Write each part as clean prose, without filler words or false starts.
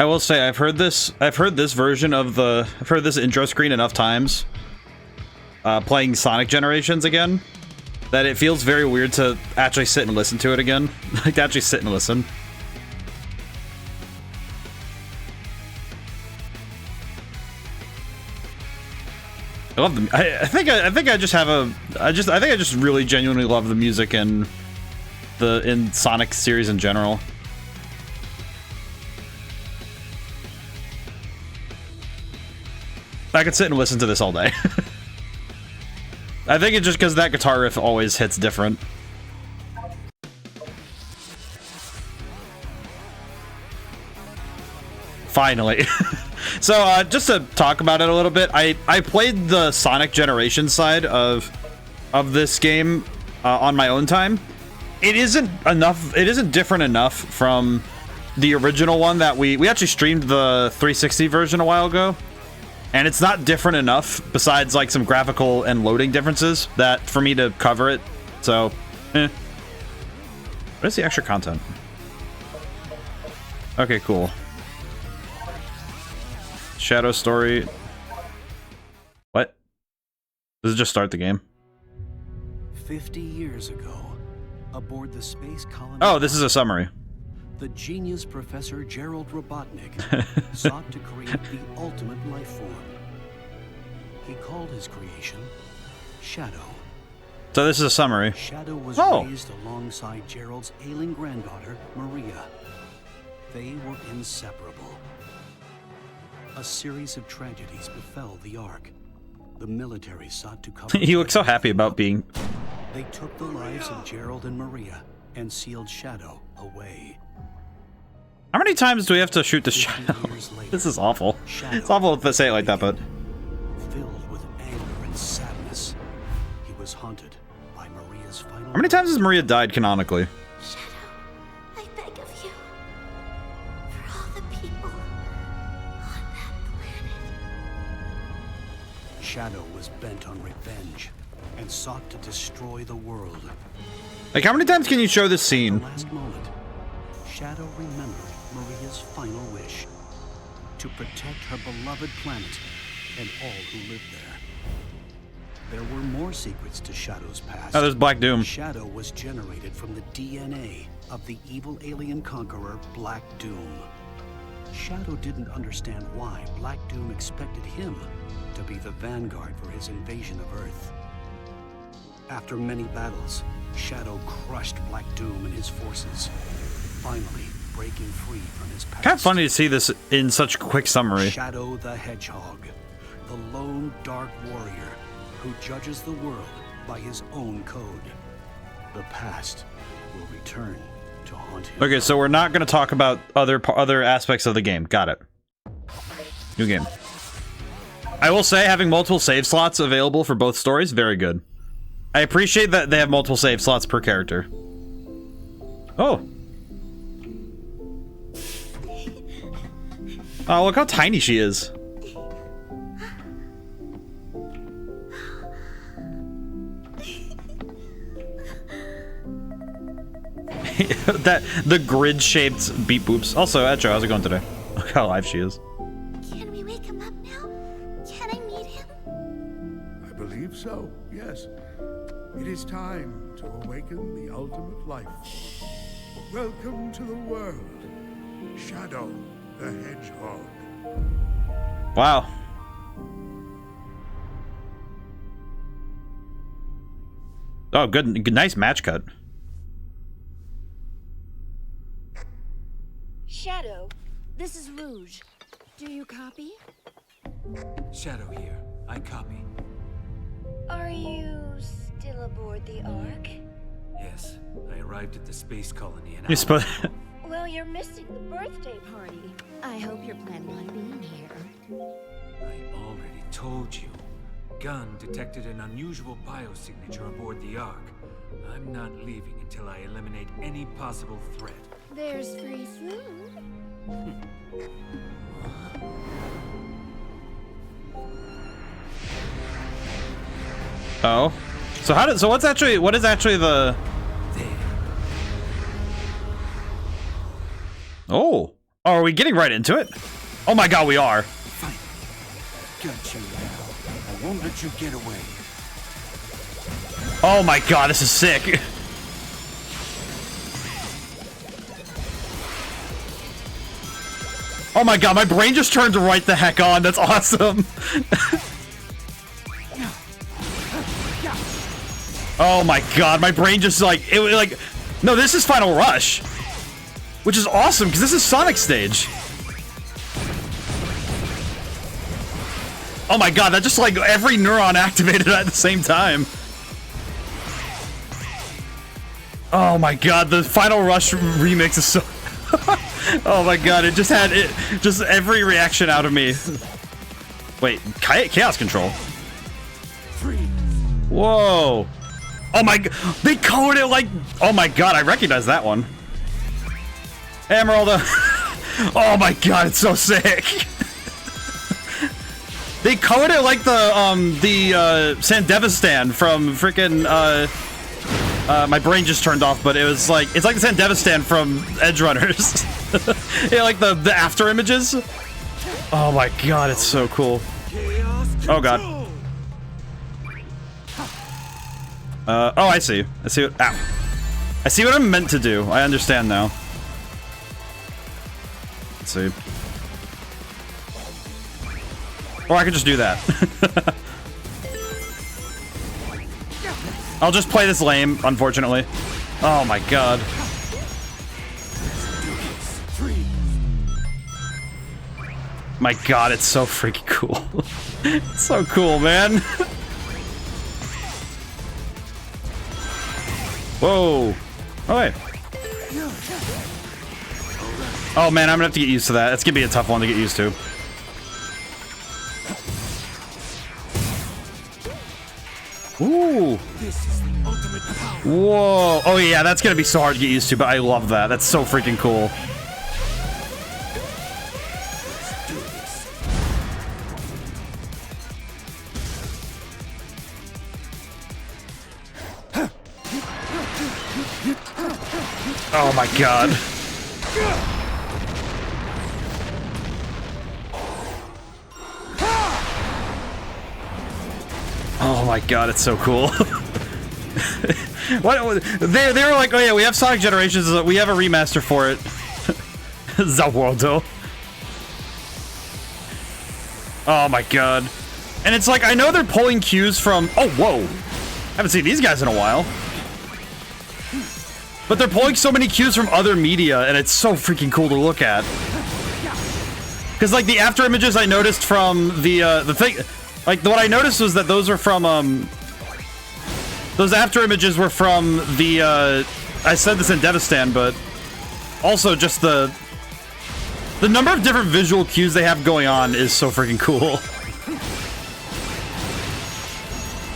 I will say I've heard this version of I've heard this intro screen enough times playing Sonic Generations again that it feels very weird to actually sit and listen to it again. Like to actually sit and listen. I love the I think I just have a I think I just really genuinely love the music in Sonic series in general. I could sit and listen to this all day. I think it's just because that guitar riff always hits different. Finally. So, just to talk about it a little bit, I played the Sonic Generation side of this game on my own time. It isn't different enough from the original one that we actually streamed the 360 version a while ago. And it's not different enough, besides like some graphical and loading differences, that for me to cover it. So, What is the extra content? Okay, cool. Shadow story. What? Does it just start the game? 50 years ago, aboard the space colony. Oh, this is a summary. The genius Professor Gerald Robotnik sought to create the ultimate life form. He called his creation Shadow. So this is a summary. Shadow was raised alongside Gerald's ailing granddaughter, Maria. They were inseparable. A series of tragedies befell the Ark. The military sought to cover. He looks so happy about being. They took the lives of Gerald and Maria and sealed Shadow away. How many times do we have to shoot this child? This is awful. It's awful to say it like that, but filled with anger and sadness, he was haunted by Maria's final. How many times has Maria died canonically? Shadow, I beg of you, for all the people on that planet. Shadow was bent on revenge and sought to destroy the world. Like, how many times can you show this scene? At the last moment, Shadow remembered Maria's final wish: to protect her beloved planet and all who lived there. There were more secrets to Shadow's past. Oh, there's Black Doom. Shadow was generated from the DNA of the evil alien conqueror Black Doom. Shadow didn't understand why Black Doom expected him to be the vanguard for his invasion of Earth. After many battles, Shadow crushed Black Doom and his forces, finally breaking free from his past. Kind of funny to see this in such quick summary. Shadow the Hedgehog, the lone dark warrior who judges the world by his own code. The past will return to haunt him. Okay, so we're not going to talk about other aspects of the game. Got it. New game. I will say, having multiple save slots available for both stories, very good. I appreciate that they have multiple save slots per character. Oh. Oh, look how tiny she is. The grid-shaped beep boops. Also, Echo, how's it going today? Look how alive she is. Can we wake him up now? Can I meet him? I believe so, yes. It is time to awaken the ultimate life. Welcome to the world, Shadow the Hedgehog. Wow. Oh, good, nice match cut. Shadow, this is Rouge. Do you copy? Shadow here. I copy. Are you still aboard the Ark? Yes, I arrived at the space colony and You're supposed. Well, you're missing the birthday party. I hope you're planning on being here. I already told you. Gun detected an unusual biosignature aboard the Ark. I'm not leaving until I eliminate any possible threat. There's free food. Oh. So what is actually the... There. Oh. Oh, are we getting right into it? Oh my god, we are. Fine. Got you now. I won't let you get away. Oh my god, this is sick. Oh my god, my brain just turned right the heck on. That's awesome. Oh my god, my brain just like no, this is Final Rush, which is awesome because this is Sonic stage. Oh my god, that just like every neuron activated at the same time. Oh my god, the Final Rush remix is so oh my god, it just had just every reaction out of me. Wait, Chaos Control. Whoa. Oh my god, they colored it like, oh my god, I recognize that one. Emeralda. Oh my god, it's so sick. They colored it like the Sandevistan from freaking my brain just turned off, but it was like it's like the Sandevistan from Edge Runners. Yeah, like the after images. Oh my god, it's so cool. Oh god. Oh, I see. I see what. Ow. I see what I'm meant to do. I understand now. Let's see. Or I could just do that. I'll just play this lame, unfortunately. Oh my god. My god, it's so freaking cool. It's so cool, man. Whoa. Oh, wait. Oh man, I'm gonna have to get used to that. It's gonna be a tough one to get used to. Ooh. Whoa. Oh yeah, that's gonna be so hard to get used to, but I love that. That's so freaking cool. Oh my god. Oh my god, it's so cool. What they were like, oh yeah, we have Sonic Generations, we have a remaster for it. Zawaldo. Oh my god. And it's like, I know they're pulling cues from, oh whoa. Haven't seen these guys in a while. But they're pulling so many cues from other media, and it's so freaking cool to look at. Because, like, the after images I noticed from the thing... Like, what I noticed was that those were from, those after images were from the, I said this in Devistan, but... Also, just the number of different visual cues they have going on is so freaking cool.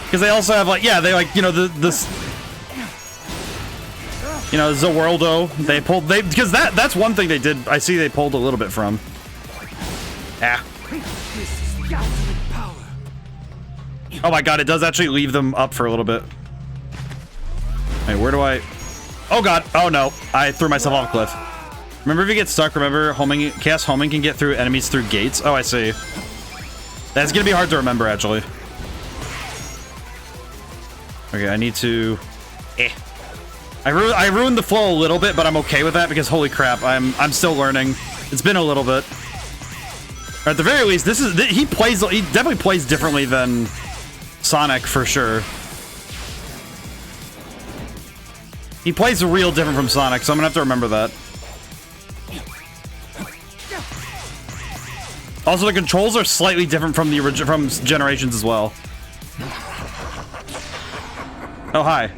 Because they also have, like, yeah, they, like, you know, this... You know, Zawaldo, because that's one thing they did, I see they pulled a little bit from. Ah. Oh my god, it does actually leave them up for a little bit. Hey, where do I... Oh god, oh no, I threw myself off a cliff. Remember if you get stuck, remember homing, Chaos homing can get through enemies through gates? Oh, I see. That's gonna be hard to remember, actually. Okay, I need to... I ruined the flow a little bit, but I'm okay with that because holy crap, I'm still learning. It's been a little bit. Or at the very least, he definitely plays differently than Sonic for sure. He plays real different from Sonic, so I'm gonna have to remember that. Also, the controls are slightly different from from Generations as well. Oh hi.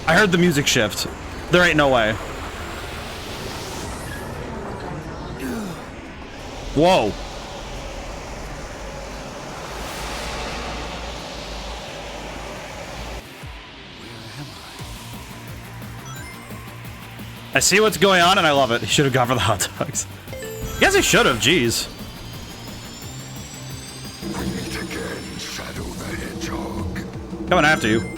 I heard the music shift. There ain't no way. Whoa. I see what's going on and I love it. He should have gone for the hot dogs. I guess he should have, jeez. Coming after you.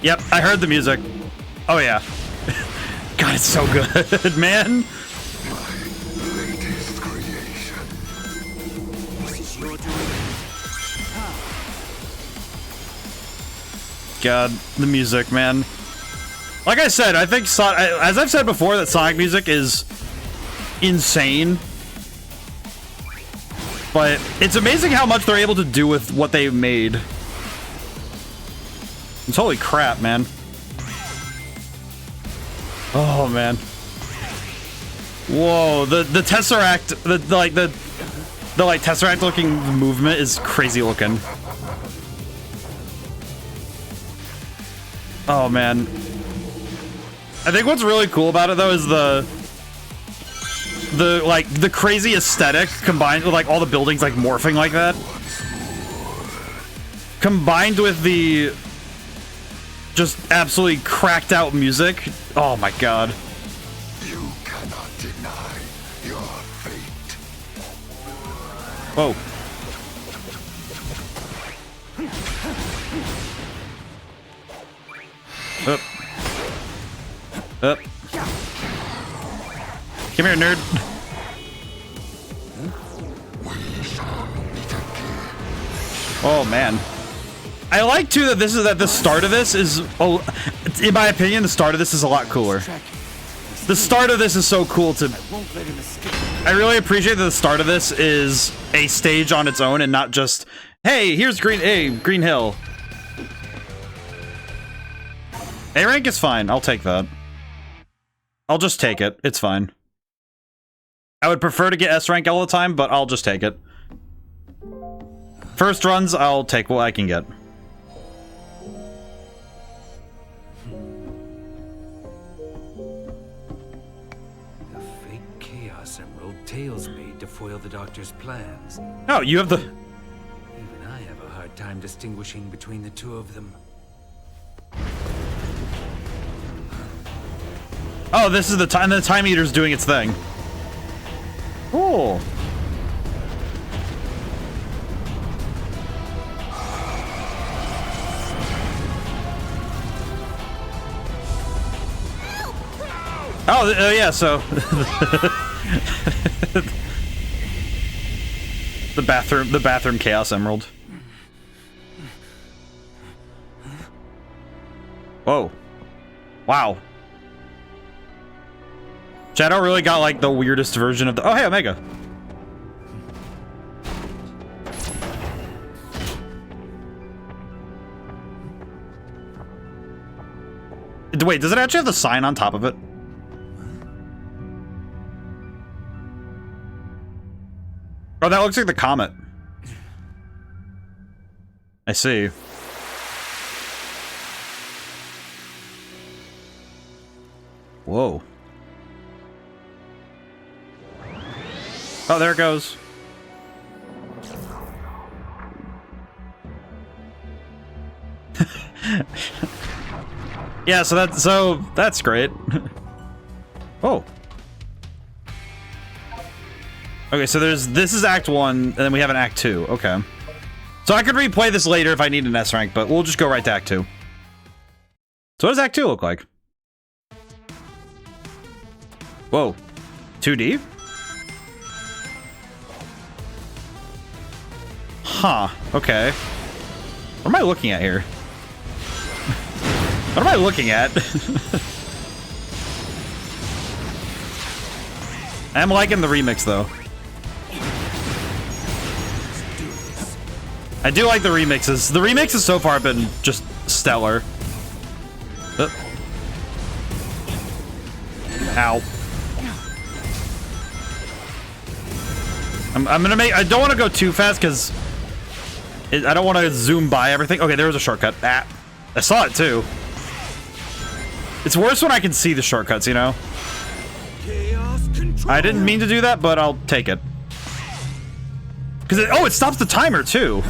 Yep, I heard the music. Oh yeah. God, it's so good, man. Latest creation. This is your doing. God, the music, man. Like I said, I think as I've said before, that Sonic music is insane. But it's amazing how much they're able to do with what they made. It's holy crap, man. Oh man. Whoa, the Tesseract, the Tesseract looking movement is crazy looking. Oh man. I think what's really cool about it though is the crazy aesthetic combined with like all the buildings like morphing like that. Combined with the just absolutely cracked out music. Oh my god. You cannot deny your fate. Whoa. Up. Up. Come here, nerd. Oh man. I like too that the start of this is, in my opinion, the start of this is a lot cooler. The start of this is so cool to. I really appreciate that the start of this is a stage on its own and not just, hey, here's Green Hill. A rank is fine. I'll take that. I'll just take it. It's fine. I would prefer to get S rank all the time, but I'll just take it. First runs, I'll take what I can get. The fake Chaos Emerald Tails made to foil the Doctor's plans. Oh, you have the... Even I have a hard time distinguishing between the two of them. Oh, this is the time eater's doing its thing. Cool. Oh, yeah, so the bathroom Chaos Emerald. Whoa. Wow. Shadow really got like the weirdest version of the. Oh, hey, Omega. Wait, does it actually have the sign on top of it? Oh, that looks like the comet. I see. Whoa. Oh, there it goes. Yeah, so that's great. Oh. Okay, so this is Act 1, and then we have an Act 2. Okay. So I could replay this later if I need an S rank, but we'll just go right to Act 2. So what does Act 2 look like? Whoa. 2D? Huh. Okay. What am I looking at here? What am I looking at? I'm liking the remix, though. I do like the remixes. The remixes so far have been just stellar. Ow. I'm gonna make... I don't want to go too fast, because... I don't want to zoom by everything. Okay, there was a shortcut. Ah, I saw it, too. It's worse when I can see the shortcuts, you know? I didn't mean to do that, but I'll take it. Because it stops the timer, too.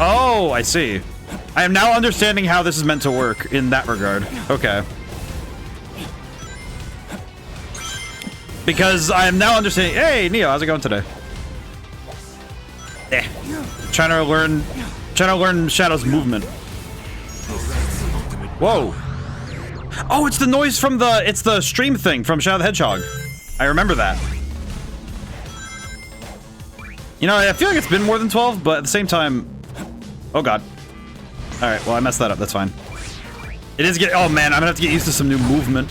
Oh, I see. I am now understanding how this is meant to work in that regard. Okay. Because I am now understanding... Hey, Neo, how's it going today? Trying to learn Shadow's movement. Whoa. Oh, it's the noise from it's the stream thing from Shadow the Hedgehog. I remember that. You know, I feel like it's been more than 12, but at the same time... Oh, God. All right, well, I messed that up. That's fine. It is getting... Oh, man, I'm gonna have to get used to some new movement.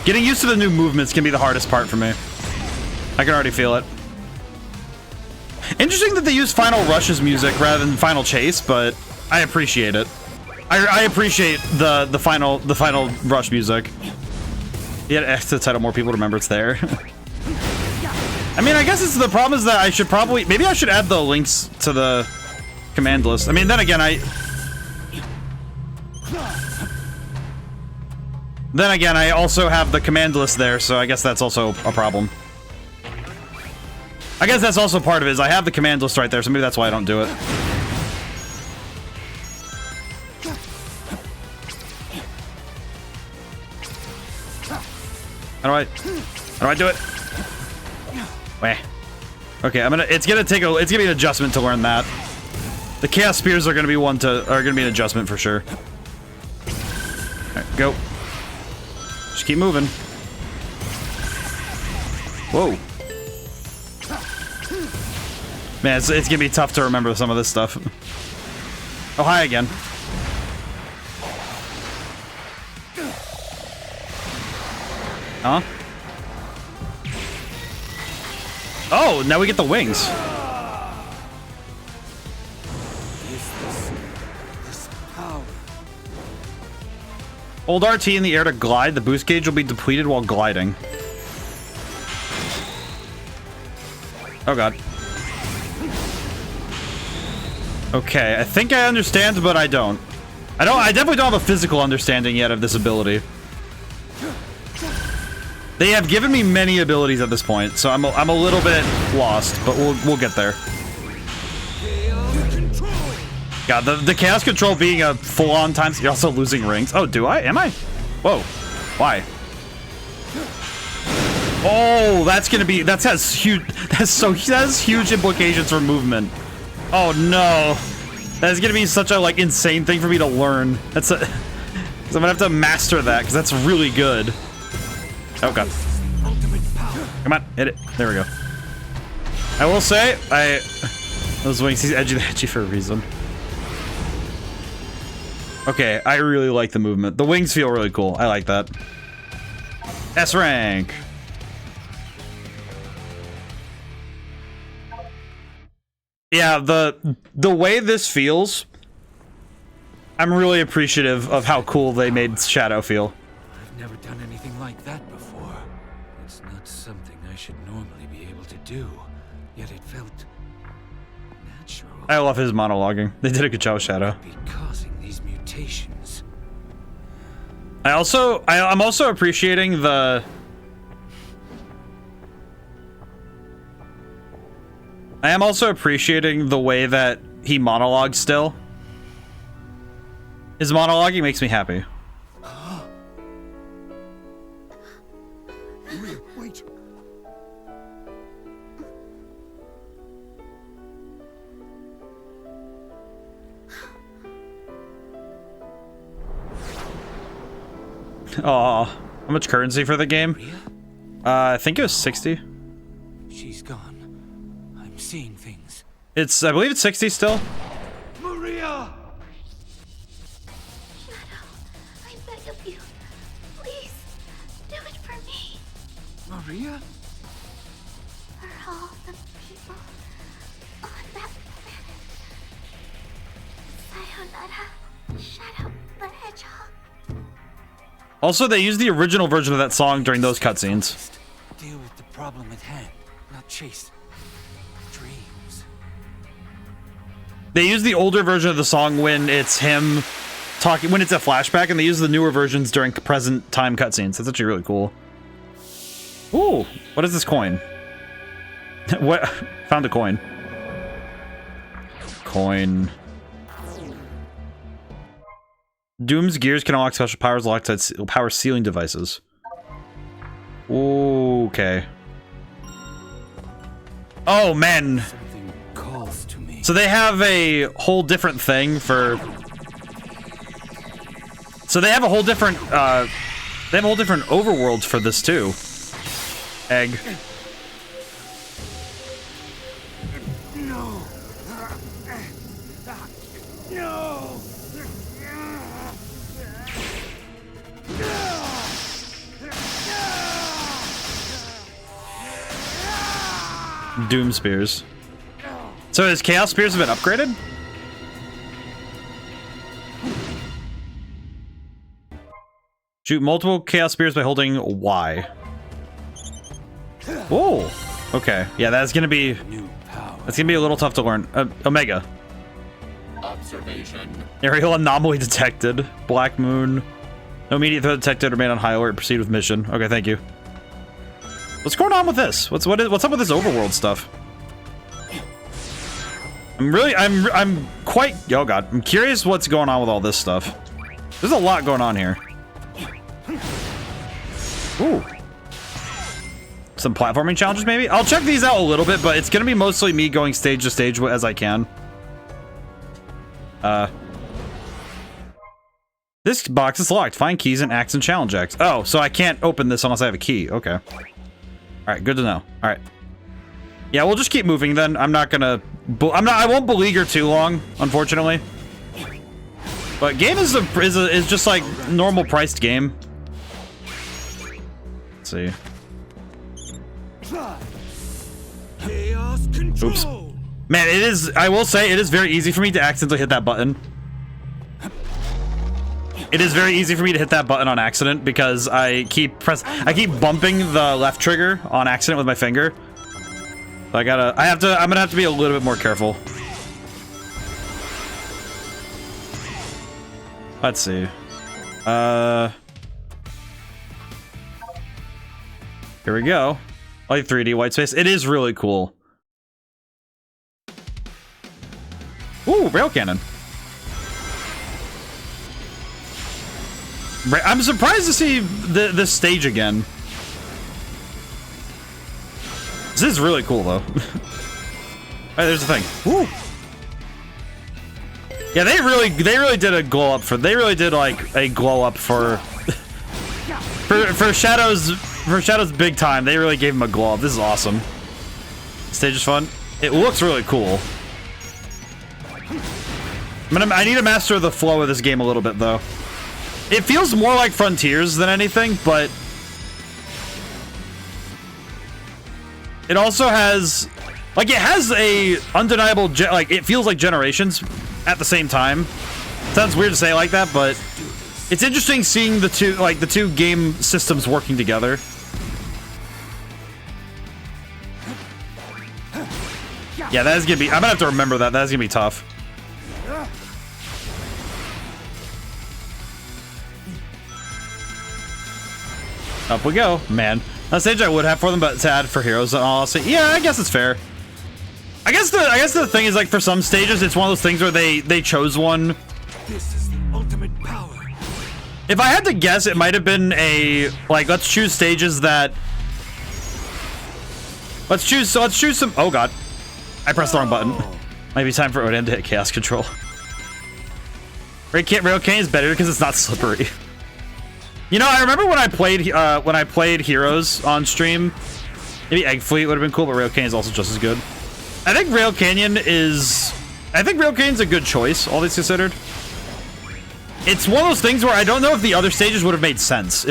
Getting used to the new movements can be the hardest part for me. I can already feel it. Interesting that they use Final Rush's music rather than Final Chase, but I appreciate it. I appreciate the final Rush music. Yeah, X to the title, more people remember it's there. I mean, I guess it's the problem is that I should probably maybe I should add the links to the command list. I mean, then again, I also have the command list there, so I guess that's also a problem. I guess that's also part of it, is I have the command list right there, so maybe that's why I don't do it. How do I do it? Wait. Okay, it's gonna be an adjustment to learn that. The Chaos Spears are gonna be an adjustment for sure. Alright, go. Just keep moving. Whoa. Man, it's gonna be tough to remember some of this stuff. Oh, hi again. Huh? Oh, now we get the wings. Hold RT in the air to glide. The boost gauge will be depleted while gliding. Oh, God. Okay, I think I understand, but I don't. I definitely don't have a physical understanding yet of this ability. They have given me many abilities at this point, so I'm a little bit lost, but we'll get there. God, the Chaos Control being a full-on time, you're also losing rings. Oh, do I? Am I? Whoa. Why? Oh, that has huge implications for movement. Oh no. That's gonna be such a insane thing for me to learn. Because I'm gonna have to master that, because that's really good. Oh god. Come on, hit it. There we go. I will say, those wings, he's edgy for a reason. Okay, I really like the movement. The wings feel really cool. I like that. S rank. Yeah, the way this feels, I'm really appreciative of how cool they made Shadow feel. I've never done anything like that before. It's not something I should normally be able to do, yet it felt natural. I love his monologuing. They did a good job with Shadow. Be causing these mutations. I'm also appreciating the... I am also appreciating the way that he monologues still. His monologuing makes me happy. Wait. Aw, how much currency for the game? I think it was 60. She's gone. I'm seeing things. I believe it's 60 still. Maria! Shadow, I beg of you. Please, do it for me. Maria? For all the people on that planet. Sayonara, Shadow the Hedgehog. Also, they used the original version of that song during those cutscenes. Deal with the problem at hand, not chase dreams. They use the older version of the song when it's him talking, when it's a flashback, and they use the newer versions during present time cutscenes. That's actually really cool. Ooh, what is this coin? What? Found a coin. Coin. Doom's gears can unlock special powers alongside power sealing devices. Okay. Oh man. Something calls to me. So they have a whole different thing for So they have a whole different overworld for this too. Egg. No. No. Doom Spears. So his Chaos Spears have been upgraded? Shoot multiple Chaos Spears by holding Y. Oh, okay. Yeah, that's gonna be a little tough to learn. Omega. Observation. Aerial anomaly detected. Black Moon. No immediate threat detected. Remain on high alert. Proceed with mission. Okay, thank you. What's going on with this? What's up with this overworld stuff? I'm quite, oh god, I'm curious what's going on with all this stuff. There's a lot going on here. Ooh. Some platforming challenges, maybe? I'll check these out a little bit, but it's gonna be mostly me going stage to stage as I can. This box is locked. Find keys and axe and challenge axe. Oh, so I can't open this unless I have a key. Okay. Alright, good to know. Alright. Yeah, we'll just keep moving then. I'm not gonna... I won't beleaguer too long, unfortunately. But game is just like normal priced game. Let's see. Chaos control. Oops. Man, it is... I will say, it is very easy for me to accidentally hit that button. It is very easy for me to hit that button on accident because I keep bumping the left trigger on accident with my finger. So I'm gonna have to be a little bit more careful. Let's see. Here we go. Like 3D white space. It is really cool. Ooh, rail cannon. I'm surprised to see this stage again. This is really cool, though. Alright, there's the thing. Woo! Yeah, they really did a glow up for. They really did like a glow up for Shadow's big time. They really gave him a glow up. This is awesome. Stage is fun. It looks really cool. I need to master the flow of this game a little bit, though. It feels more like Frontiers than anything, but it also has, like, it has a undeniable, like, it feels like Generations at the same time. Sounds weird to say like that, but it's interesting seeing the two game systems working together. Yeah, that is gonna be, I'm gonna have to remember that. That's gonna be tough. Up we go, man. On stage I would have for them, but to add for heroes, I'll say, yeah, I guess it's fair. I guess the thing is, like, for some stages, it's one of those things where they chose one. This is the ultimate power. If I had to guess, it might have been a, like, let's choose stages that. Let's choose some. Oh god, I pressed the wrong button. Might be time for ODaM to hit chaos control. Rail cannon is better because it's not slippery. You know, I remember when I played Heroes on stream, maybe Egg Fleet would have been cool, but Rail Canyon is also just as good. I think Rail Canyon's a good choice, all things considered. It's one of those things where I don't know if the other stages would have made sense,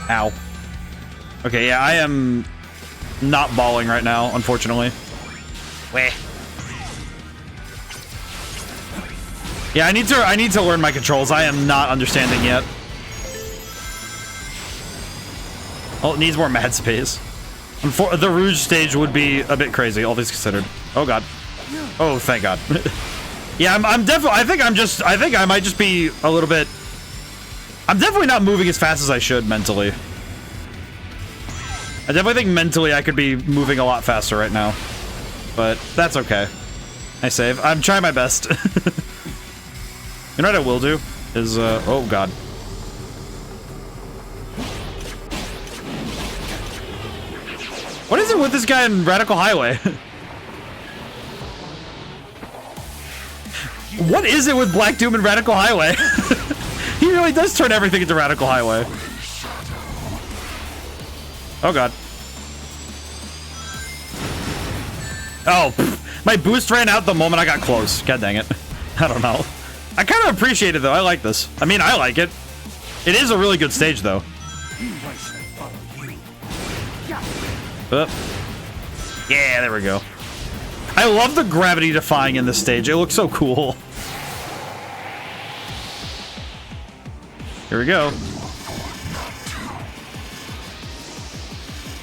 ow. Okay, yeah, I am not balling right now, unfortunately. Weh. Yeah, I need to learn my controls. I am not understanding yet. Oh, it needs more mad space. The Rouge stage would be a bit crazy, all things considered. Oh god. Oh, thank god. Yeah, I'm definitely. I think I might just be a little bit. I'm definitely not moving as fast as I should mentally. I definitely think mentally I could be moving a lot faster right now, but that's okay. I save. I'm trying my best. You know what I will do? Is, oh god. What is it with this guy in Radical Highway? What is it with Black Doom and Radical Highway? He really does turn everything into Radical Highway. Oh god. Oh, pff, my boost ran out the moment I got close. God dang it. I don't know. I kind of appreciate it though. I like this. I mean, I like it. It is a really good stage though. Yeah, there we go. I love the gravity defying in this stage. It looks so cool. Here we go.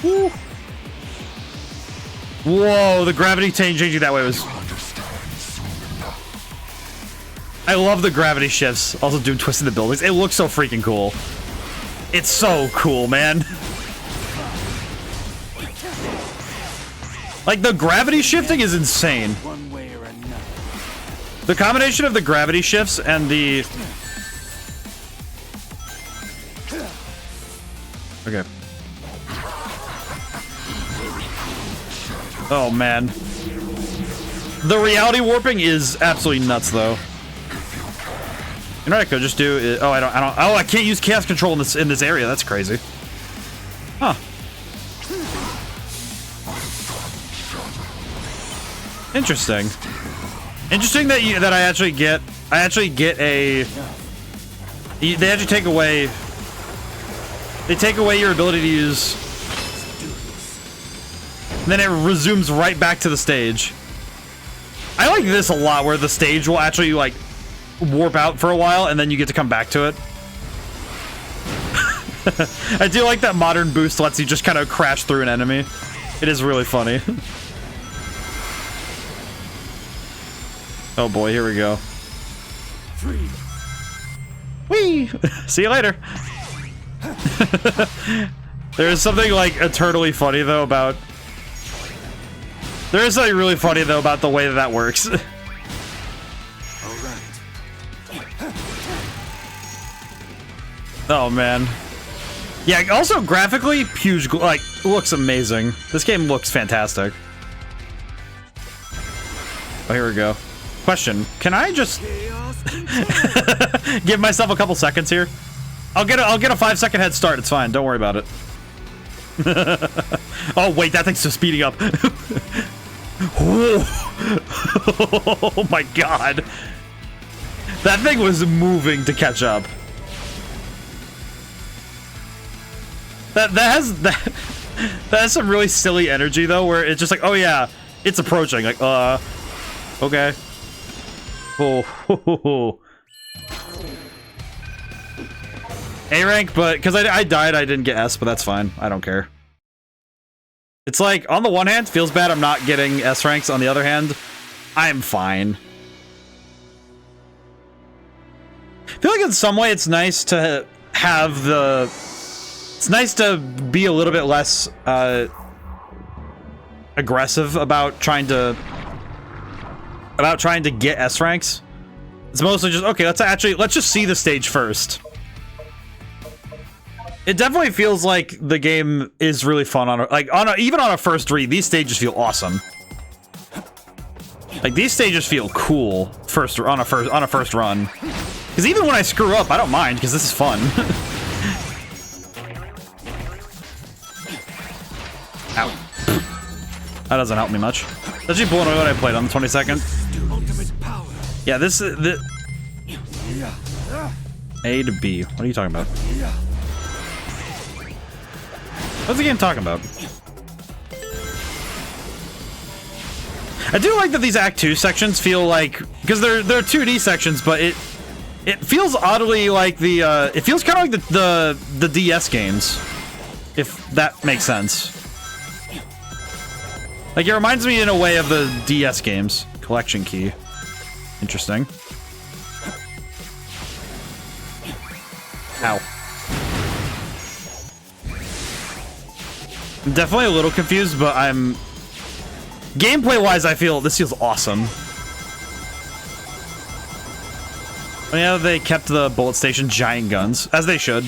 Woo. Whoa, the gravity changing that way was... I love the gravity shifts. Also doing twisting the buildings. It looks so freaking cool. It's so cool, man. Like, the gravity shifting is insane. The combination of the gravity shifts and the... Okay. Oh, man. The reality warping is absolutely nuts, though. You know what I could just do is... Oh, I can't use chaos control in this area. That's crazy. Huh. Interesting. Interesting that I actually get a... They actually take away... They take away your ability to use... And then it resumes right back to the stage. I like this a lot, where the stage will actually, like, warp out for a while, and then you get to come back to it. I do like that modern boost lets you just kind of crash through an enemy. It is really funny. Oh boy, here we go. Whee! See you later. There's something, like, eternally funny, though, about... There is something really funny, though, about the way that works. Oh, man. Yeah, also, graphically, huge, like, looks amazing. This game looks fantastic. Oh, here we go. Question, can I just... give myself a couple seconds here? I'll get a 5-second head start, it's fine, don't worry about it. Oh, wait, that thing's just speeding up. Oh my god. That thing was moving to catch up. That has some really silly energy though, where it's just like, oh yeah, it's approaching. Like, okay. Oh. A rank, but because I died, I didn't get S, but that's fine. I don't care. It's like, on the one hand, feels bad I'm not getting S ranks. On the other hand, I'm fine. I feel like in some way it's nice to have the... It's nice to be a little bit less aggressive about trying to get S ranks. It's mostly just, okay, let's just see the stage first. It definitely feels like the game is really fun even on a first read. These stages feel awesome. Like, these stages feel cool on a first run. Because even when I screw up, I don't mind because this is fun. Ow. That doesn't help me much. That's actually blown away what I played on the 22nd. Yeah, this is the A to B. What are you talking about? What's the game talking about? I do like that these Act 2 sections feel like, because they're 2D sections, but it feels oddly like the it feels kind of like the DS games, if that makes sense. Like, it reminds me in a way of the DS games. Collection key. Interesting. Ow. I'm definitely a little confused, but I'm... Gameplay-wise, I feel this feels awesome. Oh, yeah, they kept the bullet station giant guns, as they should.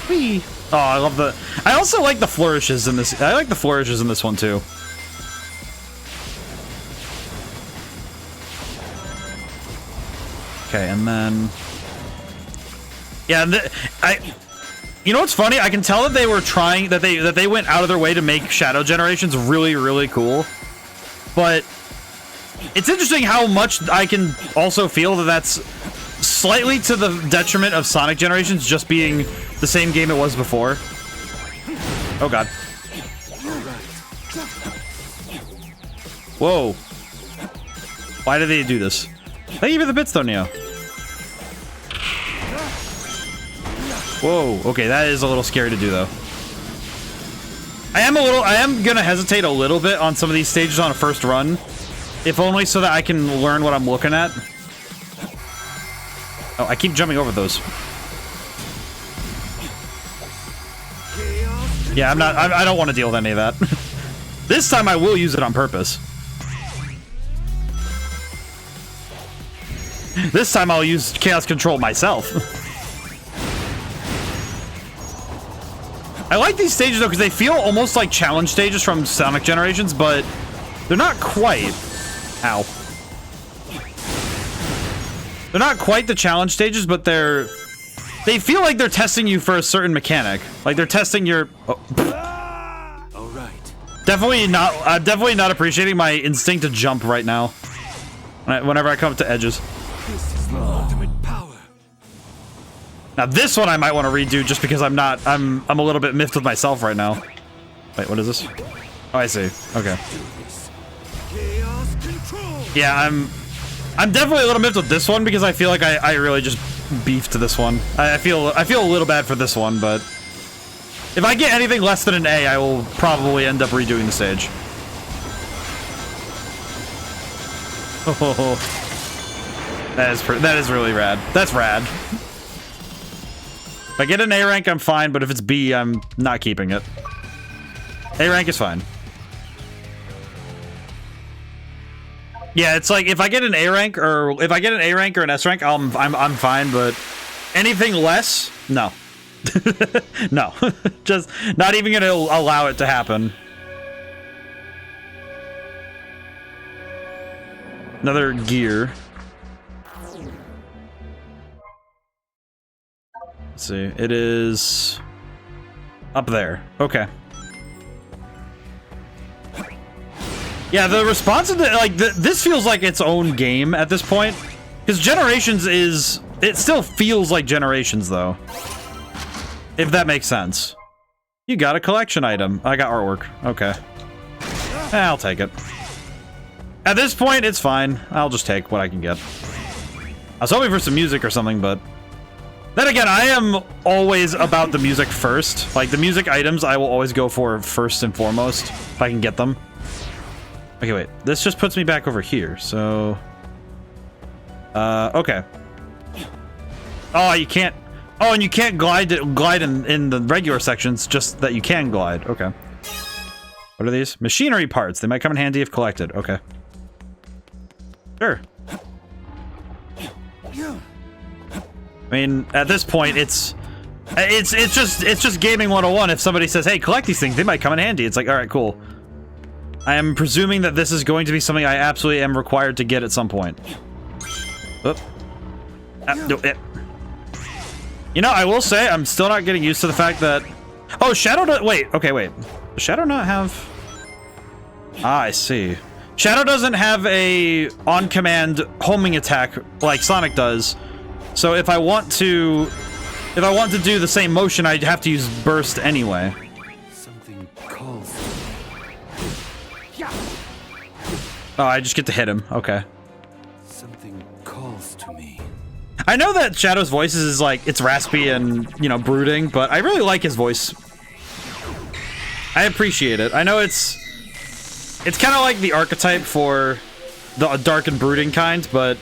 Whee! Oh, I love the... I also like the flourishes in this. I like the flourishes in this one, too. Okay, and then... Yeah, you know what's funny? I can tell that they were trying, that they went out of their way to make shadow generations really, really cool. But it's interesting how much I can also feel that that's slightly to the detriment of Sonic Generations just being the same game it was before. Oh god. Whoa. Why did they do this? Thank you for the bits though, Neo. Whoa, okay, that is a little scary to do though. I am gonna hesitate a little bit on some of these stages on a first run. If only so that I can learn what I'm looking at. Oh, I keep jumping over those. Yeah, I don't want to deal with any of that. This time I will use it on purpose. This time I'll use Chaos Control myself. I like these stages though because they feel almost like challenge stages from Sonic Generations, but they're not quite. Ow. They're not quite the challenge stages, but they feel like they're testing you for a certain mechanic. Like they're testing your... Oh. All right. Definitely not... I'm definitely not appreciating my instinct to jump right now. Whenever I come up to edges. This is the ultimate power. Now this one I might want to redo just because I'm a little bit miffed with myself right now. Wait, what is this? Oh, I see. Okay. Chaos control. Yeah, I'm definitely a little miffed with this one because I feel like I really just beefed this one. I feel a little bad for this one, but if I get anything less than an A, I will probably end up redoing the stage. Oh, that is really rad. That's rad. If I get an A rank, I'm fine, but if it's B, I'm not keeping it. A rank is fine. Yeah, it's like if I get an A rank or an S rank, I'm fine, but anything less, no. No. Just not even gonna allow it to happen. Another gear. Let's see. It is up there. Okay. Yeah, the response to this feels like its own game at this point, because Generations it still feels like Generations though, if that makes sense. You got a collection item. I got artwork. Okay, I'll take it. At this point, it's fine. I'll just take what I can get. I was hoping for some music or something, but then again, I am always about the music first. Like the music items, I will always go for first and foremost if I can get them. Okay, wait. This just puts me back over here, so... okay. Oh, you can't... Oh, and you can't glide in the regular sections, just that you can glide. Okay. What are these? Machinery parts. They might come in handy if collected. Okay. Sure. I mean, at this point, it's just gaming 101. If somebody says, hey, collect these things, they might come in handy. It's like, alright, cool. I am presuming that this is going to be something I absolutely am required to get at some point. Oop. You know, I will say, I'm still not getting used to the fact that... Oh, Shadow does... Wait, okay, wait. Does Shadow not have... Ah, I see. Shadow doesn't have a on-command homing attack like Sonic does. So if I want to do the same motion, I'd have to use burst anyway. Something calls. Oh, I just get to hit him. Okay. Something calls to me. I know that Shadow's voice is like, it's raspy and, you know, brooding, but I really like his voice. I appreciate it. I know it's kind of like the archetype for the dark and brooding kind, but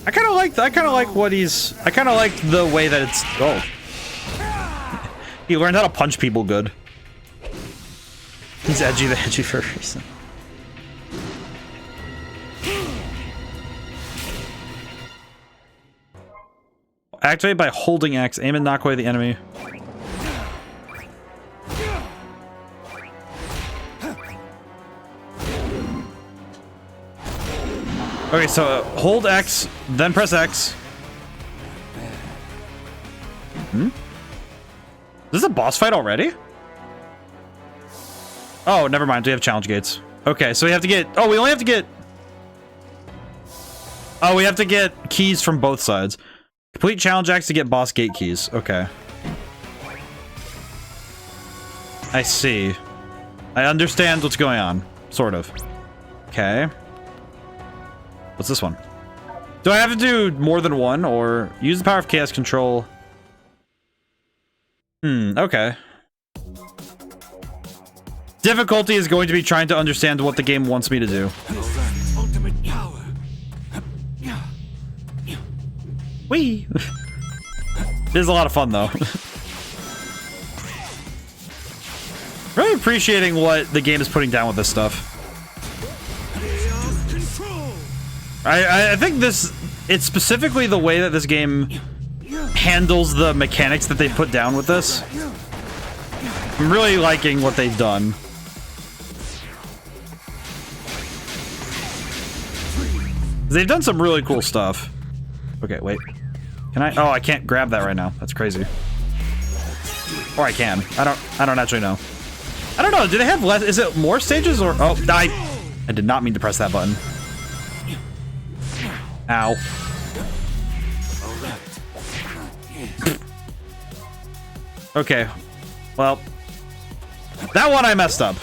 I kind of like the way that it's... Oh. He learned how to punch people good. He's edgy for a reason. Activate by holding X. Aim and knock away the enemy. Okay, so hold X, then press X. Hmm? This is a boss fight already? Oh, never mind. We have challenge gates. Okay, so we have to get... Oh, we only have to get... Oh, we have to get keys from both sides. Complete challenge acts to get boss gate keys. Okay. I see. I understand what's going on. Sort of. Okay. What's this one? Do I have to do more than one, or use the power of chaos control? Okay. Difficulty is going to be trying to understand what the game wants me to do. Ultimate power. Whee! It is a lot of fun, though. Really appreciating what the game is putting down with this stuff. I think it's specifically the way that this game handles the mechanics that they've put down with this. I'm really liking what they've done. They've done some really cool stuff. Okay, wait. Can I? Oh, I can't grab that right now. That's crazy. Or I can. I don't actually know. I don't know. Do they have less? Is it more stages or? Oh, I did not mean to press that button. Ow. Okay. Well, that one I messed up.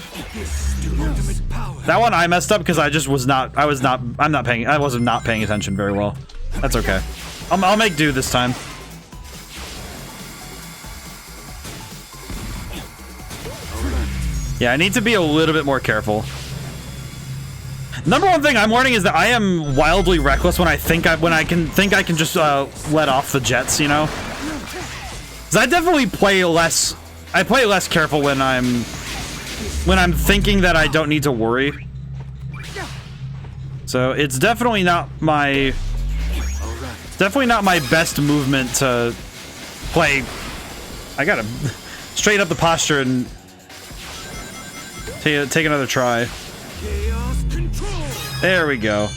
That one I messed up because I just was not. I wasn't not paying attention very well. That's okay. I'll make do this time. Yeah, I need to be a little bit more careful. Number one thing I'm learning is that I am wildly reckless when I can just let off the jets, you know? 'Cause I definitely play less. I play less careful when I'm thinking that I don't need to worry. So it's definitely not my best movement to play. I gotta straighten up the posture and take another try. There we go.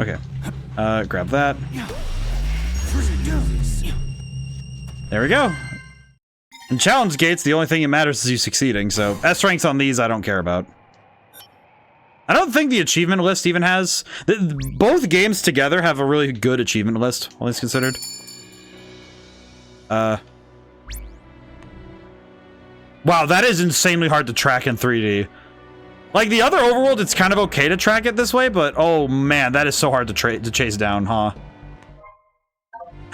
Okay. Grab that. There we go. In challenge gates, the only thing that matters is you succeeding, so S ranks on these I don't care about. I don't think the achievement list even has... Both games together have a really good achievement list, all things considered. Wow, that is insanely hard to track in 3D. Like, the other overworld, it's kind of okay to track it this way, but oh man, that is so hard to chase down, huh?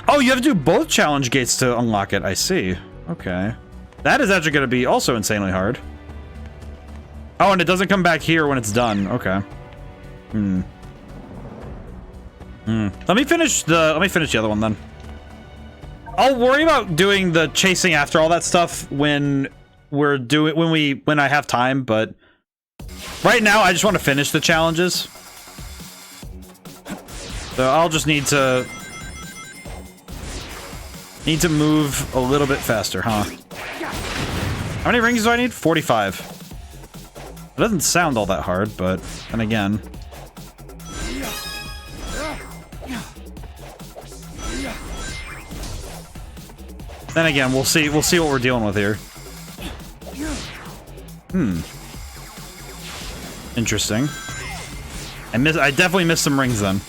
Oh, you have to do both challenge gates to unlock it, I see. Okay. That is actually going to be also insanely hard. Oh, and it doesn't come back here when it's done. Okay. Let me finish the other one then. I'll worry about doing the chasing after all that stuff when I have time, but right now I just want to finish the challenges. So I'll just need to move a little bit faster, huh? How many rings do I need? 45. It doesn't sound all that hard, but then again. Then again, we'll see what we're dealing with here. Interesting. I definitely missed some rings then.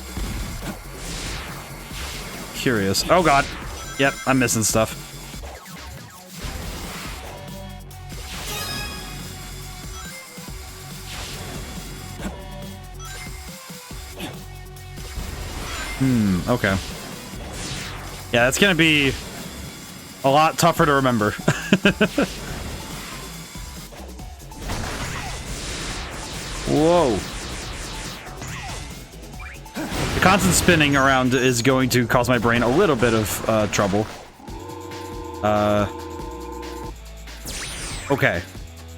Curious. Oh god. Yep, I'm missing stuff. Okay. Yeah, that's gonna be a lot tougher to remember. Whoa. The constant spinning around is going to cause my brain a little bit of trouble. Okay.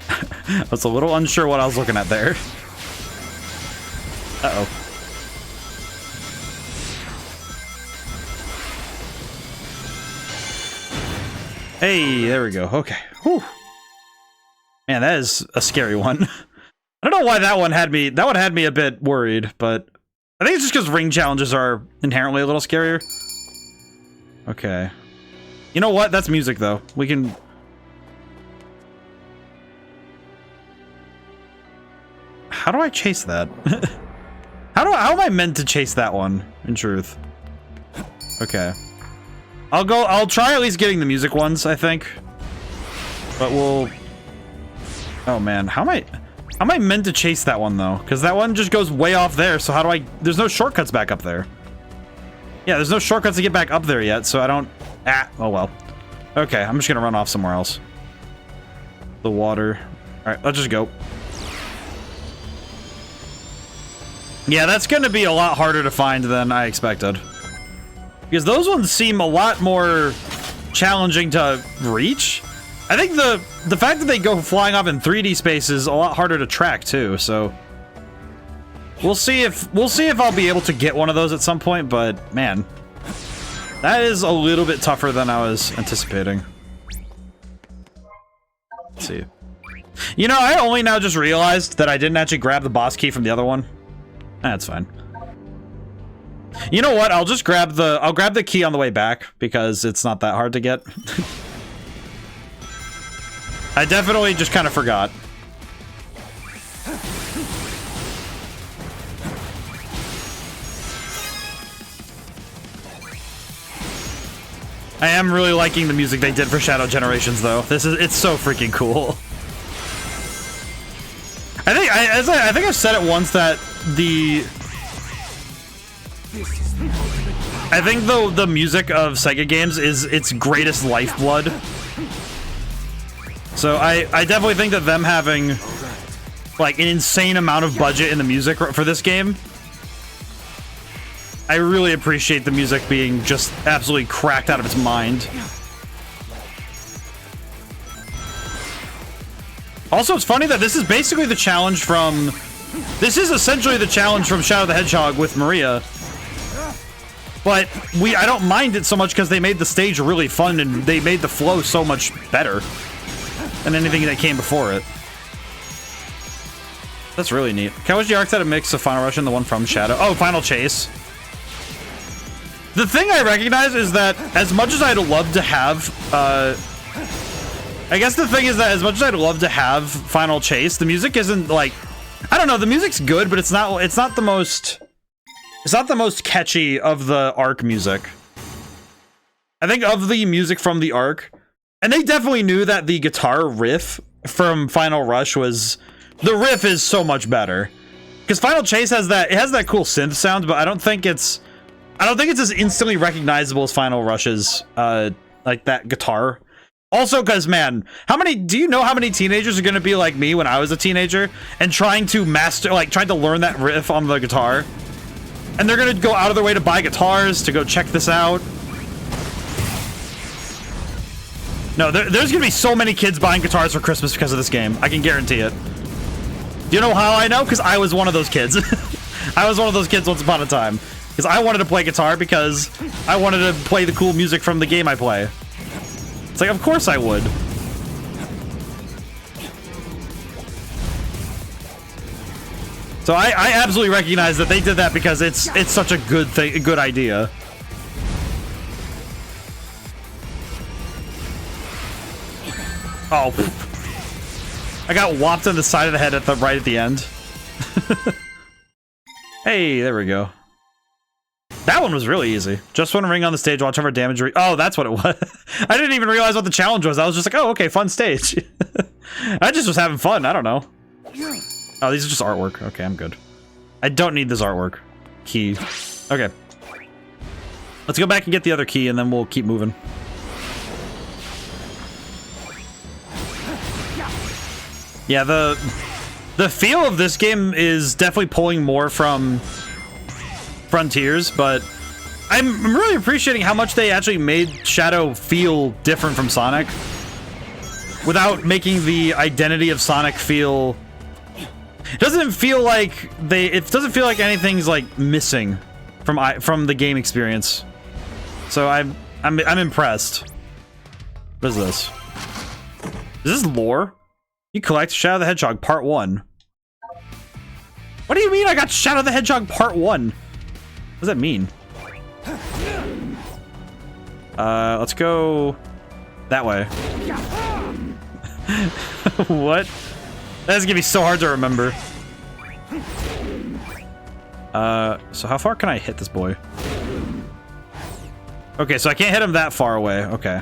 I was a little unsure what I was looking at there. Uh-oh. Hey, there we go. Okay. Whew. Man, that is a scary one. I don't know why that one had me a bit worried, but I think it's just because ring challenges are inherently a little scarier. Okay. You know what? That's music, though. We can... How do I chase that? How am I meant to chase that one, in truth? Okay. I'll try at least getting the music ones, I think. But we'll... Oh, man. How am I meant to chase that one, though? Because that one just goes way off there, so how do I... There's no shortcuts back up there. Yeah, there's no shortcuts to get back up there yet, so I don't... Oh, well. Okay, I'm just gonna run off somewhere else. The water. Alright, let's just go. Yeah, that's gonna be a lot harder to find than I expected. Because those ones seem a lot more challenging to reach. I think the fact that they go flying off in 3D space is a lot harder to track too, so we'll see if I'll be able to get one of those at some point, but man, that is a little bit tougher than I was anticipating. Let's see. You know, I only now just realized that I didn't actually grab the boss key from the other one. That's fine. You know what? I'll grab the key on the way back because it's not that hard to get. I definitely just kind of forgot. I am really liking the music they did for Shadow Generations, though. It's so freaking cool. I think I've said it once that I think the music of Sega games is its greatest lifeblood. So I definitely think that them having like an insane amount of budget in the music for this game, I really appreciate the music being just absolutely cracked out of its mind. Also, it's funny that this is basically the challenge from... This is essentially the challenge from Shadow the Hedgehog with Maria. But I don't mind it so much because they made the stage really fun and they made the flow so much better than anything that came before it. That's really neat. Kawaji Arcs had a mix of Final Rush and the one from Shadow. Oh, Final Chase. The thing I recognize is that as much as I'd love to have... I guess the thing is that as much as I'd love to have Final Chase, the music isn't like... I don't know, the music's good, but it's not the most catchy of the Arc music. I think of the music from the Arc, and they definitely knew that the guitar riff from Final Rush was... The riff is so much better. Because Final Chase has that cool synth sound, but I don't think it's as instantly recognizable as Final Rush's like that guitar. Also, because, man, do you know how many teenagers are going to be like me when I was a teenager and trying to learn that riff on the guitar? And they're going to go out of their way to buy guitars to go check this out. No, there's going to be so many kids buying guitars for Christmas because of this game. I can guarantee it. Do you know how I know? Because I was one of those kids. I was one of those kids once upon a time. Because I wanted to play guitar because I wanted to play the cool music from the game I play. It's like, of course I would. So I absolutely recognize that they did that because it's such a good thing, a good idea. Oh, I got whopped on the side of the head right at the end. Hey, there we go. That one was really easy. Just one ring on the stage, watch over damage. Oh, that's what it was. I didn't even realize what the challenge was. I was just like, oh, okay, fun stage. I just was having fun. I don't know. Oh, these are just artwork. Okay, I'm good. I don't need this artwork. Key. Okay. Let's go back and get the other key, and then we'll keep moving. Yeah, the feel of this game is definitely pulling more from Frontiers, but I'm really appreciating how much they actually made Shadow feel different from Sonic without making the identity of Sonic feel... It doesn't feel like anything's like missing from the game experience. So I'm impressed. What is this? Is this lore? You collect Shadow the Hedgehog Part 1. What do you mean I got Shadow the Hedgehog Part 1? does that mean? Let's go that way. What? That's gonna be so hard to remember. So how far can I hit this boy? Okay, so I can't hit him that far away. Okay.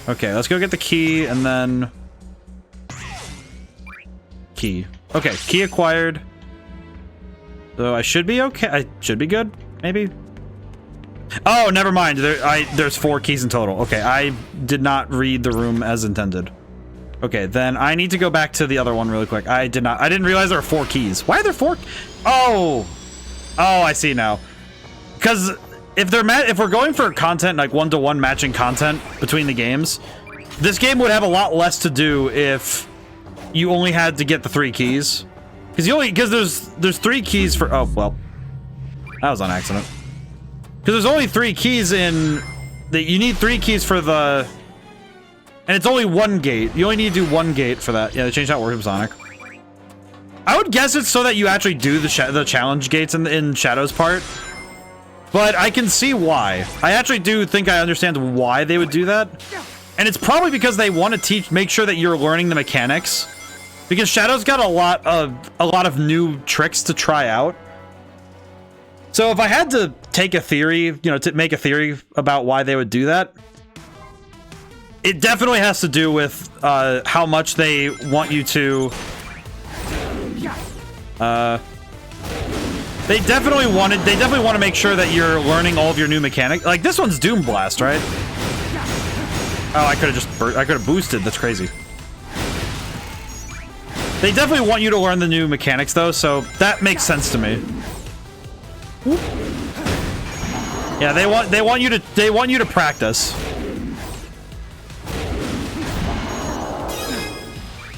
Okay, let's go get the key and then... Key. Okay, key acquired. So I should be okay. I should be good, maybe. Oh, never mind. There's 4 keys in total. Okay, I did not read the room as intended. Okay, then I need to go back to the other one really quick. I didn't realize there were 4 keys. Why are there 4? Oh, I see now. Because if we're going for content like 1-to-1 matching content between the games, this game would have a lot less to do if you only had to get the 3 keys. Because there's 3 keys for. Oh well, that was on accident. Because there's only 3 keys in that. You need 3 keys for the. And it's only 1 gate. You only need to do 1 gate for that. Yeah, they changed how it works with Sonic. I would guess it's so that you actually do the challenge gates in Shadow's part. But I can see why. I actually do think I understand why they would do that. And it's probably because they want to make sure that you're learning the mechanics. Because Shadow's got a lot of new tricks to try out. So if I had to take a theory, to make a theory about why they would do that, it definitely has to do with how much they want you to. They definitely want to make sure that you're learning all of your new mechanics. Like this one's Doom Blast, right? Oh, I could have boosted. That's crazy. They definitely want you to learn the new mechanics though, so that makes sense to me. Yeah, they want you to practice.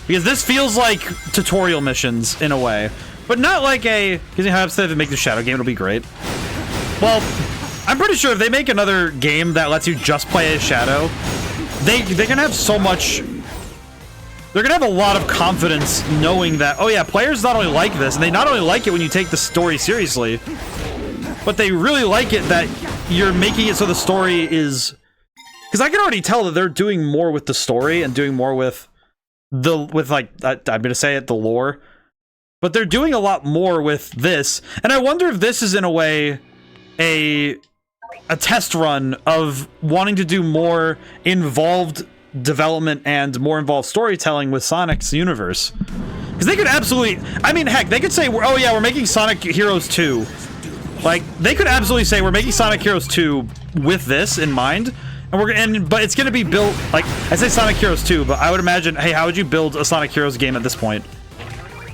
Because this feels like tutorial missions in a way, but not like a. Because you have to make the Shadow game, it'll be great. Well, I'm pretty sure if they make another game that lets you just play as Shadow, they're gonna have so much. They're gonna have a lot of confidence knowing that, oh yeah, players not only like this, and they not only like it when you take the story seriously, but they really like it that you're making it so the story is. Because I can already tell that they're doing more with the story and doing more with. I'm gonna say it, the lore, but they're doing a lot more with this, and I wonder if this is in a way a test run of wanting to do more involved development and more involved storytelling with Sonic's universe. Because they could absolutely, I mean, heck, they could say, oh yeah, we're making Sonic Heroes 2. Like, they could absolutely say we're making Sonic Heroes 2 with this in mind. But it's gonna be built, like, I say Sonic Heroes 2, but I would imagine, hey, how would you build a Sonic Heroes game at this point?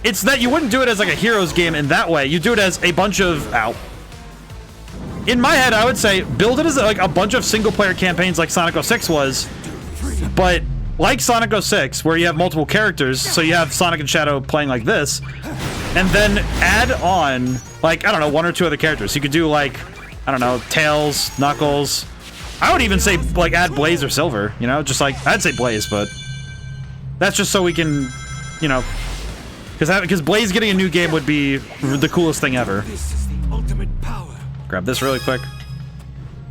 It's that you wouldn't do it as like a Heroes game in that way. You do it as a bunch of, in my head, I would say, build it as like a bunch of single-player campaigns like Sonic 06 was, but like Sonic 06, where you have multiple characters, so you have Sonic and Shadow playing like this, and then add on, like, I don't know, 1 or 2 other characters. You could do, like, I don't know, Tails, Knuckles. I would even say, like, add Blaze or Silver, just like, I'd say Blaze, but that's just so we can, because Blaze getting a new game would be the coolest thing ever. This is the ultimate power. Grab this really quick.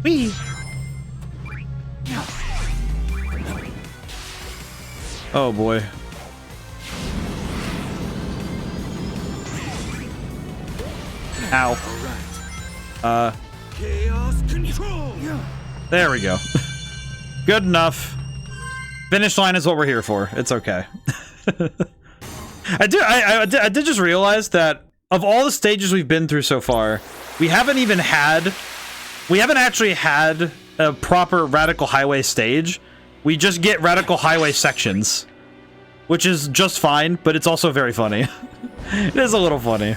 Whee! Oh boy. Ow. Chaos control. There we go. Good enough. Finish line is what we're here for. It's okay. I did just realize that of all the stages we've been through so far, we haven't actually had a proper Radical Highway stage. We just get Radical Highway sections, which is just fine, but it's also very funny. It is a little funny.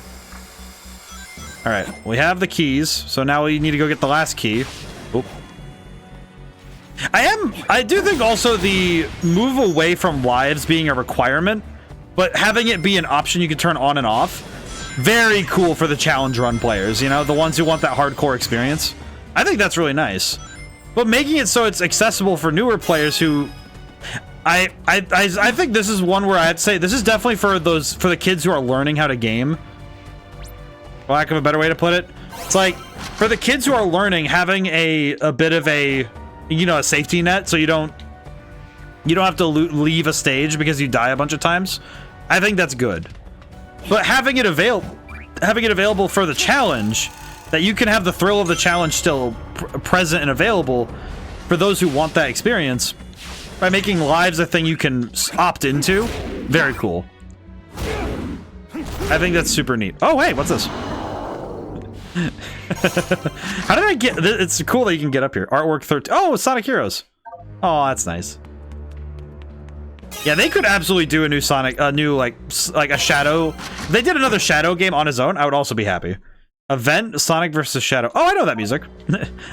All right, we have the keys, so now we need to go get the last key. Oop. I do think also the move away from lives being a requirement, but having it be an option you can turn on and off, very cool for the challenge run players, the ones who want that hardcore experience. I think that's really nice. But making it so it's accessible for newer players who I think this is one where I'd say this is definitely for the kids who are learning how to game for lack of a better way to put it. It's like, for the kids who are learning, having a bit of a, you know, a safety net, so you don't have to leave a stage because you die a bunch of times. I think that's good. But having it available for the challenge, that you can have the thrill of the challenge still present and available for those who want that experience, by making lives a thing you can opt into, very cool. I think that's super neat. Oh, hey, what's this? How did I get... It's cool that you can get up here. Artwork 13. Oh, Sonic Heroes. Oh, that's nice. Yeah, they could absolutely do a new Sonic, like a Shadow. If they did another Shadow game on his own, I would also be happy. Event Sonic versus Shadow. Oh, I know that music.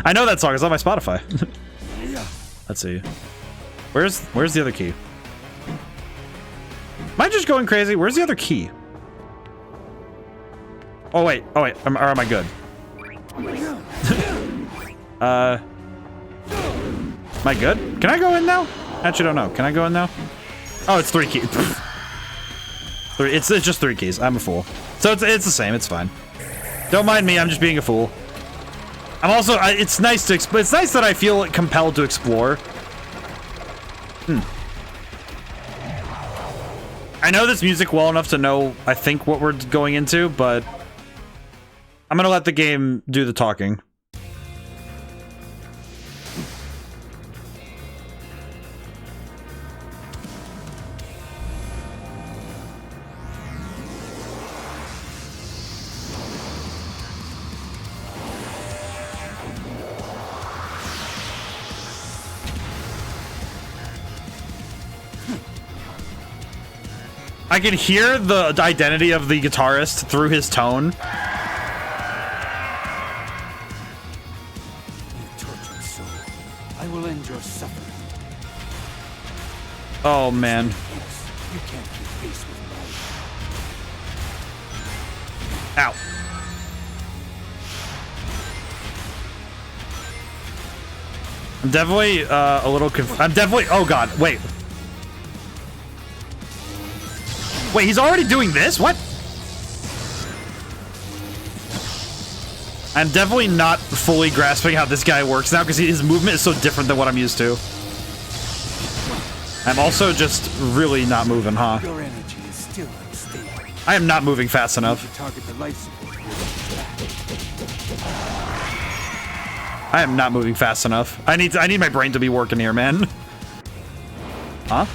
I know that song. It's on my Spotify. Let's see. Where's the other key? Am I just going crazy? Where's the other key? Oh wait. Or am I good? Am I good? Can I go in now? Actually, don't know. Can I go in now? Oh, it's 3 keys. It's just 3 keys. I'm a fool. So it's the same. It's fine. Don't mind me. I'm just being a fool. I'm also. It's nice to. It's nice that I feel compelled to explore. I know this music well enough to know, I think, what we're going into, but I'm gonna let the game do the talking. I can hear the identity of the guitarist through his tone. Tortured soul, I will end your suffering. Oh man. You can't keep pace with life. Ow. I'm definitely a little I'm definitely. Oh god, wait. Wait, he's already doing this? What? I'm definitely not fully grasping how this guy works now because his movement is so different than what I'm used to. I'm also just really not moving, huh? Your energy is still unstable. I am not moving fast enough. Target the life support. I am not moving fast enough. I need my brain to be working here, man. Huh?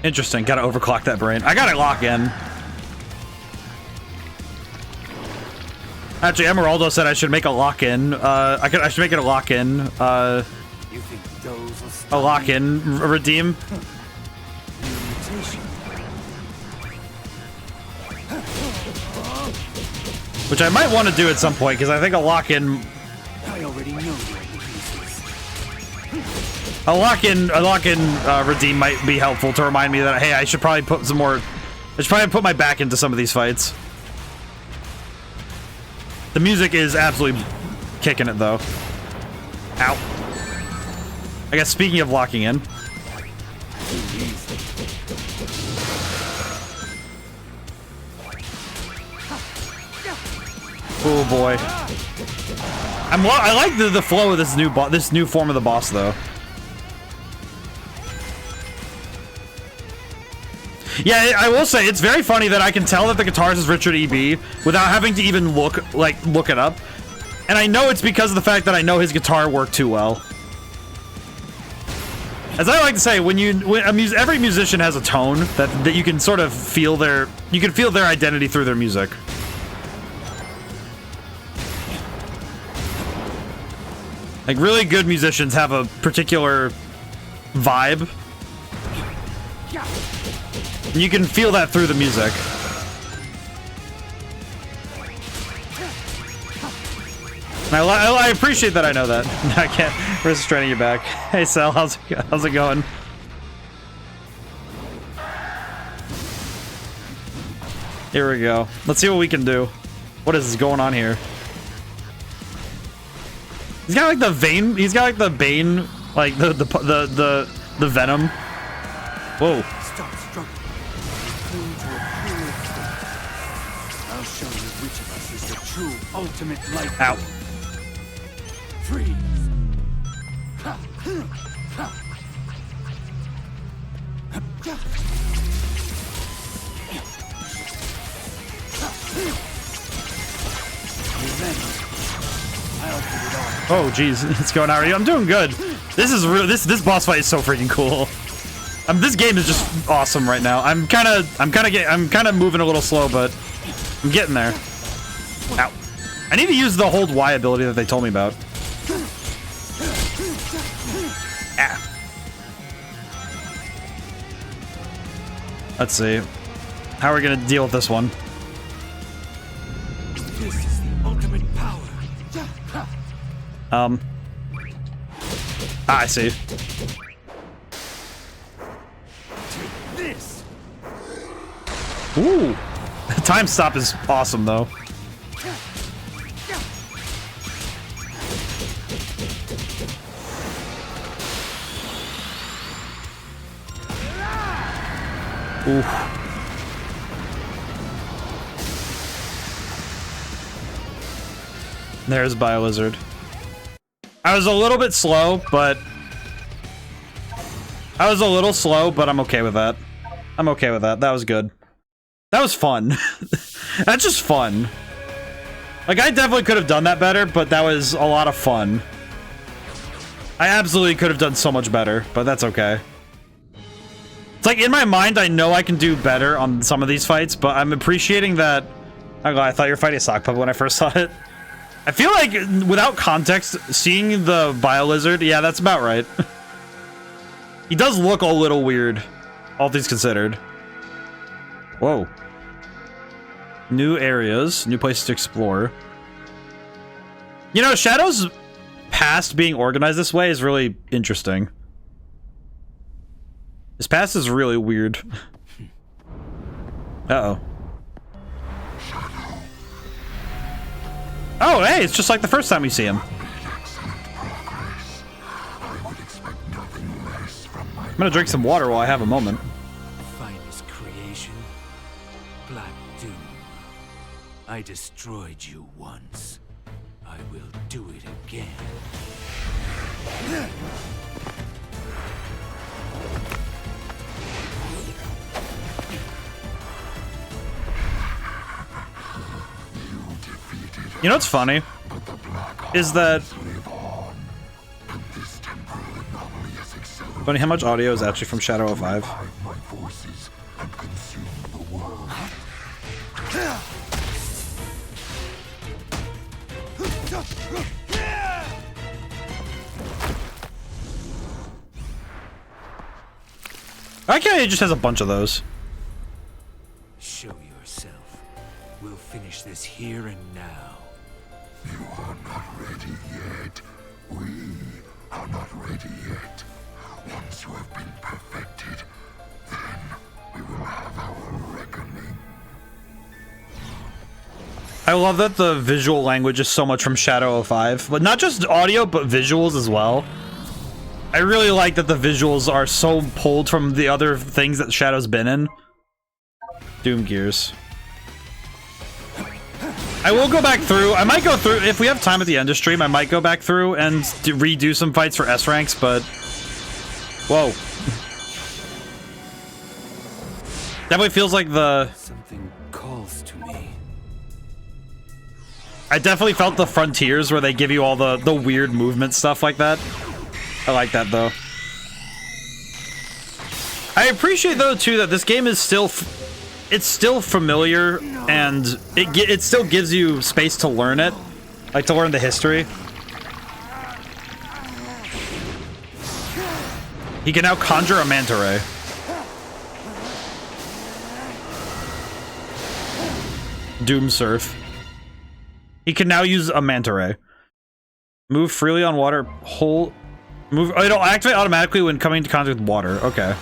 Interesting. Gotta overclock that brain. I gotta lock in. Actually, Emeraldo said I should make a lock-in. I should make it a lock-in. You think those will stop A lock-in redeem. Which I might want to do at some point because I think a lock-in. I already know your weaknesses. A lock-in redeem might be helpful to remind me that, hey, I should probably put some more. I should probably put my back into some of these fights. The music is absolutely kicking it, though. Ow. I guess speaking of locking in. Oh boy. I like the flow of this new form of the boss, though. Yeah, I will say, it's very funny that I can tell that the guitarist is Richard E.B. without having to even look it up. And I know it's because of the fact that I know his guitar work too well. As I like to say, every musician has a tone that you can sort of feel their identity through their music. Like, really good musicians have a particular vibe. And you can feel that through the music. And I appreciate that I know that. I can't resist straining you back. Hey, Sal, how's it going? Here we go. Let's see what we can do. What is going on here? He's got like the Bane Like the venom. Whoa. Stop struggling. Cling to a pure faith. I'll show you which of us is the true ultimate light. Ow. Freeze. Oh geez, it's going out. I'm doing good. This is real. This boss fight is so freaking cool. This game is just awesome right now. I'm kind of moving a little slow, but I'm getting there. Ow. I need to use the hold Y ability that they told me about. Ah. Let's see. How are we gonna deal with this one? This is the ultimate power. I see. Take this. Ooh. Time stop is awesome though. Ooh. There's Biolizard. I was a little bit slow, but I'm okay with that. I'm okay with that. That was good. That was fun. That's just fun. Like, I definitely could have done that better, but that was a lot of fun. I absolutely could have done so much better, but that's okay. It's like, in my mind, I know I can do better on some of these fights, but I'm appreciating that... I thought you were fighting a sock puppet when I first saw it. I feel like, without context, seeing the Biolizard, yeah, that's about right. He does look a little weird, all things considered. Whoa. New areas, new places to explore. You know, Shadow's past being organized this way is really interesting. His past is really weird. Uh-oh. Oh, hey, it's just like the first time we see him. I'm gonna drink some water while I have a moment. Finest creation, Black Doom. I destroyed you once. I will do it again. You know what's funny? Is that... Funny how much audio is actually from Shadow 05. I can't, it just has a bunch of those. Show yourself. We'll finish this here and now. You are not ready yet. We are not ready yet. Once you have been perfected, then we will have our reckoning. I love that the visual language is so much from Shadow 05, but not just audio, but visuals as well. I really like that the visuals are so pulled from the other things that Shadow's been in. Doom Gears. I will go back through. I might go through, if we have time at the end of stream, I might go back through and redo some fights for S ranks, but... Whoa. Definitely feels like the... Something calls to me. I definitely felt the frontiers where they give you all the weird movement stuff like that. I like that, though. I appreciate, though, too, that this game is still... It's still familiar, and it still gives you space to learn it. Like, to learn the history. He can now conjure a manta ray. Doom Surf. He can now use a manta ray. Move freely on water. Hold... Move... Oh, it'll activate automatically when coming into contact with water. Okay.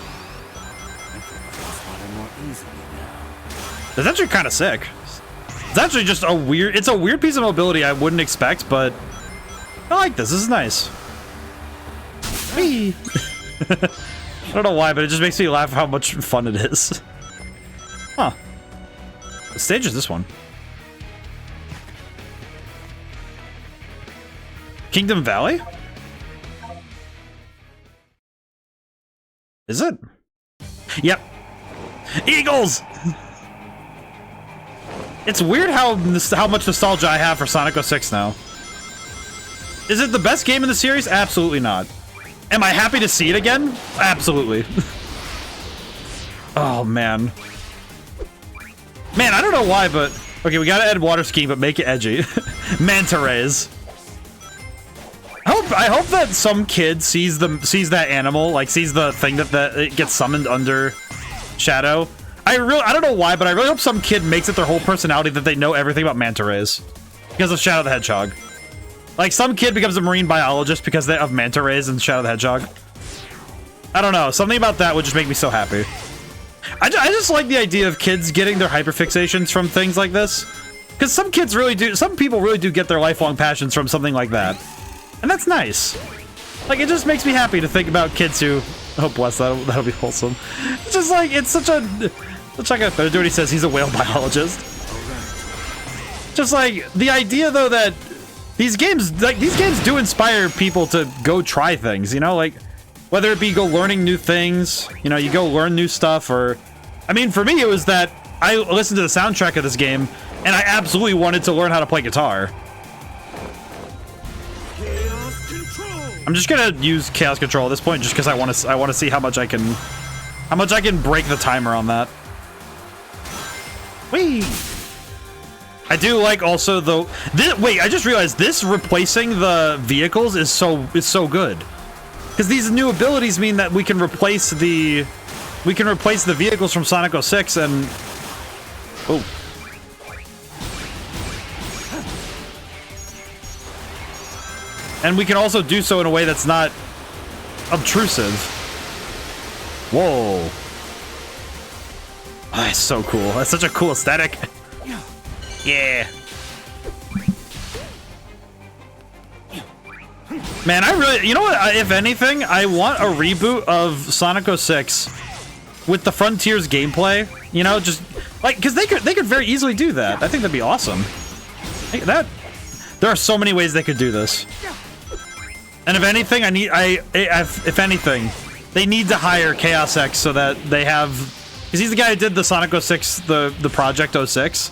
That's actually kind of sick. It's actually just a weird... It's a weird piece of mobility I wouldn't expect, but... I like this. This is nice. Whee! I don't know why, but it just makes me laugh how much fun it is. Huh. What stage is this one? Kingdom Valley? Is it? Yep. Eagles! It's weird how much nostalgia I have for Sonic 06 now. Is it the best game in the series? Absolutely not. Am I happy to see it again? Absolutely. Oh, man. Man, I don't know why, but... Okay, we gotta add water skiing, but make it edgy. Manta rays. I hope that some kid sees that animal, like sees the thing that it gets summoned under Shadow. I don't know why, but I really hope some kid makes it their whole personality that they know everything about manta rays because of Shadow the Hedgehog. Like some kid becomes a marine biologist because of manta rays and Shadow the Hedgehog. I don't know, something about that would just make me so happy. I just like the idea of kids getting their hyperfixations from things like this, because some kids really do. Some people really do get their lifelong passions from something like that. And that's nice. Like, it just makes me happy to think about kids who... Oh, bless, that'll be wholesome. It's just like, it's such a... Let's check out do what he says. He's a whale biologist. Just like, the idea, though, that these games do inspire people to go try things, you know? Like, whether it be go learning new things, you know, you go learn new stuff, or... I mean, for me, it was that I listened to the soundtrack of this game, and I absolutely wanted to learn how to play guitar. I'm just gonna use Chaos Control at this point, just because I want to see how much I can break the timer on that. Whee! I do like also though. Wait, I just realized this replacing the vehicles is so good, because these new abilities mean that we can replace the vehicles from Sonic 06 and oh. And we can also do so in a way that's not obtrusive. Whoa. Oh, that's so cool. That's such a cool aesthetic. Yeah. Man, I really... You know what? If anything, I want a reboot of Sonic 06 with the Frontiers gameplay. You know, just... Like, because they could very easily do that. I think that'd be awesome. There are so many ways they could do this. And if anything, if anything, they need to hire Chaos X so that they have, because he's the guy who did the Sonic 06, the Project 06.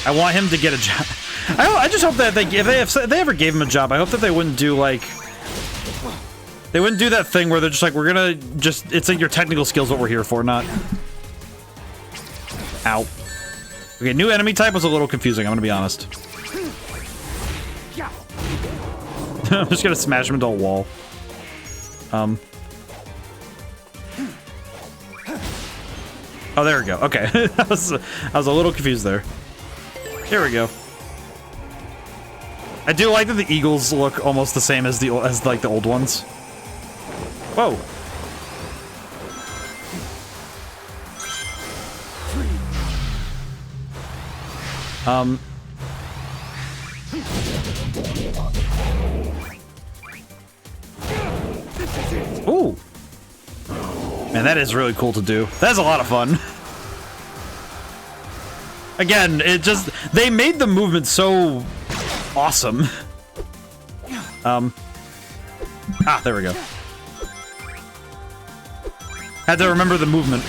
I want him to get a job. I just hope that if they ever gave him a job, I hope that they wouldn't do like, they wouldn't do that thing where they're just like, we're gonna just, it's like your technical skills what we're here for, not. Ow. Okay, new enemy type was a little confusing, I'm gonna be honest. I'm just gonna smash him into a wall. Oh, there we go. Okay, I was a little confused there. Here we go. I do like that the eagles look almost the same as like the old ones. Whoa. Ooh. Man, that is really cool to do. That's a lot of fun. Again, it just... They made the movement so... awesome. Ah, there we go. Had to remember the movement.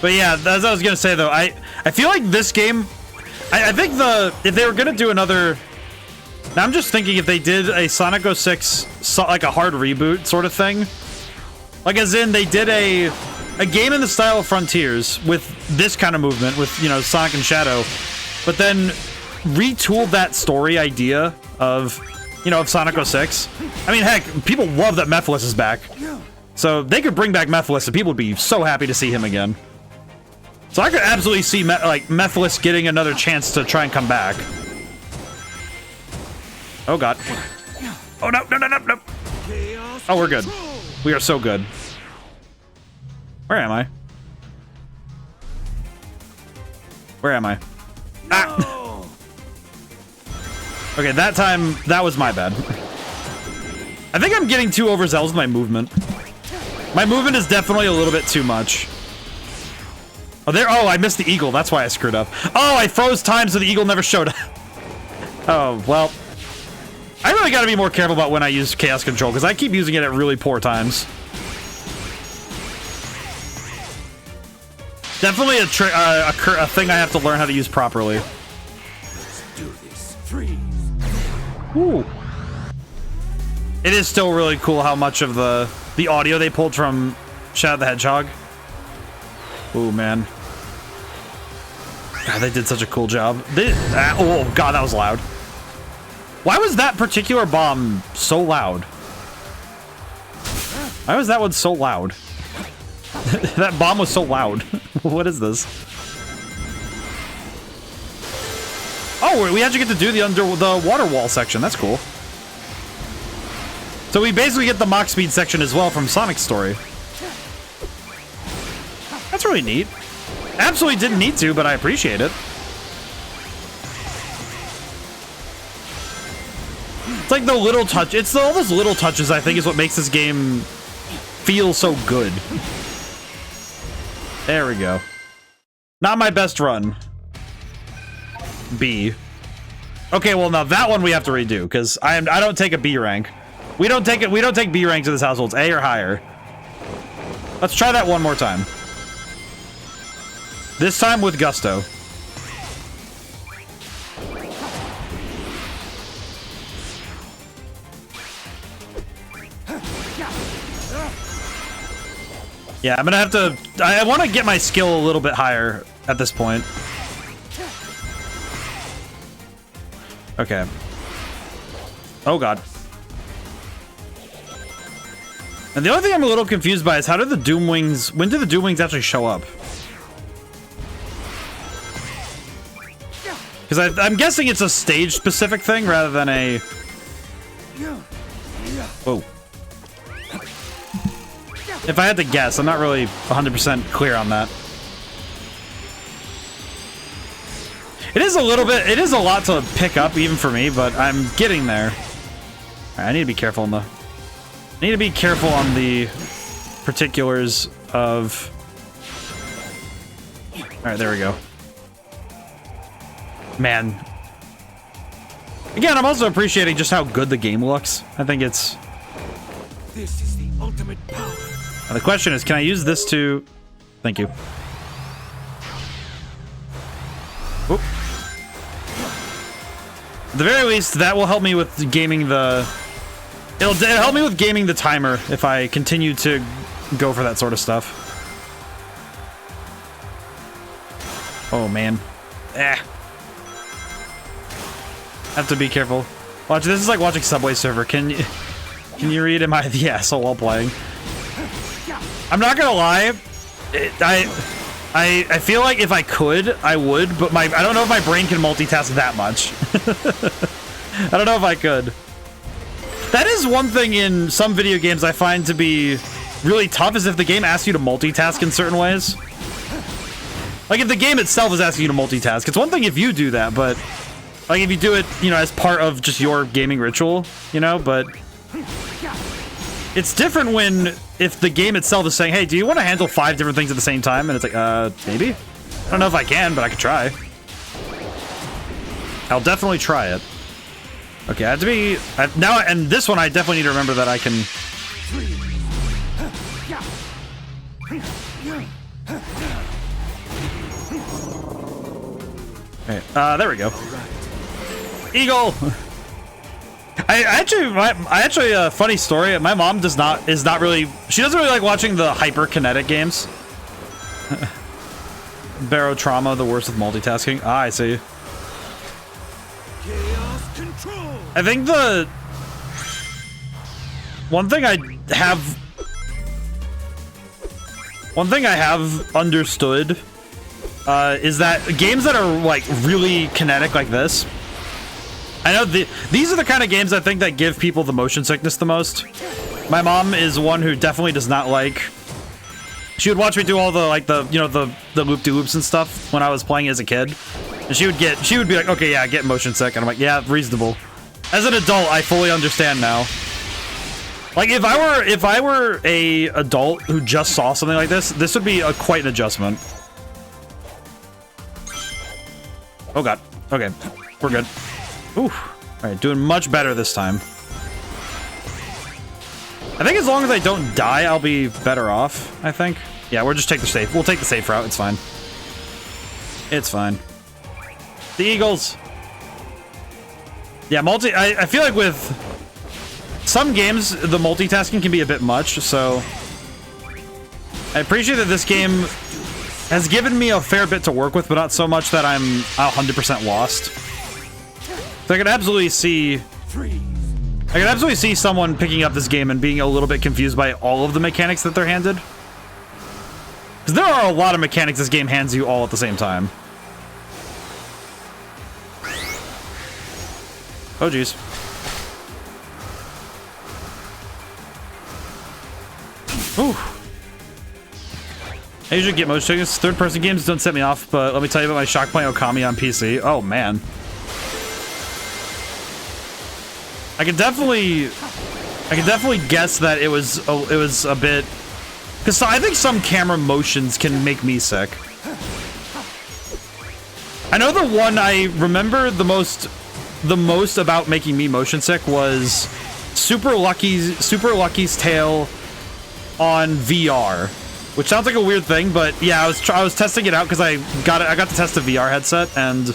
But yeah, as I was gonna say though, I feel like this game... I think if they were gonna do another... Now I'm just thinking if they did a Sonic 06, like a hard reboot sort of thing. Like as in they did a game in the style of Frontiers with this kind of movement with, you know, Sonic and Shadow. But then retooled that story idea of, you know, of Sonic 06. I mean, heck, people love that Mephiles is back. So they could bring back Mephiles and people would be so happy to see him again. So I could absolutely see Mephiles getting another chance to try and come back. Oh god. Oh no, no, no, no, no. Oh, we're good. We are so good. Where am I? Where am I? Ah! Okay, that time, that was my bad. I think I'm getting too overzealous with my movement. My movement is definitely a little bit too much. Oh, there. Oh, I missed the eagle. That's why I screwed up. Oh, I froze time so the eagle never showed up. Oh, well. I really got to be more careful about when I use chaos control because I keep using it at really poor times. Definitely a thing I have to learn how to use properly. Let's do this. Freeze. Ooh. It is still really cool how much of the audio they pulled from Shadow the Hedgehog. Ooh, man. God, they did such a cool job. Oh, God, that was loud. Why was that particular bomb so loud? Why was that one so loud? That bomb was so loud. What is this? Oh, we actually get to do the water wall section. That's cool. So we basically get the Mach Speed section as well from Sonic's story. That's really neat. Absolutely didn't need to, but I appreciate it. It's like the little touch. It's all those little touches, I think, is what makes this game feel so good. There we go. Not my best run. B. Okay, well now that one we have to redo because I don't take a B rank. We don't take B ranks in this household. It's A or higher. Let's try that one more time. This time with gusto. Yeah, I'm gonna have to... I want to get my skill a little bit higher at this point. Okay. Oh, God. And the only thing I'm a little confused by is how did the Doom Wings... When did the Doom Wings actually show up? Because I'm guessing it's a stage-specific thing rather than a... Whoa. If I had to guess, I'm not really 100% clear on that. It is a little bit, it is a lot to pick up even for me, but I'm getting there. All right, I need to be careful on the, I need to be careful on the particulars of, all right, there we go. Man. Again, I'm also appreciating just how good the game looks. I think it's... This is the ultimate power. Now the question is, can I use this to... Thank you. Oop. At the very least, that will help me with gaming the... It'll help me with gaming the timer if I continue to go for that sort of stuff. Oh, man. Have to be careful. Watch, this is like watching Subway Surfer. Can you read am I the asshole while playing? I'm not gonna lie, I feel like if I could, I would, but I don't know if my brain can multitask that much. I don't know if I could. That is one thing in some video games I find to be really tough, is if the game asks you to multitask in certain ways. Like if the game itself is asking you to multitask, it's one thing if you do that, but like if you do it, you know, as part of just your gaming ritual, you know, but it's different when if the game itself is saying, hey, do you want to handle 5 different things at the same time? And it's like, maybe? I don't know if I can, but I could try. I'll definitely try it. Okay, I have to be... now, and this one, I definitely need to remember that I can... Okay, there we go. Eagle! I actually, funny story. My mom is not really. She doesn't really like watching the hyper-kinetic games. Barrow Trauma, the worst with multitasking. Ah, I see. Chaos control. I think the one thing I have understood is that games that are like really kinetic like this. I know these are the kind of games I think that give people the motion sickness the most. My mom is one who definitely does not like... She would watch me do all the, like, the loop-de-loops and stuff when I was playing as a kid. And she would be like, okay, yeah, get motion sick. And I'm like, yeah, reasonable. As an adult, I fully understand now. Like if I were a adult who just saw something like this would be quite an adjustment. Oh god. Okay, we're good. Ooh. All right, doing much better this time. I think as long as I don't die, I'll be better off. I think. Yeah, we'll just take the safe. We'll take the safe route. It's fine. It's fine. The Eagles. Yeah, I feel like with some games, the multitasking can be a bit much, so I appreciate that this game has given me a fair bit to work with, but not so much that I'm 100% lost. So I can absolutely see someone picking up this game and being a little bit confused by all of the mechanics that they're handed. Because there are a lot of mechanics this game hands you all at the same time. Oh, geez. Ooh. I usually get motion sickness. Third-person games don't set me off, but let me tell you about my shock playing Okami on PC. Oh, man. I can definitely guess that it was a bit... Because I think some camera motions can make me sick. I know the one I remember the most about making me motion sick was Super Lucky's Tale on VR, which sounds like a weird thing, but yeah, I was testing it out because I got to test a VR headset, and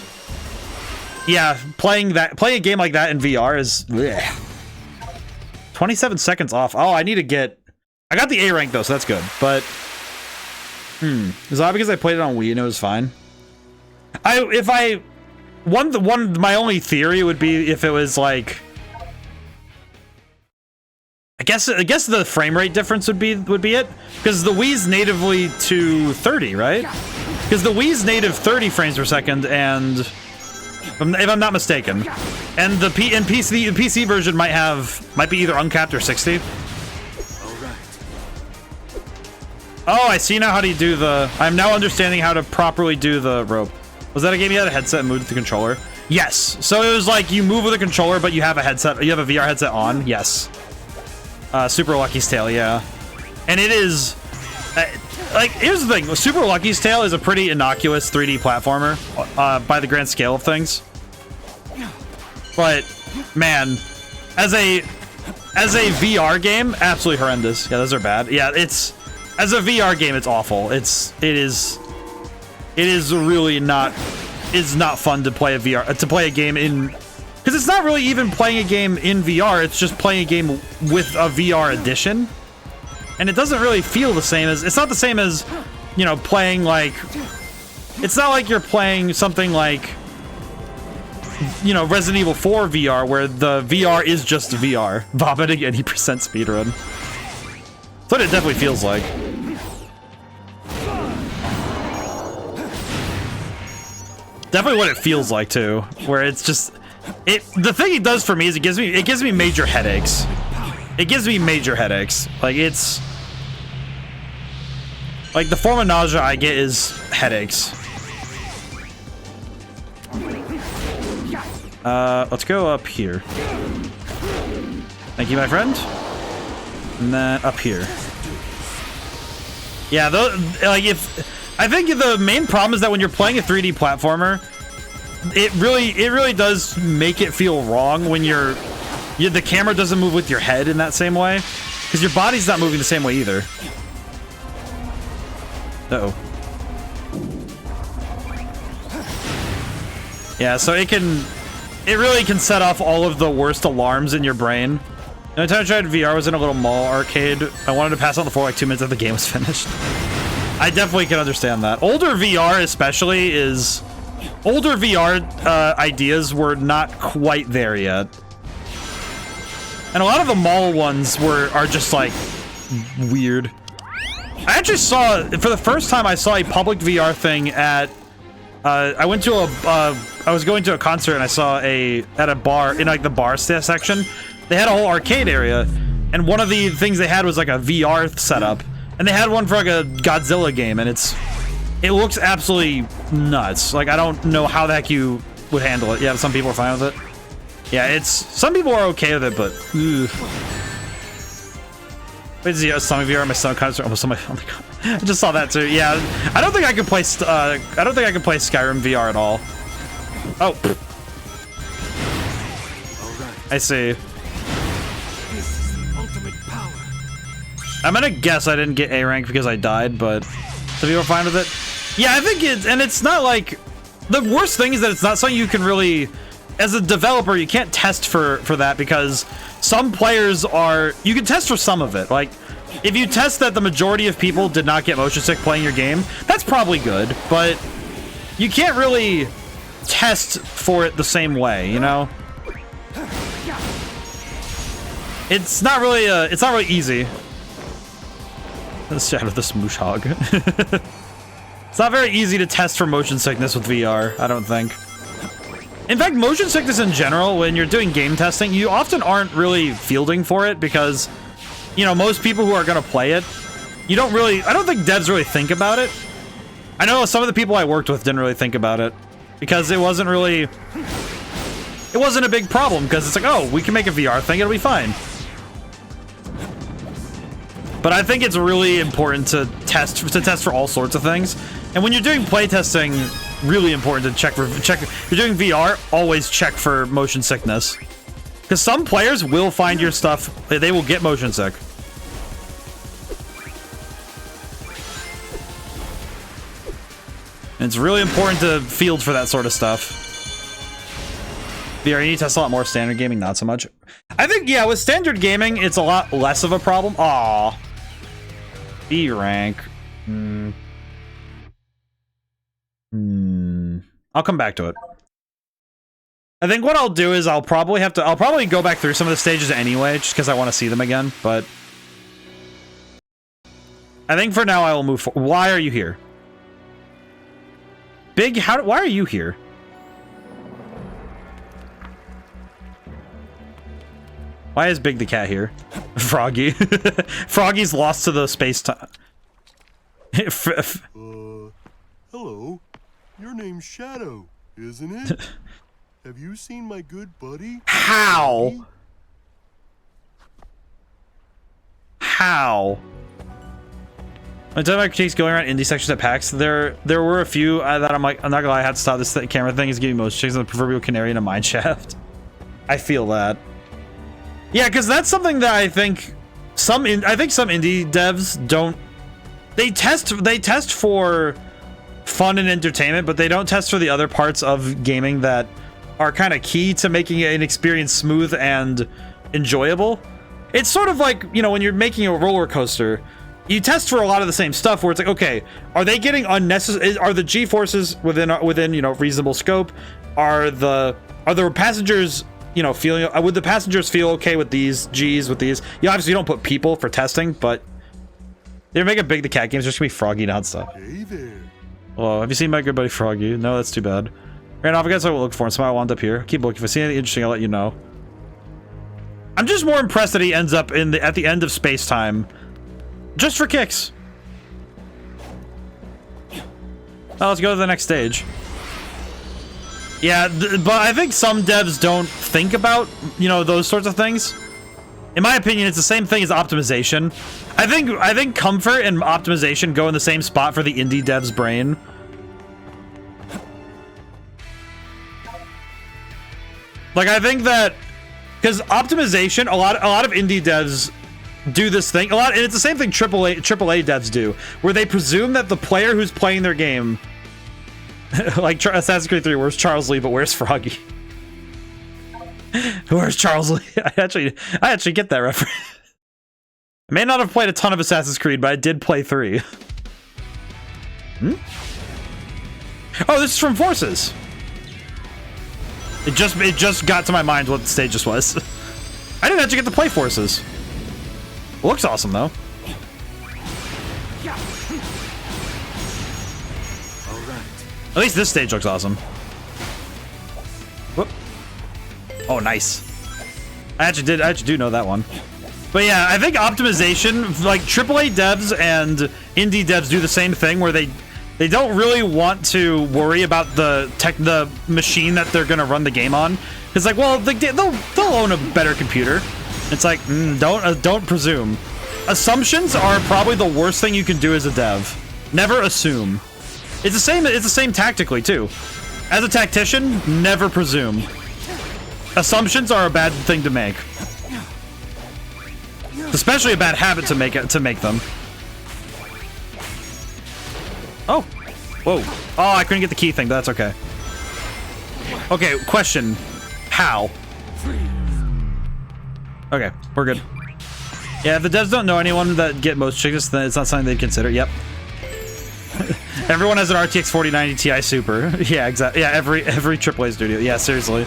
yeah, playing a game like that in VR is bleh. 27 seconds off. Oh, I got the A rank though, so that's good. But is that because I played it on Wii and it was fine? My only theory would be if it was like, I guess the frame rate difference would be it, because the Wii's natively to 30, right? Because the Wii's native 30 frames per second, and if I'm not mistaken, and the PC version might be either uncapped or 60. Oh, I see now how to do the. I'm now understanding how to properly do the rope. Was that a game you had a headset and moved with the controller? Yes. So it was like you move with a controller, but you have a headset. You have a VR headset on. Yes. Super Lucky's Tale, yeah. And it is like, here's the thing. Super Lucky's Tale is a pretty innocuous 3D platformer by the grand scale of things. But man, as a VR game, absolutely horrendous. Yeah, those are bad. Yeah, as a VR game, it's awful. It is really not fun to play a game in, because it's not really even playing a game in VR, it's just playing a game with a VR edition. And it doesn't really feel the same as, it's not the same as, you know, playing like, it's not like you're playing something like, you know, Resident Evil 4 VR, where the VR is just VR. Vomiting 80% speedrun. That's what it definitely feels like. Definitely what it feels like too, where it's just the thing it does for me is it gives me major headaches. It gives me major headaches. Like, it's like the form of nausea I get is headaches. Let's go up here. Thank you, my friend. And then up here. Yeah, like I think the main problem is that when you're playing a 3D platformer, it really does make it feel wrong when the camera doesn't move with your head in that same way, because your body's not moving the same way either. Uh-oh. Yeah, so it really can set off all of the worst alarms in your brain. The time I tried VR was in a little mall arcade. I wanted to pass on the floor like 2 minutes after the game was finished. I definitely can understand that. Older VR especially is... Older VR ideas were not quite there yet. And a lot of the mall ones are just like weird. I actually saw, for the first time I saw a public VR thing at... I was going to a concert and I saw at a bar, in like the bar section, they had a whole arcade area, and one of the things they had was like a VR setup. And they had one for like a Godzilla game, and it looks absolutely nuts. Like, I don't know how the heck you would handle it. Yeah, some people are fine with it. Yeah, some people are okay with it, but ugh. Wait, some of you are my stomach kind of almost on my. Oh my god! I just saw that too. Yeah, I don't think I can play. I don't think I can play Skyrim VR at all. Oh, I see. This is the ultimate power. I'm gonna guess I didn't get A rank because I died, but some people are fine with it. Yeah, I think it's not like the worst thing is that it's not something you can really, as a developer, you can't test for that because some players are. You can test for some of it. Like if you test that the majority of people did not get motion sick playing your game, that's probably good, but you can't really test for it the same way, you know? It's not really easy. Let's shadow the smoosh hog. It's not very easy to test for motion sickness with VR, I don't think. In fact, motion sickness in general, when you're doing game testing, you often aren't really fielding for it because, you know, most people who are going to play it, I don't think devs really think about it. I know some of the people I worked with didn't really think about it because it wasn't a big problem because it's like, oh, we can make a VR thing, it'll be fine. But I think it's really important to test for all sorts of things. And when you're doing playtesting, really important to check. If you're doing VR, always check for motion sickness. Because some players will find your stuff, they will get motion sick. And it's really important to field for that sort of stuff. VR, you need to test a lot more. Standard gaming, not so much. I think, yeah, with standard gaming, it's a lot less of a problem. Aww. B rank. I'll come back to it. I think what I'll do is I'll probably go back through some of the stages anyway, just because I want to see them again, but I think for now I will move forward. Why are you here? Big, why are you here? Why is Big the cat here? Froggy. Froggy's lost to the space-time. Hello. Your name's Shadow, isn't it? Have you seen my good buddy? How? How? When my critiques going around indie sections at PAX, there were a few that I'm like, I'm not gonna lie, I had to stop. This camera thing is giving most chicks on the proverbial canary in a mine shaft. I feel that. Yeah, because that's something that I think some indie devs don't. They test for fun and entertainment, but they don't test for the other parts of gaming that are kind of key to making an experience smooth and enjoyable. It's sort of like, you know, when you're making a roller coaster, you test for a lot of the same stuff where it's like, okay, are they getting unnecessary? Are the G-forces within you know reasonable scope? Are the passengers, you know, feeling? Would the passengers feel okay with these G's? With these, you obviously don't put people for testing, but they're making big the cat games. There's gonna be Froggy nonstop. Hey there. Oh, have you seen my good buddy Froggy? No, that's too bad. Right now, I guess I will look for him. Somehow I wound up here. Keep looking. If I see anything interesting, I'll let you know. I'm just more impressed that he ends up at the end of space time, just for kicks. Now let's go to the next stage. Yeah, but I think some devs don't think about, you know, those sorts of things. In my opinion, it's the same thing as optimization. I think comfort and optimization go in the same spot for the indie dev's brain. Like, I think that because optimization, a lot of indie devs do this thing and it's the same thing AAA devs do, where they presume that the player who's playing their game, like Assassin's Creed 3, where's Charles Lee, but where's Froggy? Where's Charles Lee? I actually get that reference. I may not have played a ton of Assassin's Creed, but I did play 3. Oh, this is from Forces. It just got to my mind what the stage just was. I didn't actually get to play Forces. It looks awesome though. At least this stage looks awesome. Whoop. Oh, nice. I actually do know that one. But yeah, I think optimization, like AAA devs and indie devs do the same thing where they don't really want to worry about the machine that they're gonna run the game on. It's like, well, they'll own a better computer. It's like, don't presume. assumptions are probably the worst thing you can do as a dev. Never assume. It's the same tactically too. As a tactician, never presume. Assumptions are a bad thing to make. Especially a bad habit to make them. Oh. Whoa. Oh, I couldn't get the key thing, but that's okay. Okay, question. How? Okay, we're good. Yeah, if the devs don't know anyone that get most chickens, then it's not something they'd consider. Yep. Everyone has an RTX 4090 Ti Super. Yeah, exactly. Yeah, every AAA studio. Yeah, seriously.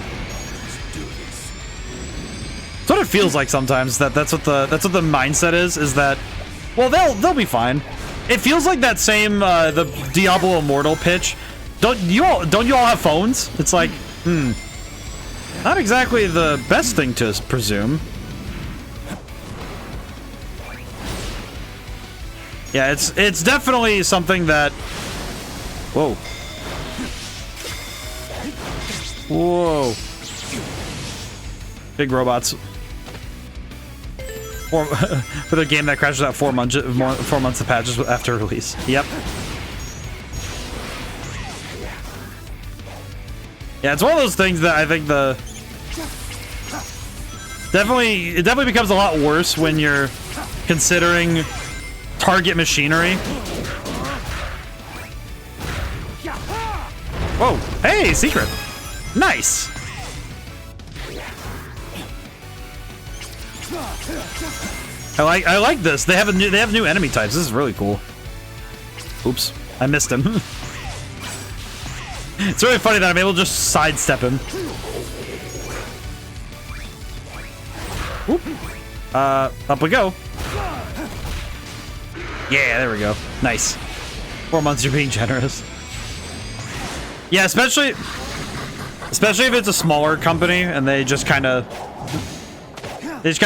That's what it feels like sometimes. That's what the mindset is that, well, they'll be fine. It feels like that same the Diablo Immortal pitch. Don't you all have phones? It's like, not exactly the best thing to presume. Yeah, it's definitely something that. Whoa. Whoa. Big robots. For the game that crashes out 4 months of patches after release. Yep. Yeah, it's one of those things that I think it definitely becomes a lot worse when you're considering target machinery. Whoa! Hey, secret! Nice! I like this. They have new enemy types. This is really cool. Oops, I missed him. It's really funny that I'm able to just sidestep him. Oop. Up we go. Yeah, there we go. Nice. 4 months, you're being generous. Yeah, especially if it's a smaller company and they just kind of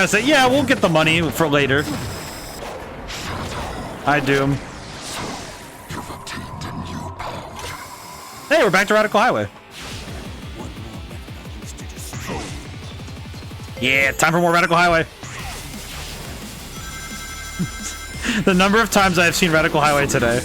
say, yeah, we'll get the money for later. Hi, Doom. Hey, we're back to Radical Highway. Yeah, time for more Radical Highway. The number of times I have seen Radical Highway today.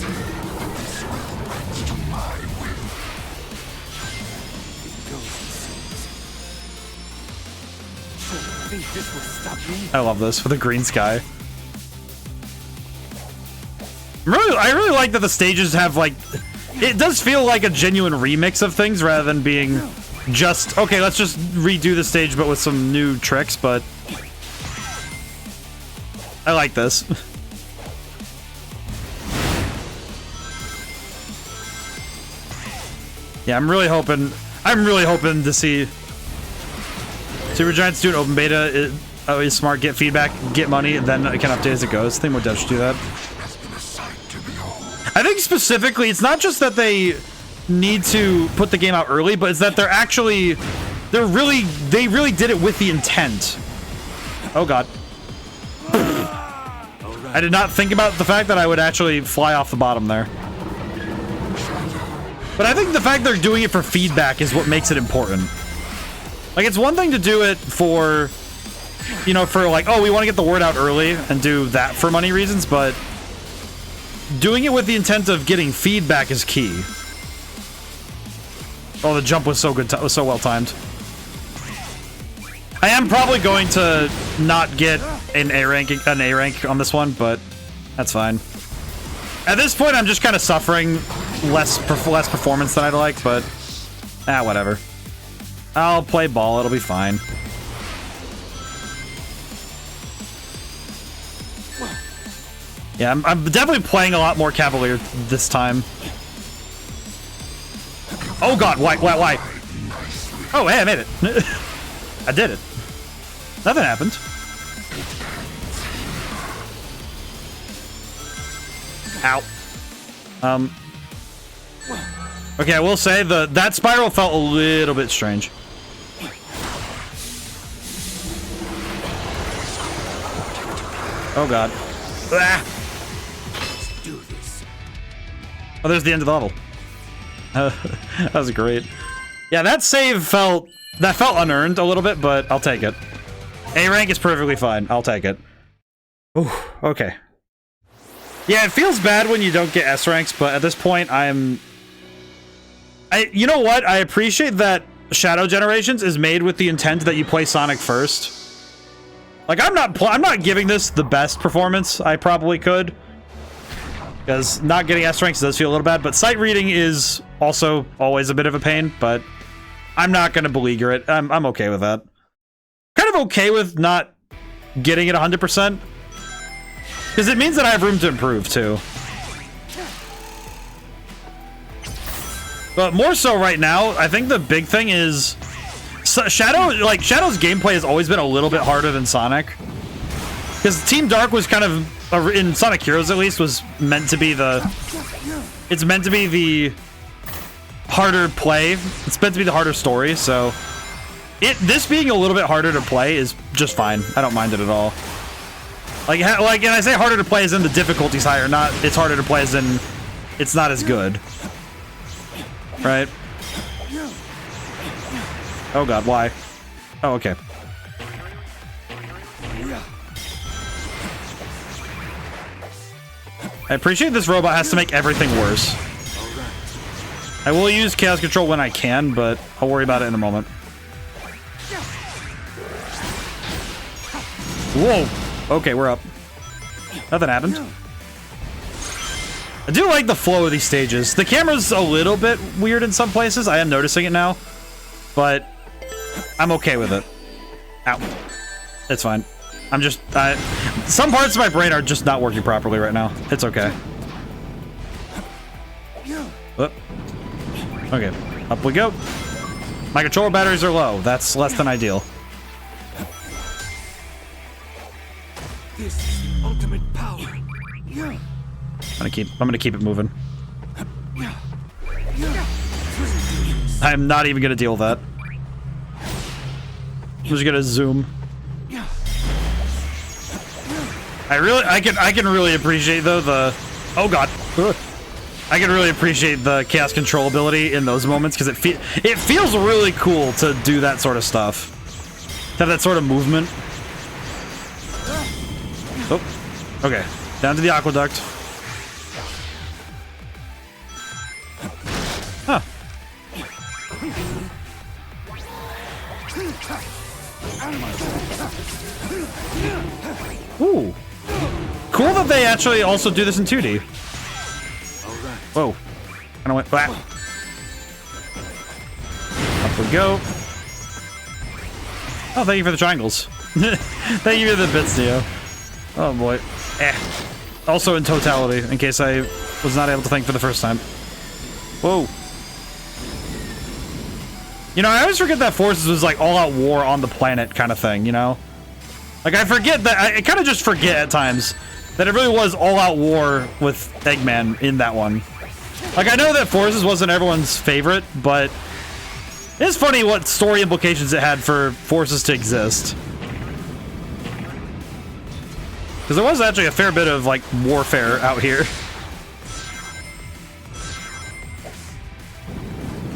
I love this with the green sky. I really like that the stages have like, it does feel like a genuine remix of things rather than being just, okay, let's just redo the stage but with some new tricks, but I like this. Yeah, I'm really hoping to see Supergiant's doing open beta. Is smart, get feedback, get money, and then it can update as it goes. I think more devs should do that. I think specifically, it's not just that they need to put the game out early, but it's that they really did it with the intent. Oh god. I did not think about the fact that I would actually fly off the bottom there. But I think the fact they're doing it for feedback is what makes it important. Like, it's one thing to do it for, you know, for like, oh, we want to get the word out early and do that for money reasons, but doing it with the intent of getting feedback is key. Oh, the jump was so good, was so well timed. I am probably going to not get an A rank on this one, but that's fine. At this point, I'm just kind of suffering less performance than I'd like, but whatever. I'll play ball. It'll be fine. Yeah, I'm definitely playing a lot more Cavalier this time. Oh god, why? Oh, hey, I made it. I did it. Nothing happened. Ow. Okay, I will say that spiral felt a little bit strange. Oh god. Ah. Oh, there's the end of the level. That was great. Yeah, that save felt unearned a little bit, but I'll take it. A rank is perfectly fine. I'll take it. Oh, okay. Yeah, it feels bad when you don't get S ranks, but at this point, you know what? I appreciate that Shadow Generations is made with the intent that you play Sonic first. Like, I'm not giving this the best performance I probably could, because not getting S ranks does feel a little bad, but sight reading is also always a bit of a pain, but I'm not going to beleaguer it. I'm okay with that. Kind of okay with not getting it 100%, because it means that I have room to improve, too. But more so right now, I think the big thing is Shadow's gameplay has always been a little bit harder than Sonic. Because Team Dark was kind of, in Sonic Heroes at least, was meant to be the... It's meant to be the harder play. It's meant to be the harder story, so... This being a little bit harder to play is just fine. I don't mind it at all. Like, and I say harder to play as in the difficulty's higher, not it's harder to play as in it's not as good. Right? Oh god, why? Oh, okay. I appreciate this robot has to make everything worse. I will use Chaos Control when I can, but I'll worry about it in a moment. Whoa! Okay, we're up. Nothing happened. I do like the flow of these stages. The camera's a little bit weird in some places. I am noticing it now. But I'm okay with it. Ow. It's fine. I'm just... some parts of my brain are just not working properly right now. It's okay. Whoop. Okay. Up we go. My controller batteries are low. That's less than ideal. This is the ultimate power. I'm gonna keep it moving. I'm not even gonna deal with that. I'm just gonna zoom. I can really appreciate though the... Oh god. I can really appreciate the chaos control ability in those moments because it feels really cool to do that sort of stuff. To have that sort of movement. Oh. Okay. Down to the aqueduct. Huh. Ooh. Cool that they actually also do this in 2D. Whoa. I went back. Up we go. Oh, thank you for the triangles. Thank you for the bits, Neo. Oh boy. Also in totality, in case I was not able to think for the first time. Whoa. You know, I always forget that Forces was like all-out war on the planet kind of thing, you know? Like, I forget that, I kind of just forget at times that it really was all-out war with Eggman in that one. Like, I know that Forces wasn't everyone's favorite, but it's funny what story implications it had for Forces to exist. Because there was actually a fair bit of, like, warfare out here.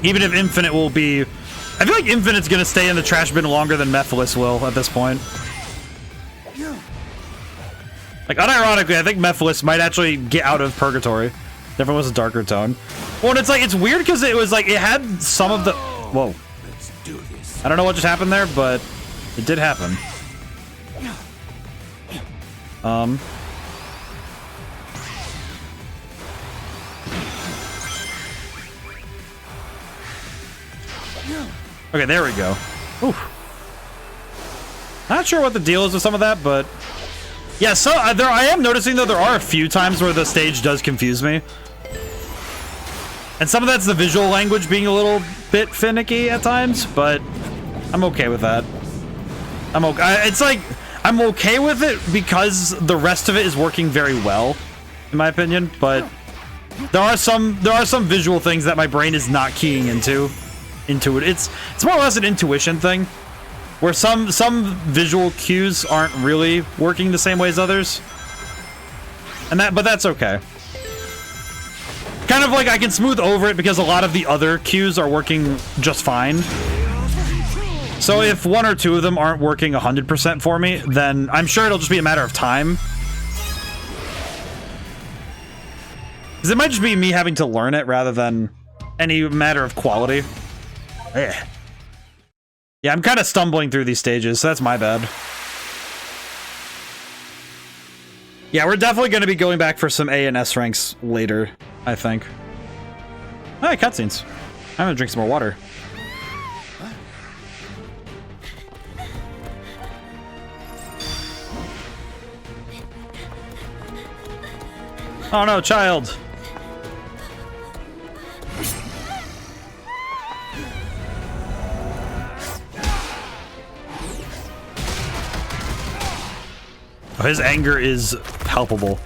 Even if Infinite will be... I feel like Infinite's gonna stay in the trash bin longer than Mephiles will at this point. Like, unironically, I think Mephiles might actually get out of Purgatory. Definitely was a darker tone. Well, and it's like, it's weird because it was like, it had some of the... Whoa. Let's do this. I don't know what just happened there, but it did happen. Okay, there we go. Ooh. Not sure what the deal is with some of that, but... Yeah, so I am noticing, though, there are a few times where the stage does confuse me. And some of that's the visual language being a little bit finicky at times, but I'm okay with that. I'm okay. It's like, I'm okay with it because the rest of it is working very well, in my opinion, but there are some visual things that my brain is not keying into it. It's more or less an intuition thing, where some visual cues aren't really working the same way as others, but that's okay. Kind of like I can smooth over it because a lot of the other cues are working just fine. So if one or two of them aren't working 100% for me, then I'm sure it'll just be a matter of time Because it might just be me having to learn it rather than any matter of quality. Ugh. Yeah, I'm kind of stumbling through these stages, so that's my bad. Yeah, we're definitely going to be going back for some A and S ranks later, I think. Alright, cutscenes. I'm gonna drink some more water. Oh no, child! Oh, his anger is palpable.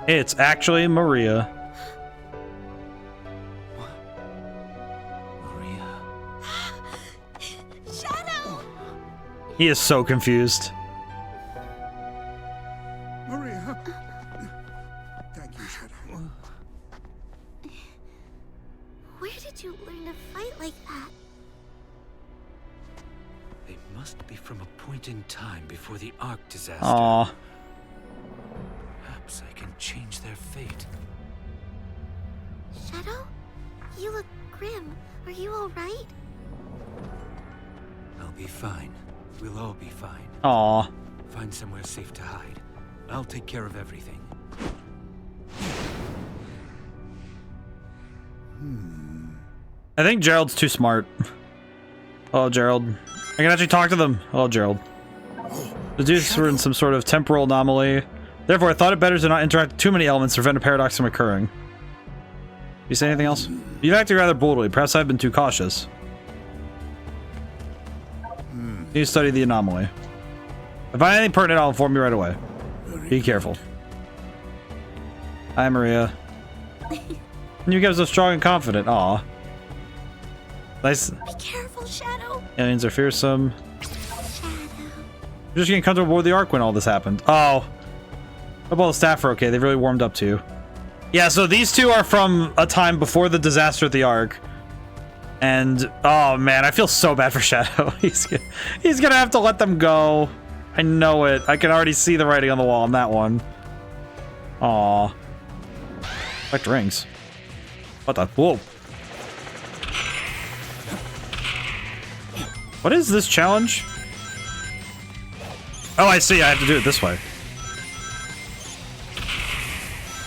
It's actually Maria. Maria. Shadow! He is so confused. Maria! Thank you, Shadow. Where did you learn to fight like that? They must be from a point in time before the Ark disaster. Aww. Perhaps I can change their fate. Shadow? You look grim. Are you alright? I'll be fine. We'll all be fine. Aww. Find somewhere safe to hide. I'll take care of everything. I think Gerald's too smart. Oh, Gerald. I can actually talk to them. Oh, Gerald. The dudes were in some sort of temporal anomaly. Therefore, I thought it better to not interact with too many elements to prevent a paradox from occurring. You say anything else? You've acted rather boldly. Perhaps I've been too cautious. You study the anomaly. If I find anything pertinent, I'll inform you right away. Be careful. Hi, Maria. You guys are strong and confident. Aw. Nice. Be careful, Shadow. Aliens are fearsome. Shadow. You're just getting comfortable aboard the Ark when all this happened. Oh. Hope all the staff are okay. They've really warmed up to you. Yeah, so these two are from a time before the disaster at the Ark. And, oh man, I feel so bad for Shadow. He's gonna have to let them go. I know it. I can already see the writing on the wall on that one. Aw. Collect rings. What the? Whoa. What is this challenge? Oh, I see. I have to do it this way.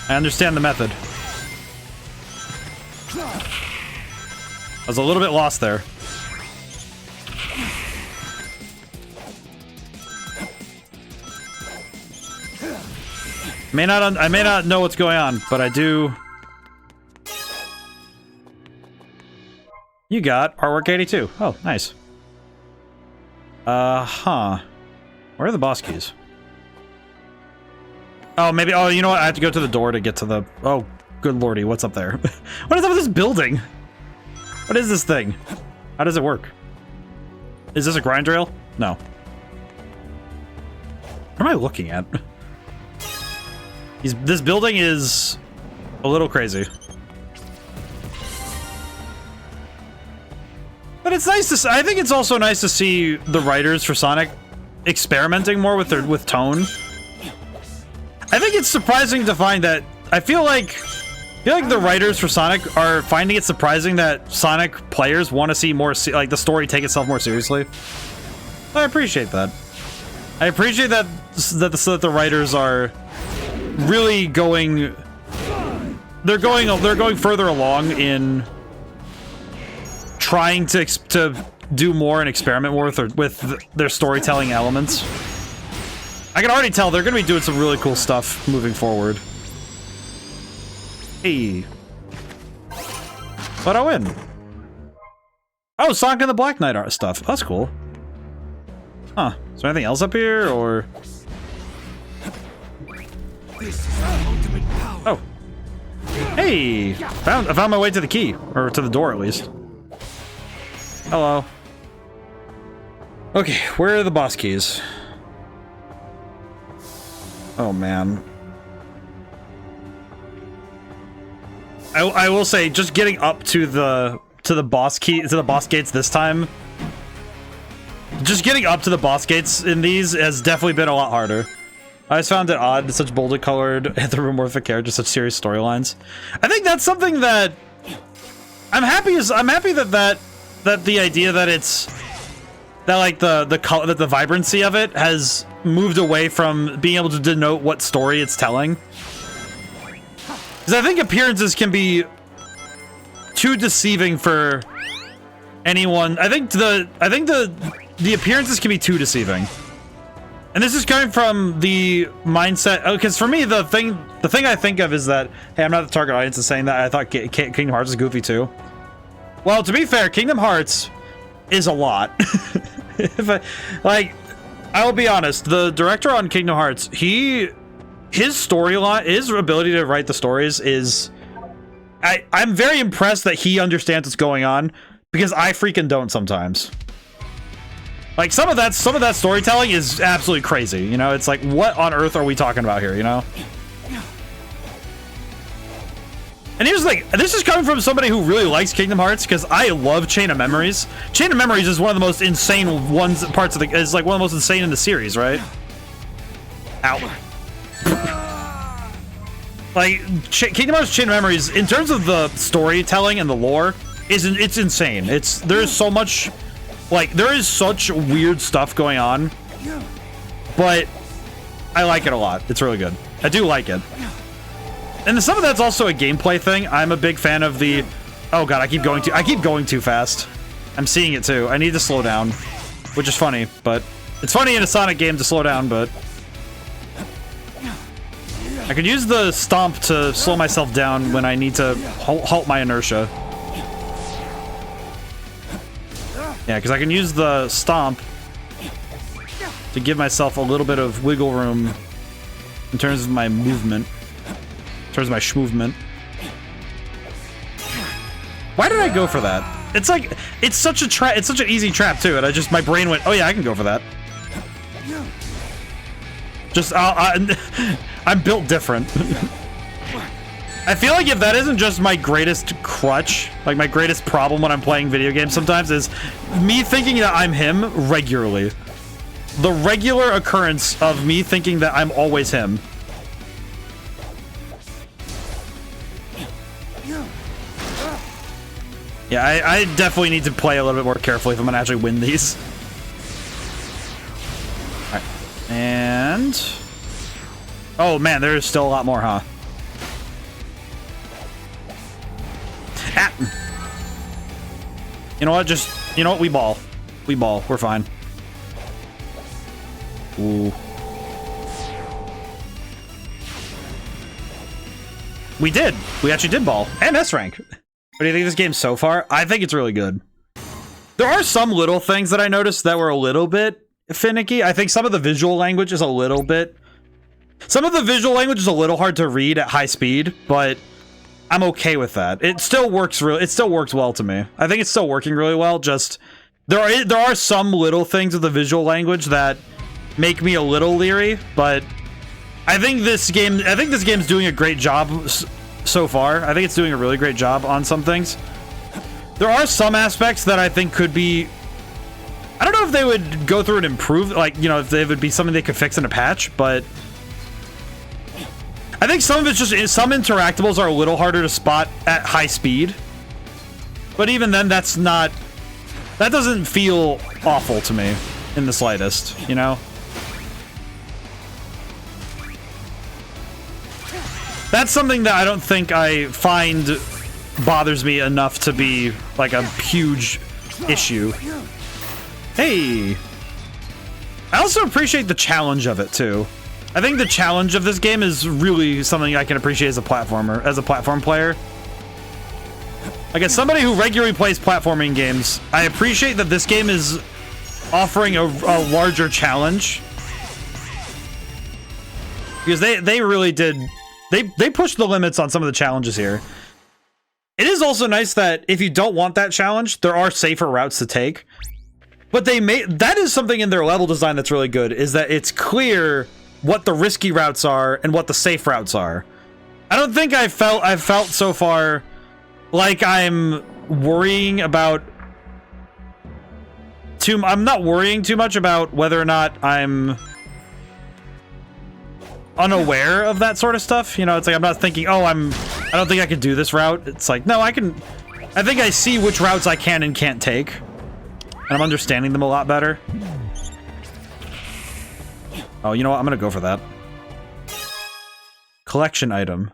I understand the method. I was a little bit lost there. I may not know what's going on, but I do. You got artwork 82. Oh, nice. Huh. Where are the boss keys? Oh, maybe. Oh, you know what? I have to go to the door to get to the. Oh, good lordy, what's up there? What is up with this building? What is this thing? How does it work? Is this a grind rail? No. What am I looking at? This building is a little crazy. But it's nice to. I think it's also nice to see the writers for Sonic experimenting more with tone. I think it's surprising to find that. I feel like the writers for Sonic are finding it surprising that Sonic players want to see more, like the story take itself more seriously. I appreciate that. I appreciate that the writers are really going. They're going further along in trying to do more and experiment more with their storytelling elements. I can already tell they're going to be doing some really cool stuff moving forward. Hey. But I win. Oh, Sonic and the Black Knight art stuff. That's cool. Huh. Is there anything else up here, or? Oh. Hey! I found my way to the key. Or to the door, at least. Hello. Okay, where are the boss keys? Oh man. I will say, just getting up to the boss gates this time just getting up to the boss gates in these has definitely been a lot harder. I just found it odd that such boldly colored anthropomorphic characters, such serious storylines. I think that's something that I'm happy that the idea that it's that like the color, that the vibrancy of it has moved away from being able to denote what story it's telling. Because I think appearances can be too deceiving for anyone. I think the appearances can be too deceiving. And this is coming from the mindset, because for me, the thing I think of is that, hey, I'm not the target audience in saying that. I thought Kingdom Hearts was goofy too. Well, to be fair, Kingdom Hearts is a lot. I will be honest, the director on Kingdom Hearts, his storyline, his ability to write the stories is, I'm very impressed that he understands what's going on, because I freaking don't sometimes. Like, some of that storytelling is absolutely crazy, you know? It's like, what on earth are we talking about here, you know? And here's the thing, this is coming from somebody who really likes Kingdom Hearts, because I love Chain of Memories. Chain of Memories is one of the most insane parts of the, is like one of the most insane in the series, right? Ow. Like, Kingdom Hearts Chain of Memories, in terms of the storytelling and the lore, it's insane. There's so much, like, there is such weird stuff going on, but I like it a lot. It's really good. I do like it. And some of that's also a gameplay thing. I'm a big fan of the, oh god, I keep going too fast. I'm seeing it too. I need to slow down, which is funny, but it's funny in a Sonic game to slow down, but I could use the stomp to slow myself down when I need to halt my inertia. Yeah, because I can use the stomp to give myself a little bit of wiggle room in terms of my movement. In terms of my schmovement. Why did I go for that? It's like, it's such an easy trap too, and my brain went, oh yeah, I can go for that. Just, I'm built different. I feel like if that isn't just my greatest crutch, like my greatest problem when I'm playing video games sometimes, is me thinking that I'm him regularly. The regular occurrence of me thinking that I'm always him. Yeah, I definitely need to play a little bit more carefully if I'm gonna actually win these. Alright. And... oh man, there's still a lot more, huh? Ah. You know what? You know what? We ball. We ball. We're fine. Ooh. We did. We actually did ball. And S rank. What do you think of this game so far? I think it's really good. There are some little things that I noticed that were a little bit finicky. I think some of the visual language is a little bit... some of the visual language is a little hard to read at high speed, but I'm okay with that. It still works well to me. I think it's still working really well, just... there are some little things with the visual language that make me a little leery, but I think this game's doing a great job so far. I think it's doing a really great job on some things. There are some aspects that I think could be... I don't know if they would go through and improve, like, you know, if they would be something they could fix in a patch, but I think some of it's just, some interactables are a little harder to spot at high speed. But even then, that doesn't feel awful to me in the slightest, you know? That's something that I don't think I find bothers me enough to be like a huge issue. Hey! I also appreciate the challenge of it too. I think the challenge of this game is really something I can appreciate as a platformer, as a platform player. Like, as somebody who regularly plays platforming games, I appreciate that this game is offering a larger challenge. Because they really did... They pushed the limits on some of the challenges here. It is also nice that if you don't want that challenge, there are safer routes to take. But that is something in their level design that's really good, is that it's clear what the risky routes are and what the safe routes are. I don't think I've felt so far like I'm worrying about I'm not worrying too much about whether or not I'm unaware of that sort of stuff. You know, it's like I'm not thinking, oh, I don't think I could do this route. It's like, no, I think I see which routes I can and can't take, and I'm understanding them a lot better. Oh, you know what? I'm gonna go for that. Collection item.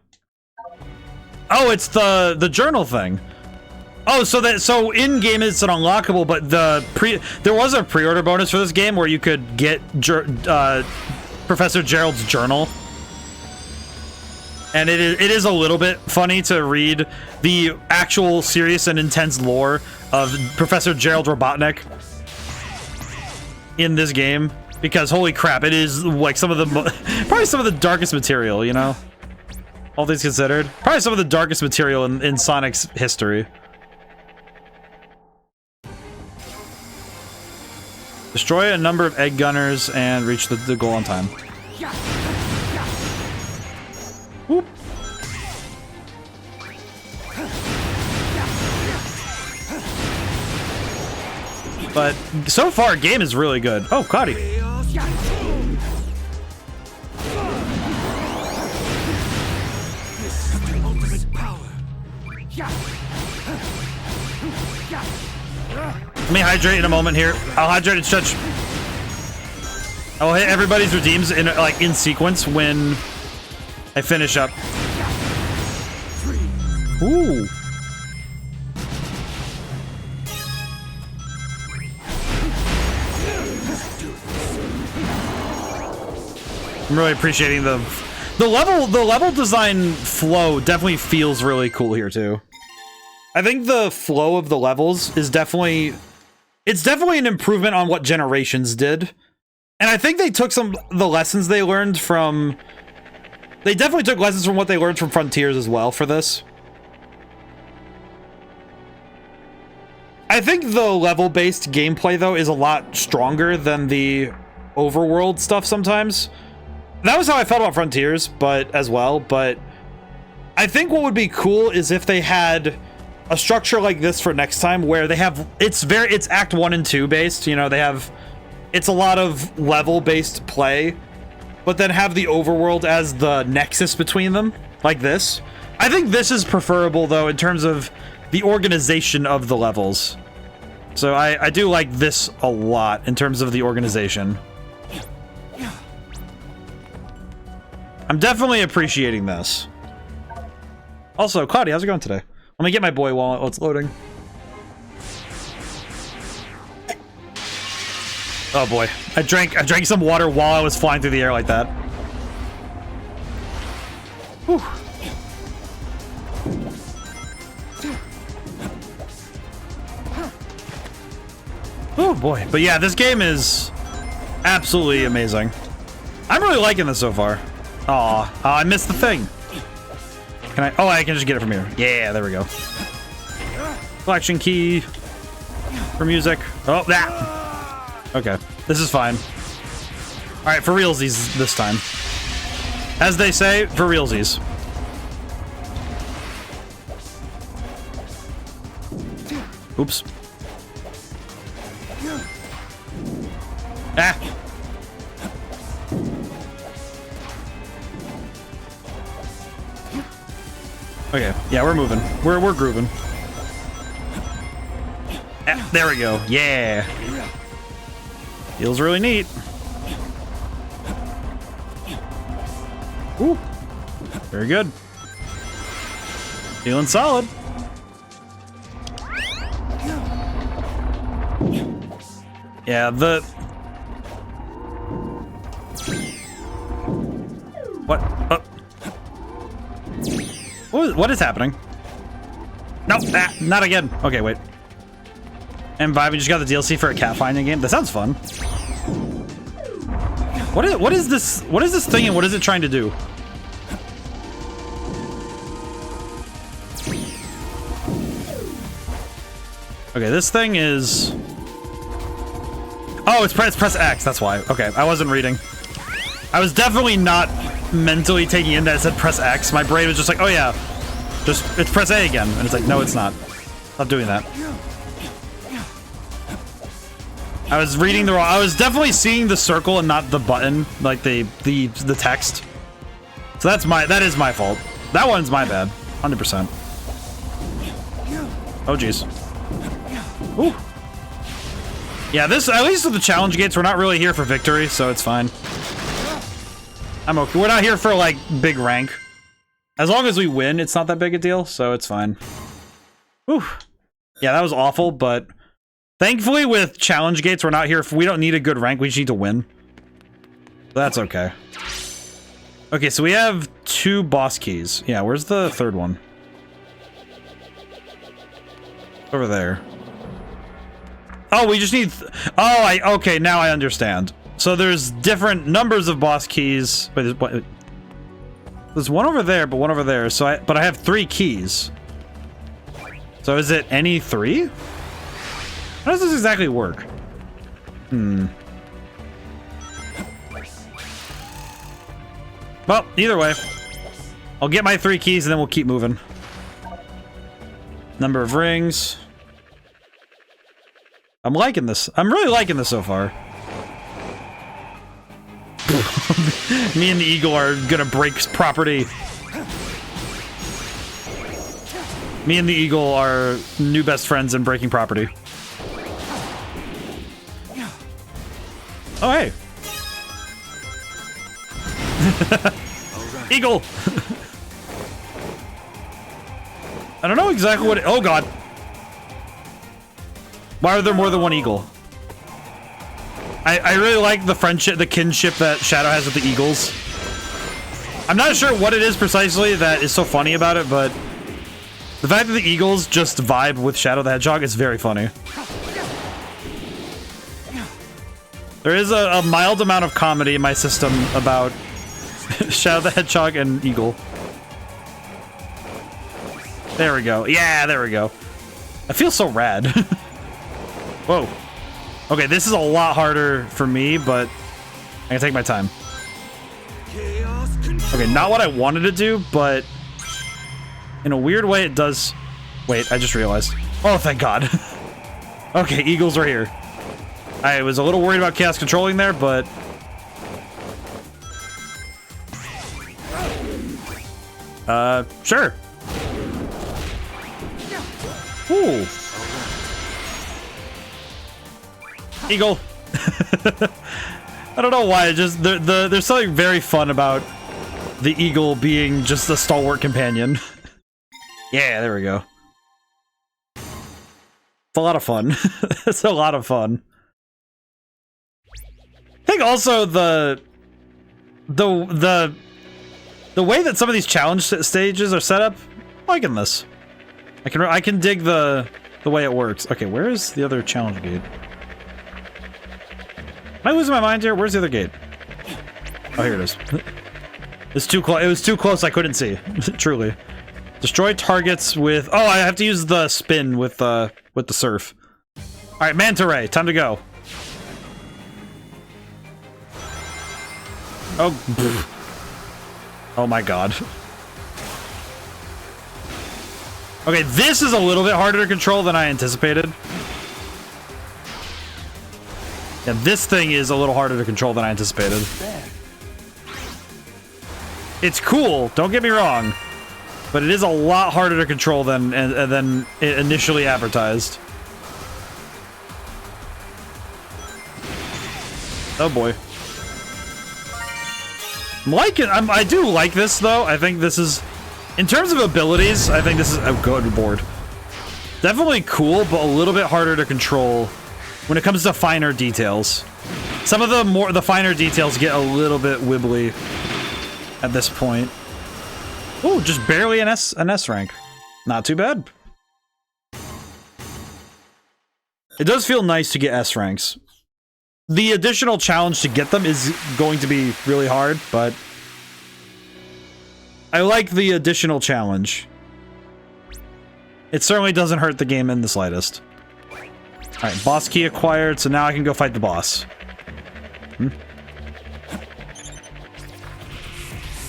Oh, it's the journal thing. Oh, so in game it's an unlockable, but there was a pre-order bonus for this game where you could get Professor Gerald's journal, and it is a little bit funny to read the actual serious and intense lore of Professor Gerald Robotnik in this game, because holy crap, it is like probably some of the darkest material, you know, all things considered, probably some of the darkest material in Sonic's history. Destroy a number of egg gunners and reach the goal on time. Whoop. But so far, game is really good. Oh, Cloudy. Let me hydrate in a moment here. I'll hydrate and stretch. I'll hit everybody's redeems in sequence when I finish up. Ooh. I'm really appreciating the level design flow. Definitely feels really cool here too. I think the flow of the levels is definitely an improvement on what Generations did. And I think they took the lessons they learned from... They definitely took lessons from what they learned from Frontiers as well for this. I think the level-based gameplay, though, is a lot stronger than the overworld stuff sometimes. That was how I felt about Frontiers, but I think what would be cool is if they had a structure like this for next time, where they have it's Act 1 and 2 based, you know, it's a lot of level based play, but then have the overworld as the nexus between them, like this. I think this is preferable though in terms of the organization of the levels. So I do like this a lot in terms of the organization. I'm definitely appreciating this. Also, Claudia, how's it going today? Let me get my boy while it's loading. Oh boy, I drank some water while I was flying through the air like that. Whew. Oh boy, but yeah, this game is absolutely amazing. I'm really liking this so far. Aw, I missed the thing. Can I? Oh, I can just get it from here. Yeah, there we go. Collection key for music. Oh, that. Okay, this is fine. All right, for realsies this time. As they say, for realsies. Oops. Ah. Okay, yeah, we're moving. We're grooving. Ah, there we go. Yeah. Feels really neat. Ooh. Very good. Feeling solid. Yeah, What? What is happening? No, not again. Okay, wait. And Vibe, we just got the DLC for a cat finding game. That sounds fun. What is this? What is this thing and what is it trying to do? Okay, this thing is... Oh, it's press X, that's why. Okay, I wasn't reading. I was definitely not mentally taking in that it said press X. My brain was just like, oh yeah, it's press A again. And it's like, no, it's not. Stop doing that. I was reading the wrong. I was definitely seeing the circle and not the button, like the text. So that is my fault. That one's my bad, 100%. Oh jeez. Ooh. Yeah, this at least with the challenge gates, we're not really here for victory, so it's fine. I'm okay. We're not here for like big rank. As long as we win, it's not that big a deal, so it's fine. Whew. Yeah, that was awful, but thankfully with challenge gates, we're not here we don't need a good rank, we just need to win. That's okay. Okay, so we have 2 boss keys. Yeah, where's the third one? Over there. Oh, we just need... okay, now I understand. So there's different numbers of boss keys. Wait, there's one over there, but one over there. So but I have 3 keys. So is it any 3? How does this exactly work? Well, either way. I'll get my 3 keys and then we'll keep moving. Number of rings. I'm liking this. I'm really liking this so far. Me and the eagle are gonna break property. Me and the eagle are new best friends in breaking property. Oh, hey. Eagle! I don't know exactly what oh god. Why are there more than one eagle? I really like the friendship, the kinship that Shadow has with the eagles. I'm not sure what it is precisely that is so funny about it, but the fact that the eagles just vibe with Shadow the Hedgehog is very funny. There is a mild amount of comedy in my system about Shadow the Hedgehog and Eagle. There we go. Yeah, there we go. I feel so rad. Whoa. Okay, this is a lot harder for me, but I can take my time. Okay, not what I wanted to do, but in a weird way it does... Wait, I just realized. Oh, thank God. Okay, eagles are here. I was a little worried about chaos controlling there, but... Sure. Ooh. Eagle. I don't know why, just there's something very fun about the eagle being just a stalwart companion. Yeah, there we go. It's a lot of fun. It's a lot of fun. I think also the way that some of these challenge stages are set up, I'm liking this. I can dig the way it works. Okay, where is the other challenge gate? Am I losing my mind here? Where's the other gate? Oh, here it is. It's too close. It was too close. I couldn't see. Truly. Destroy targets with. Oh, I have to use the spin with the surf. All right, Manta Ray, time to go. Oh. Oh my God. Okay, this is a little bit harder to control than I anticipated. Yeah, this thing is a little harder to control than I anticipated. It's cool, don't get me wrong, but it is a lot harder to control than it initially advertised. Oh boy. I'm liking it. I do like this though. I think this is, in terms of abilities, I think this is a good board. Definitely cool, but a little bit harder to control when it comes to finer details. Some of the finer details get a little bit wibbly at this point. Oh, just barely an S rank. Not too bad. It does feel nice to get S ranks. The additional challenge to get them is going to be really hard, but I like the additional challenge. It certainly doesn't hurt the game in the slightest. Alright, boss key acquired, so now I can go fight the boss.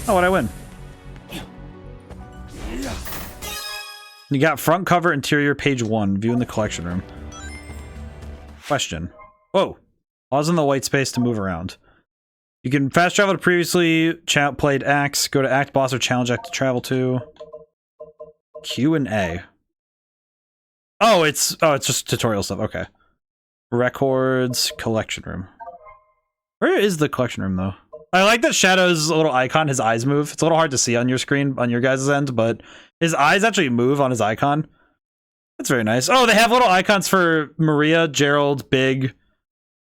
Oh, what'd I win? You got front cover, interior, page 1. View in the collection room. Question. Whoa. Pause in the white space to move around. You can fast travel to previously played acts. Go to act boss or challenge act to travel to. Q and A. Oh, it's just tutorial stuff. Okay. Records, collection room. Where is the collection room though? I like that Shadow's little icon, his eyes move. It's a little hard to see on your screen, on your guys' end, but his eyes actually move on his icon. That's very nice. Oh, they have little icons for Maria, Gerald, Big.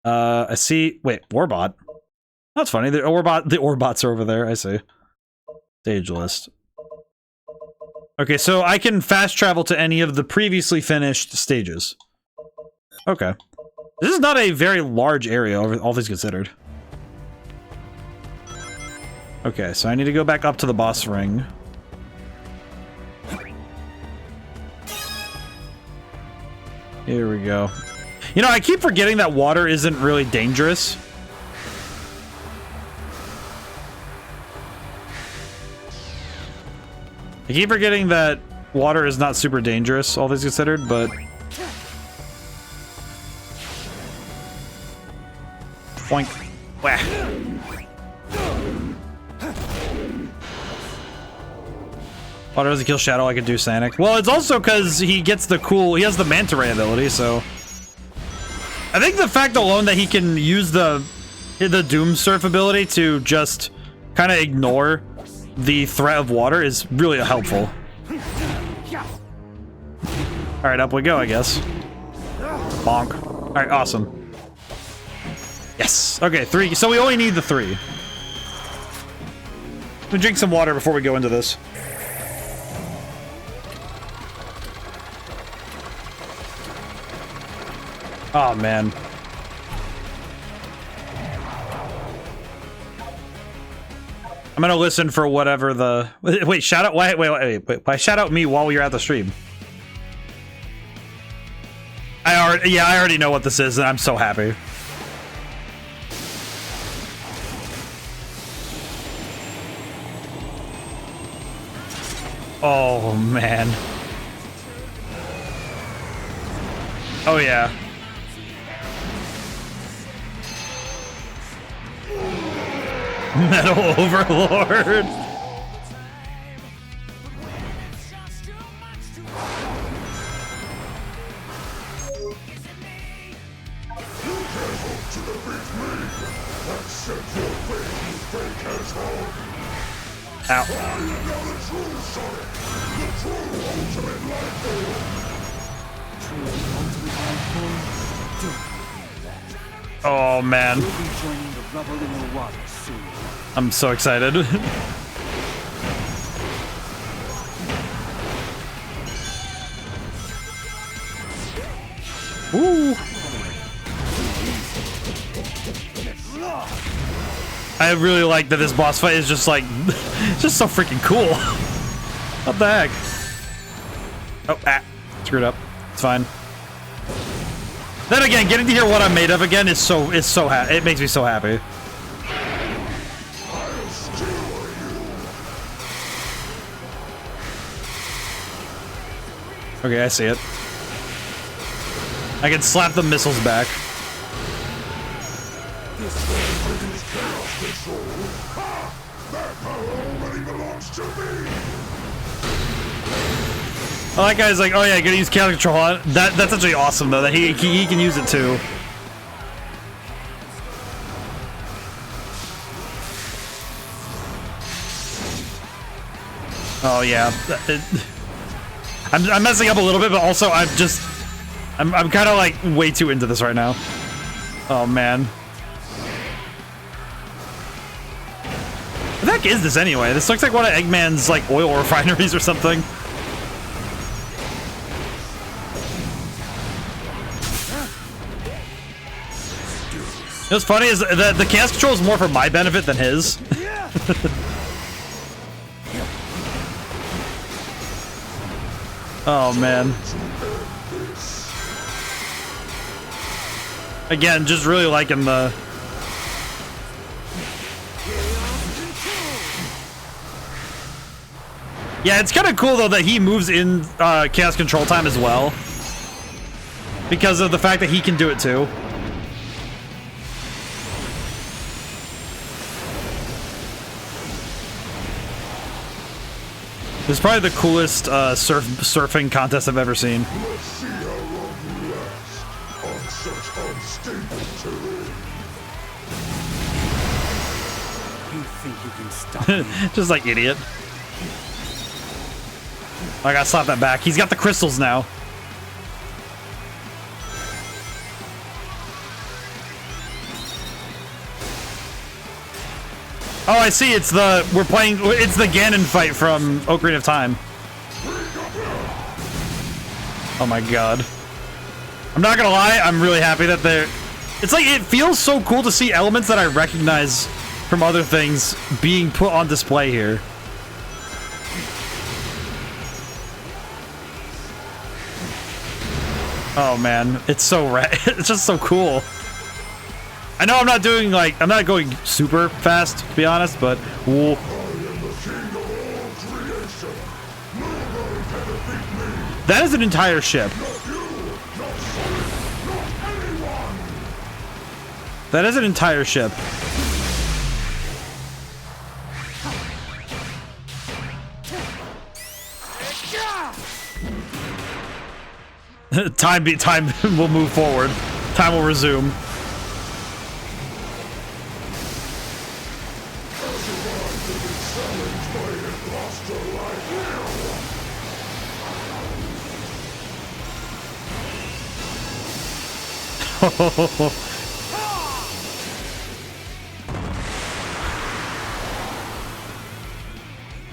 I see. Wait, Warbot. That's funny. The Orbots are over there. I see. Stage list. Okay, so I can fast travel to any of the previously finished stages. Okay. This is not a very large area, all things considered. Okay, so I need to go back up to the boss ring. Here we go. You know, I keep forgetting that water isn't really dangerous. I keep forgetting that water is not super dangerous, all things considered, but... Boink. Wah. Water doesn't kill Shadow like it do Sanic. Well, it's also because he gets the cool... He has the Manta Ray ability, so... I think the fact alone that he can use the Doom Surf ability to just kind of ignore the threat of water is really helpful. Alright, up we go, I guess. Bonk. Alright, awesome. Yes! Okay, 3. So we only need the 3. Let me drink some water before we go into this. Oh, man. I'm gonna listen for whatever the... Wait, shout out... Wait. Shout out me while you're at the stream. I already know what this is, and I'm so happy. Oh, man. Oh, yeah. Metal Overlord. Ow. Oh man. I'm so excited. Ooh. I really like that this boss fight is just like, just so freaking cool. What the heck? Oh, screwed up. It's fine. Then again, getting to hear what I'm made of again is it makes me so happy. Okay, I see it. I can slap the missiles back. Oh, that guy's like, oh yeah, gonna use chaos control on it. That's actually awesome though, that he can use it too. Oh yeah. I'm messing up a little bit, but also I'm kind of like way too into this right now. Oh man. What the heck is this anyway? This looks like one of Eggman's like oil refineries or something. What's funny is that the chaos control is more for my benefit than his. Oh man. Again, just really liking the... Yeah, it's kind of cool though that he moves in chaos control time as well. Because of the fact that he can do it too. This is probably the coolest surfing contest I've ever seen. Let's see how long you last on such unstable terrain. You think you can stop me? Just like idiot. I gotta slap that back. He's got the crystals now. Oh, I see. It's the it's the Ganon fight from Ocarina of Time. Oh my god. I'm not gonna lie, I'm really happy that they're... It's like, it feels so cool to see elements that I recognize from other things being put on display here. Oh man, it's so rad. It's just so cool. I know I'm not doing like, I'm not going super fast, to be honest, but whoa. That is an entire ship. That is an entire ship. Time will move forward. Time will resume.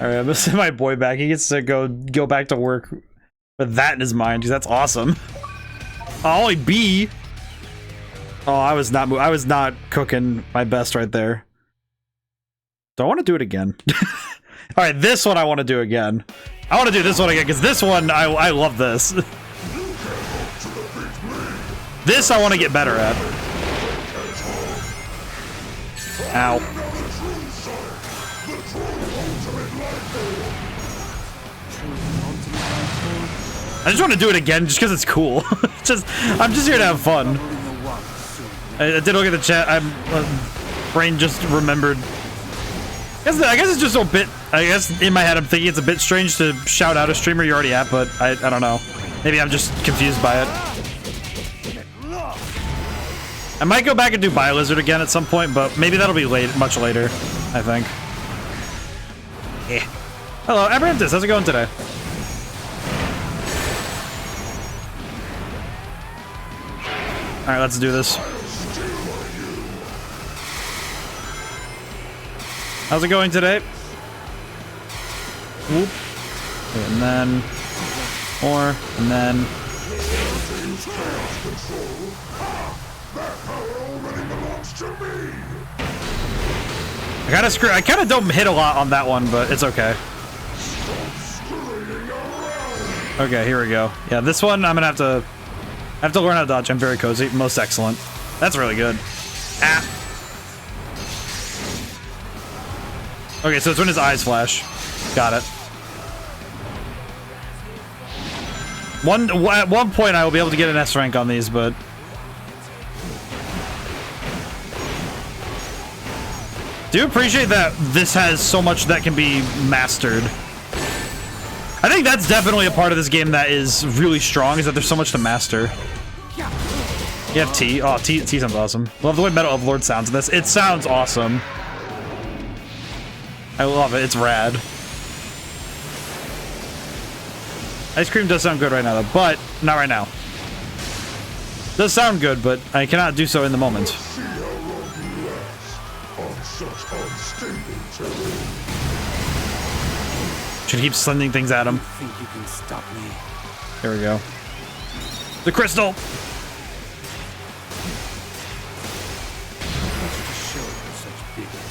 Alright, I'm gonna send my boy back. He gets to go back to work with that in his mind, because that's awesome. Oh, only B. Oh, I was not cooking my best right there. Do I want to do it again? Alright, this one I want to do again. I want to do this one again, because this one, I love this. This I want to get better at. Ow. I just want to do it again just because it's cool. I'm just here to have fun. I did look at the chat. Brain just remembered. I guess it's just a bit. I guess in my head I'm thinking it's a bit strange to shout out a streamer you're already at, but I don't know. Maybe I'm just confused by it. I might go back and do Biolizard again at some point, but maybe that'll be much later, I think. Yeah. Hello, Abrahamtus, how's it going today? Alright, let's do this. How's it going today? Whoop. And then... more, and then... I kind of don't hit a lot on that one, but it's okay. Okay, here we go. Yeah, this one I'm gonna have to learn how to dodge. I'm very cozy. Most excellent. That's really good. Ah. Okay, so it's when his eyes flash. Got it. At one point I will be able to get an S rank on these, but... do appreciate that this has so much that can be mastered. I think that's definitely a part of this game that is really strong, is that there's so much to master. You have T. Oh, T sounds awesome. Love the way Metal of Lord sounds in this. It sounds awesome. I love it. It's rad. Ice cream does sound good right now, though, but not right now. It does sound good, but I cannot do so in the moment. Should keep sending things at him. Think you can stop me? There we go. The crystal.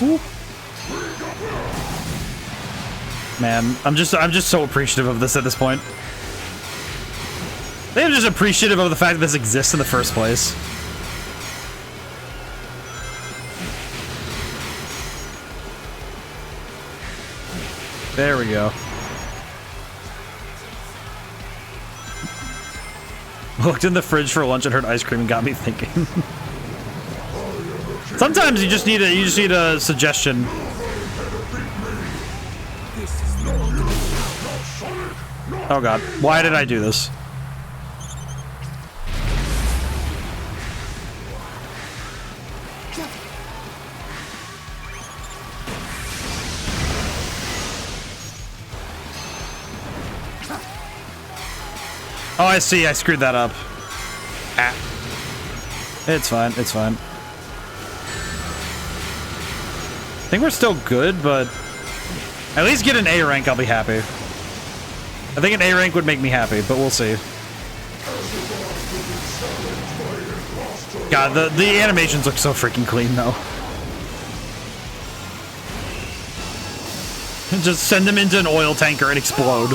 Ooh. Man, I'm just so appreciative of this at this point. I think I'm just appreciative of the fact that this exists in the first place. There we go. Looked in the fridge for lunch and heard ice cream and got me thinking. Sometimes you just need a suggestion. Oh god, why did I do this? Oh, I see. I screwed that up. Ah. It's fine. It's fine. I think we're still good, but at least get an A rank, I'll be happy. I think an A rank would make me happy, but we'll see. God, the animations look so freaking clean, though. Just send them into an oil tanker and explode.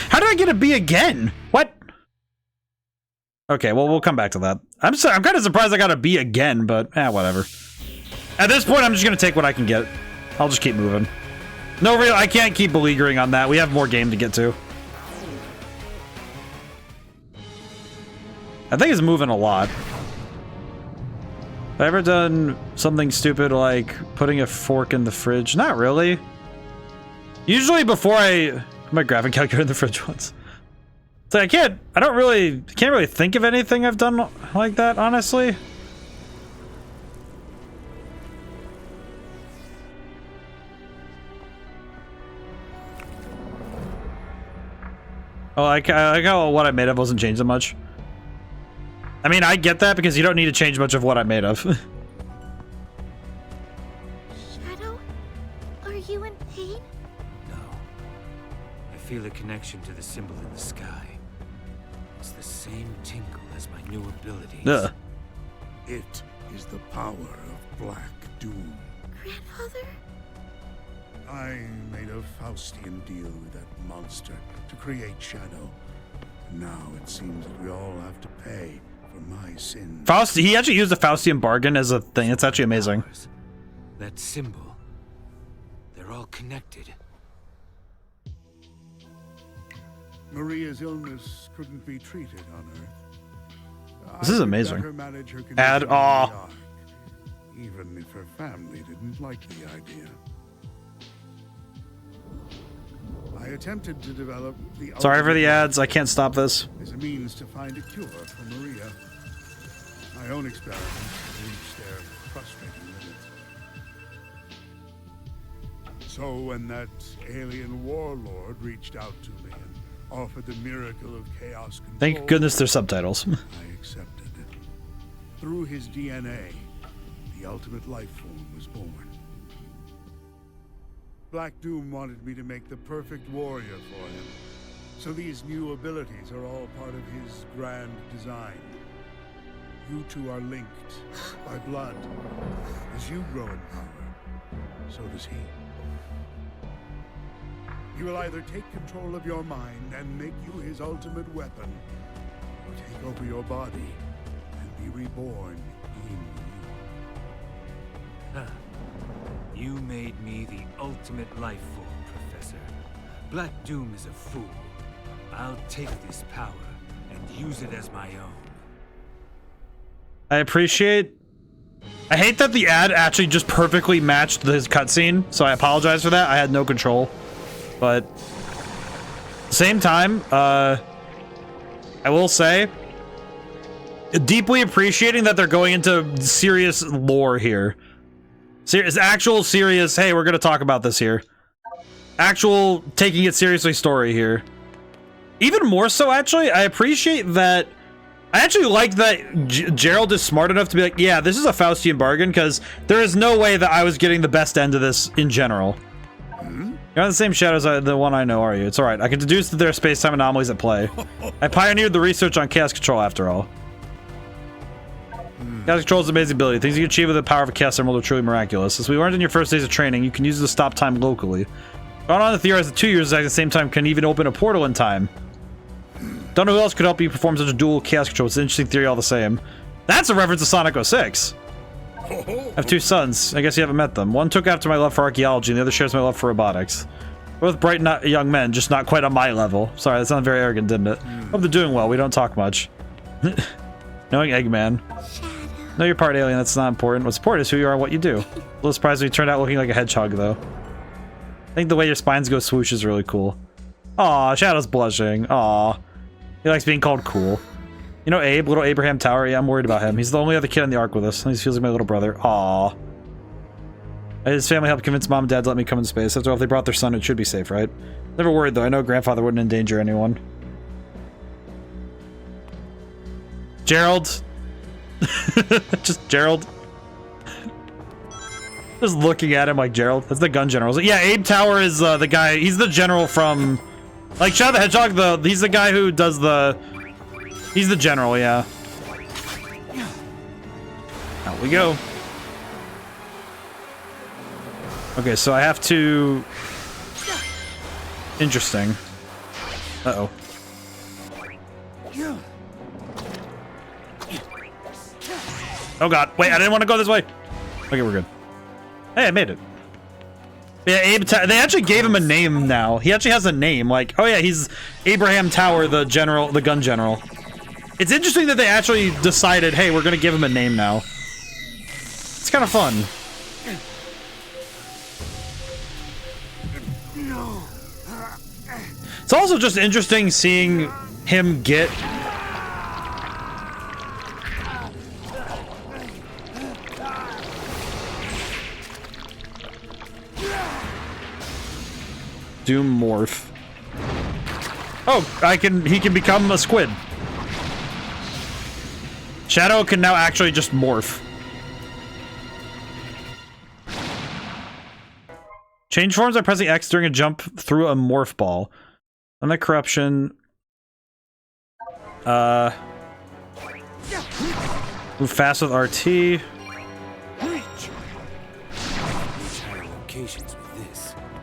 How did I get a B again? What? Okay, well, we'll come back to that. I'm kind of surprised I got a B again, but whatever. At this point, I'm just gonna take what I can get. I'll just keep moving. No real, I can't keep beleaguering on that. We have more game to get to. I think it's moving a lot. Have I ever done something stupid like putting a fork in the fridge? Not really. Usually before I put my graphic calculator in the fridge once. So I can't really think of anything I've done like that, honestly. Oh, I like how what I made of wasn't changed that much. I mean, I get that because you don't need to change much of what I made of. Shadow, are you in pain? No. I feel a connection to the symbol in the sky. It's the same tingle as my new abilities. Ugh. It is the power of Black Doom. Grandfather? I made a Faustian deal with that monster to create Shadow. Now it seems that we all have to pay for my sins. He actually used the Faustian bargain as a thing. It's actually amazing. That symbol. They're all connected. Maria's illness couldn't be treated on Earth. This is amazing. Add even if her family didn't like the idea. I attempted to develop the Sorry for the ads. I can't stop this. as a means to find a cure for Maria. My own experiments reached their frustrating limits. So when that alien warlord reached out to me and offered the miracle of chaos control, Thank goodness there's subtitles. I accepted it. Through his DNA, the ultimate life form was born. Black Doom wanted me to make the perfect warrior for him. So these new abilities are all part of his grand design. You two are linked by blood. As you grow in power, so does he. He will either take control of your mind and make you his ultimate weapon, or take over your body and be reborn in you. Huh. You made me the ultimate life form, Professor. Black Doom is a fool. I'll take this power and use it as my own. I hate that the ad actually just perfectly matched his cutscene, so I apologize for that. I had no control. But at the same time, I will say, deeply appreciating that they're going into serious lore here. Actual serious, hey, we're gonna talk about this here. Actual taking it seriously story here. Even more so, actually, I appreciate that. I actually like that Gerald is smart enough to be like, yeah, this is a Faustian bargain, because there is no way that I was getting the best end of this in general. You're on the same shadow as the one I know, are you? It's alright. I can deduce that there are space-time anomalies at play. I pioneered the research on chaos control, after all. Chaos control is an amazing ability. Things you can achieve with the power of a chaos emerald are truly miraculous. As we learned in your first days of training, you can use it to stop time locally. Gone on to theorize that 2 years at the same time can even open a portal in time. Don't know who else could help you perform such a dual chaos control. It's an interesting theory all the same. That's a reference to Sonic 06. I have two sons. I guess you haven't met them. One took after my love for archaeology, and the other shares my love for robotics. Both bright young men, just not quite on my level. Sorry, that sounded very arrogant, didn't it? Hope they're doing well. We don't talk much. Knowing Eggman. Know your part, alien. That's not important. What's important is who you are and what you do. A little surprised when you turned out looking like a hedgehog, though. I think the way your spines go swoosh is really cool. Aw, Shadow's blushing. Aw. He likes being called cool. You know Abe, little Abraham Tower? Yeah, I'm worried about him. He's the only other kid on the ark with us. He feels like my little brother. Aw. His family helped convince mom and dad to let me come into space. After all, if they brought their son, it should be safe, right? Never worried, though. I know grandfather wouldn't endanger anyone. Gerald. Just Gerald. Just looking at him like Gerald. That's the gun general. Yeah, Abe Tower is the guy. He's the general from... Like, Shadow the Hedgehog, he's the guy who does the... He's the general, yeah. Out we go. Okay, so I have to... Interesting. Uh-oh. Oh god, wait, I didn't want to go this way. Okay, we're good. Hey, I made it. Yeah, they actually gave him a name now. He actually has a name, like, oh yeah, he's Abraham Tower, the general, the gun general. It's interesting that they actually decided, hey, we're gonna give him a name now. It's kind of fun. It's also just interesting seeing him get... Doom morph. Oh, he can become a squid. Shadow can now actually just morph. Change forms by pressing X during a jump through a morph ball. On the corruption. Move fast with RT.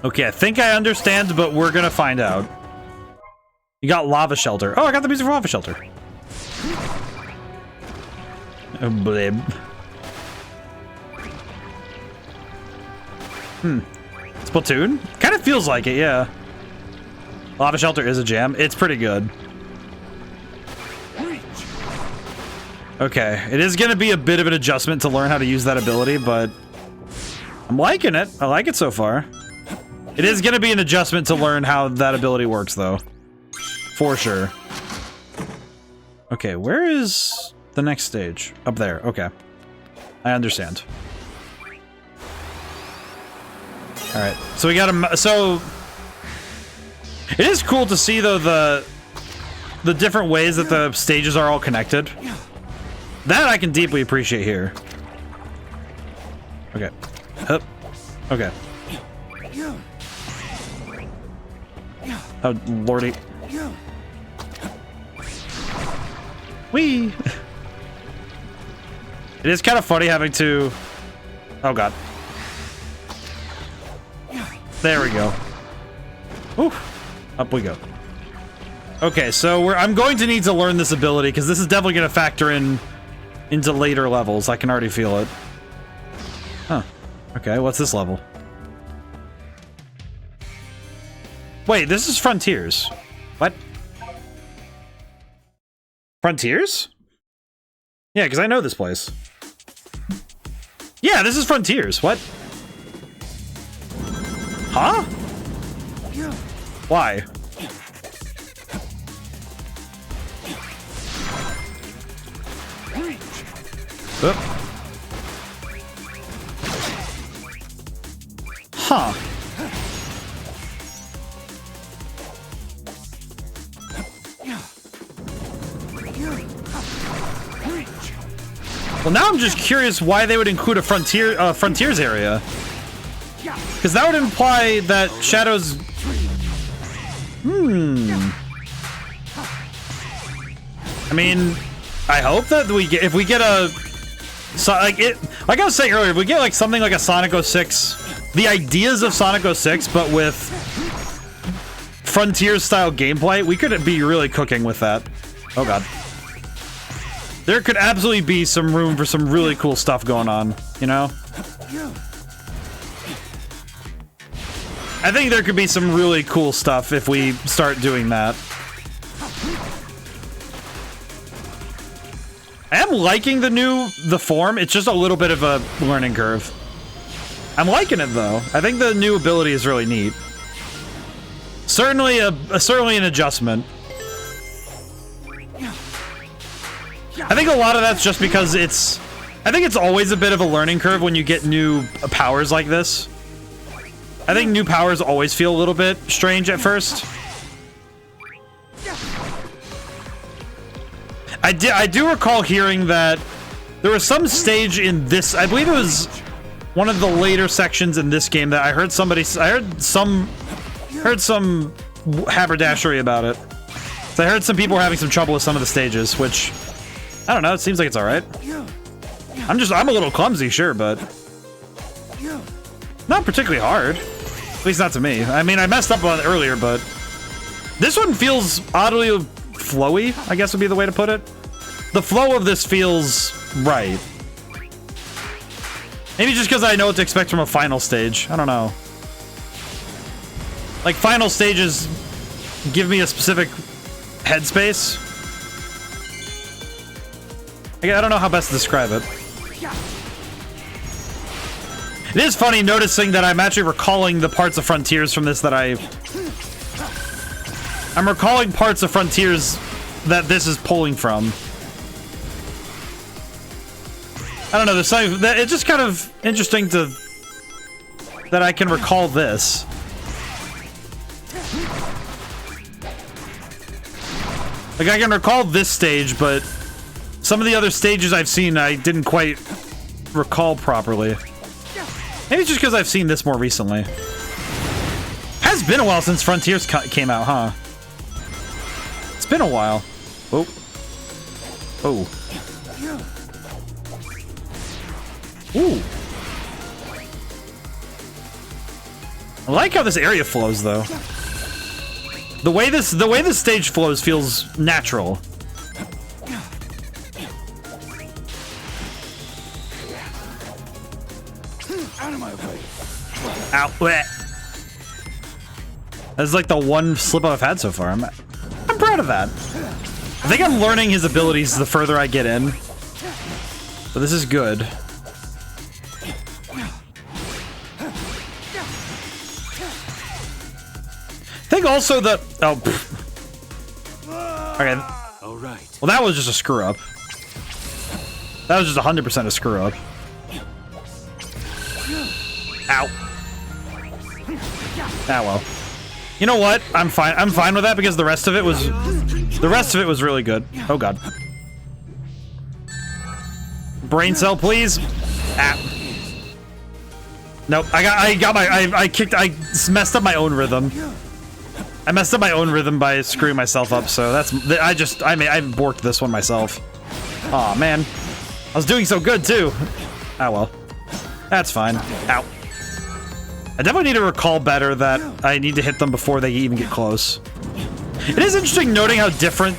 Okay, I think I understand, but we're gonna find out. You got Lava Shelter. Oh, I got the music for Lava Shelter. Oh, blib. Splatoon? Kind of feels like it, yeah. Lava Shelter is a jam. It's pretty good. Okay, it is gonna be a bit of an adjustment to learn how to use that ability, but I'm liking it. I like it so far. It is gonna be an adjustment to learn how that ability works, though. For sure. Okay, where is the next stage? Up there, okay. I understand. Alright, so we got a... So... It is cool to see, though, the different ways that the stages are all connected. That I can deeply appreciate here. Okay. Hup. Okay. Oh, lordy. Whee! It is kind of funny having to... Oh, God. There we go. Whew. Up we go. Okay, so I'm going to need to learn this ability, because this is definitely going to factor into later levels. I can already feel it. Huh. Okay, what's this level? Wait, this is Frontiers. What? Frontiers? Yeah, because I know this place. Yeah, this is Frontiers. What? Huh? Why? Oop. Huh. Well, now I'm just curious why they would include a Frontiers area. Because that would imply that Shadow's... I mean, I hope that if we get a... So, like I was saying earlier, if we get like something like a Sonic 06, the ideas of Sonic 06, but with Frontiers-style gameplay, we could be really cooking with that. Oh, God. There could absolutely be some room for some really cool stuff going on, you know? I think there could be some really cool stuff if we start doing that. I am liking the form. It's just a little bit of a learning curve. I'm liking it though. I think the new ability is really neat. Certainly an adjustment. I think a lot of that's just because I think it's always a bit of a learning curve when you get new powers like this. I think new powers always feel a little bit strange at first. I do recall hearing that there was some stage in this, I believe it was one of the later sections in this game that I heard some haberdashery about it. So I heard some people were having some trouble with some of the stages, which, I don't know, it seems like it's alright. I'm a little clumsy, sure, but not particularly hard. At least not to me. I mean, I messed up on it earlier, but this one feels oddly flowy, I guess would be the way to put it. The flow of this feels right. Maybe just because I know what to expect from a final stage. I don't know. Like, final stages give me a specific headspace. I don't know how best to describe it. It is funny noticing that I'm actually recalling the parts of Frontiers from this that I'm recalling parts of Frontiers that this is pulling from. I don't know, there's something that it's just kind of interesting that I can recall this. Like, I can recall this stage, but some of the other stages I've seen I didn't quite recall properly. Maybe it's just because I've seen this more recently. Has been a while since Frontiers came out, huh? It's been a while. Oh. Oh. Ooh. I like how this area flows, though. The way this stage flows feels natural. Out of my way. Ow. Bleh. That's like the one slip I've had so far. I'm proud of that. I think I'm learning his abilities the further I get in. So this is good. I think also the... Oh. Okay. All right. Well, that was just a screw up. That was just 100% a screw up. Ow. Ah, well. You know what? I'm fine. I'm fine with that because the rest of it was really good. Oh god. Brain cell, please. Ah. Nope. I messed up my own rhythm. I messed up my own rhythm by screwing myself up, so that's I borked this one myself. Aw, man. I was doing so good too. Ah, well. That's fine. Ow. I definitely need to recall better that I need to hit them before they even get close. It is interesting noting how different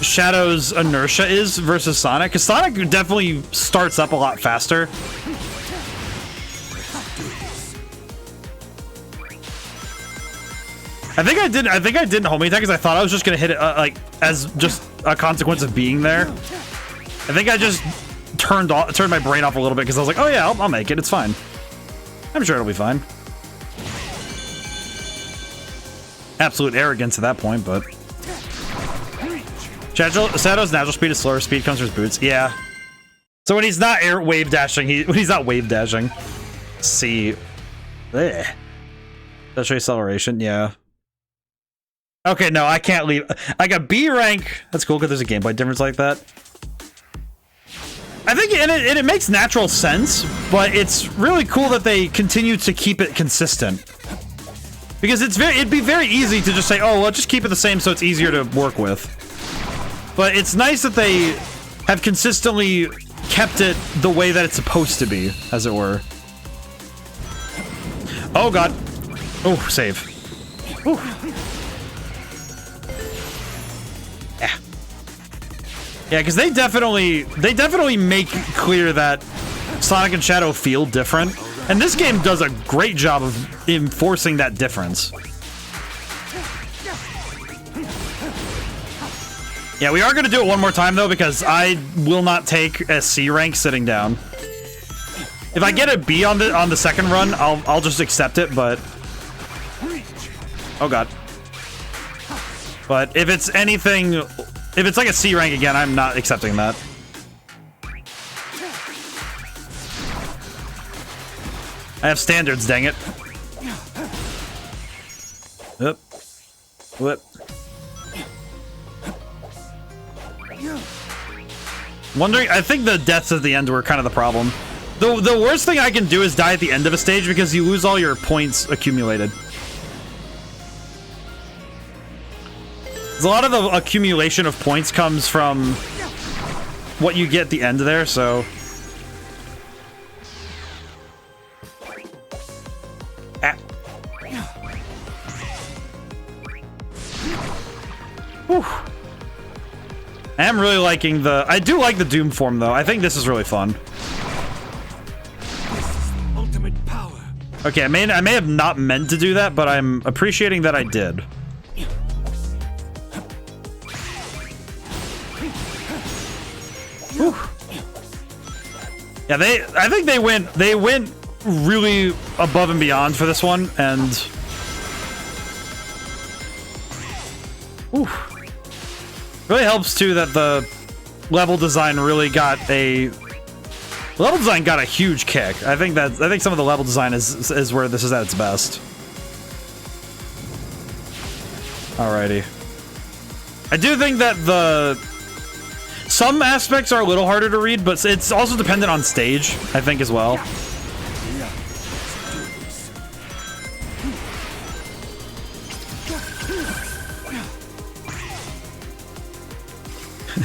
Shadow's inertia is versus Sonic, because Sonic definitely starts up a lot faster. I think I didn't hold me attack because I thought I was just gonna hit it like as just a consequence of being there. I think I just turned my brain off a little bit because I was like, oh yeah, I'll make it. It's fine. I'm sure it'll be fine. Absolute arrogance at that point, but Shadow's natural speed is slower. Speed comes from his boots. Yeah. So when he's not wave dashing, when he's not wave dashing. Let's see. Blech. That's acceleration. Yeah. Okay, no, I can't leave. I got B rank. That's cool because there's a gameplay difference like that. I think it makes natural sense, but it's really cool that they continue to keep it consistent. Because it'd be very easy to just say, oh, well, just keep it the same so it's easier to work with. But it's nice that they have consistently kept it the way that it's supposed to be, as it were. Oh, God. Oh, save. Ooh. Yeah. Yeah, because they definitely make clear that Sonic and Shadow feel different. And this game does a great job of enforcing that difference. Yeah, we are going to do it one more time, though, because I will not take a C rank sitting down. If I get a B on the second run, I'll just accept it, but... Oh, God. But if it's anything... If it's like a C rank again, I'm not accepting that. I have standards, dang it. Yep. Whip. Wondering, I think the deaths at the end were kind of the problem. The worst thing I can do is die at the end of a stage because you lose all your points accumulated. A lot of the accumulation of points comes from what you get at the end there, so... Ah. Whew. I am really liking the... I do like the Doom form, though. I think this is really fun. Ultimate power. Okay, I may have not meant to do that, but I'm appreciating that I did. Whew. Yeah, I think they went really above and beyond for this one, and... Whew. Really helps too that the level design really got a huge kick. I think some of the level design is where this is at its best. Alrighty. I do think that some aspects are a little harder to read, but it's also dependent on stage, I think, as well.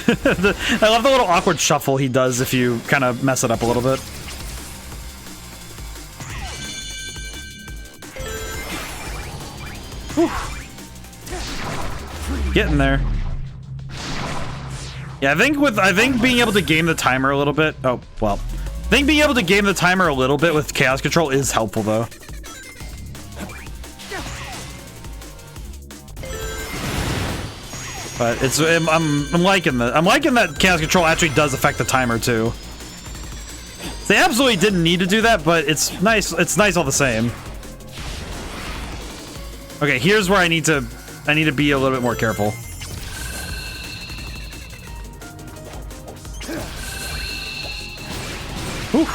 I love the little awkward shuffle he does if you kind of mess it up a little bit. Whew. Getting there. Yeah, I think being able to game the timer a little bit. Oh, well. I think being able to game the timer a little bit with chaos control is helpful, though. But it's I'm liking that. I'm liking that chaos control actually does affect the timer too. They absolutely didn't need to do that, but it's nice. It's nice all the same. Okay, here's where I need to be a little bit more careful. Whew.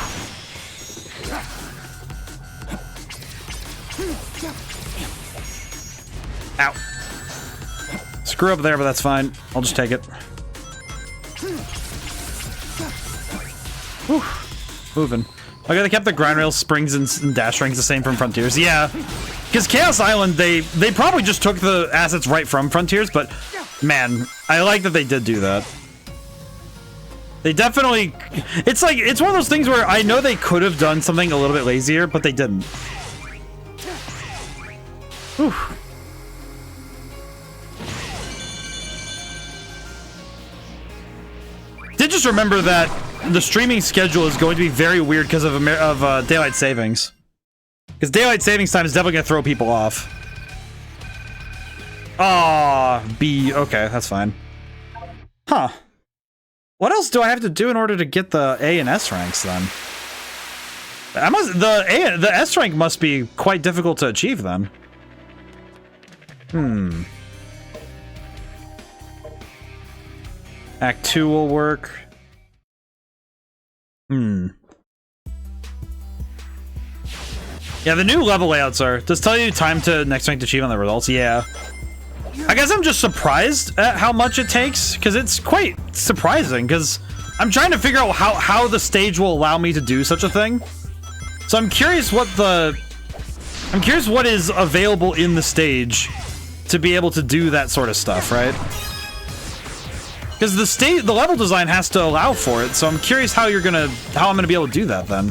Ow. Screw up there, but that's fine. I'll just take it. Whew. Moving. Okay, they kept the grind rail springs and dash rings the same from Frontiers. Yeah, because Chaos Island, they probably just took the assets right from Frontiers, but man, I like that they did do that. They definitely... It's like, it's one of those things where I know they could have done something a little bit lazier, but they didn't. Whew. Did just remember that the streaming schedule is going to be very weird because of daylight savings. Because daylight savings time is definitely going to throw people off. Ah, B. Okay, that's fine. Huh. What else do I have to do in order to get the A and S ranks then? The S rank must be quite difficult to achieve then. Hmm. Act 2 will work. Hmm. Yeah, the new level layouts are. Does tell you time to next rank to achieve on the results. Yeah. I guess I'm just surprised at how much it takes, because it's quite surprising, because I'm trying to figure out how the stage will allow me to do such a thing. So I'm curious what is available in the stage to be able to do that sort of stuff, right? Because the level design has to allow for it, so I'm curious how I'm gonna be able to do that then.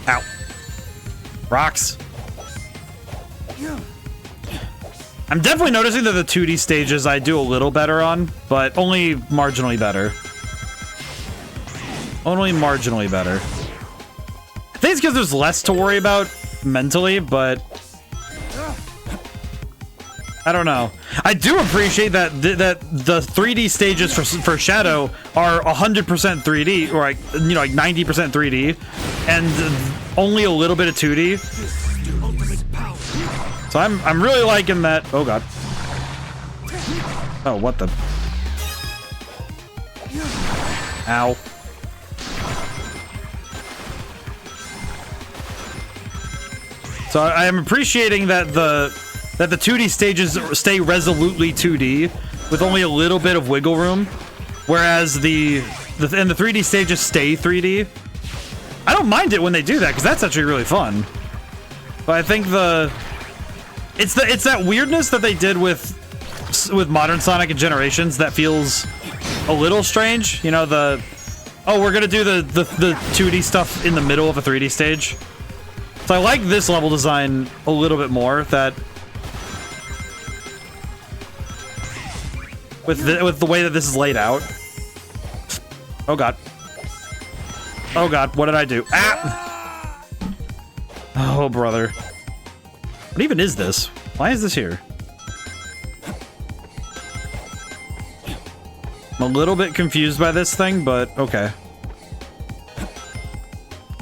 Ow. Rocks. I'm definitely noticing that the 2D stages I do a little better on, but only marginally better. Only marginally better. I think it's because there's less to worry about mentally, but I don't know. I do appreciate that that the 3D stages for Shadow are 100% 3D, or like, you know, like 90% 3D, and only a little bit of 2D. So I'm really liking that. Oh god. Oh, what the? Ow. So I am appreciating that the 2D stages stay resolutely 2D with only a little bit of wiggle room, whereas the 3D stages stay 3D. I don't mind it when they do that because that's actually really fun. But I think it's that weirdness that they did with modern Sonic and Generations that feels a little strange. You know, we're gonna do the 2D stuff in the middle of a 3D stage. So I like this level design a little bit more. That with the way that this is laid out. Oh god. Oh god, what did I do? Ah! Oh brother. What even is this? Why is this here? I'm a little bit confused by this thing, but okay.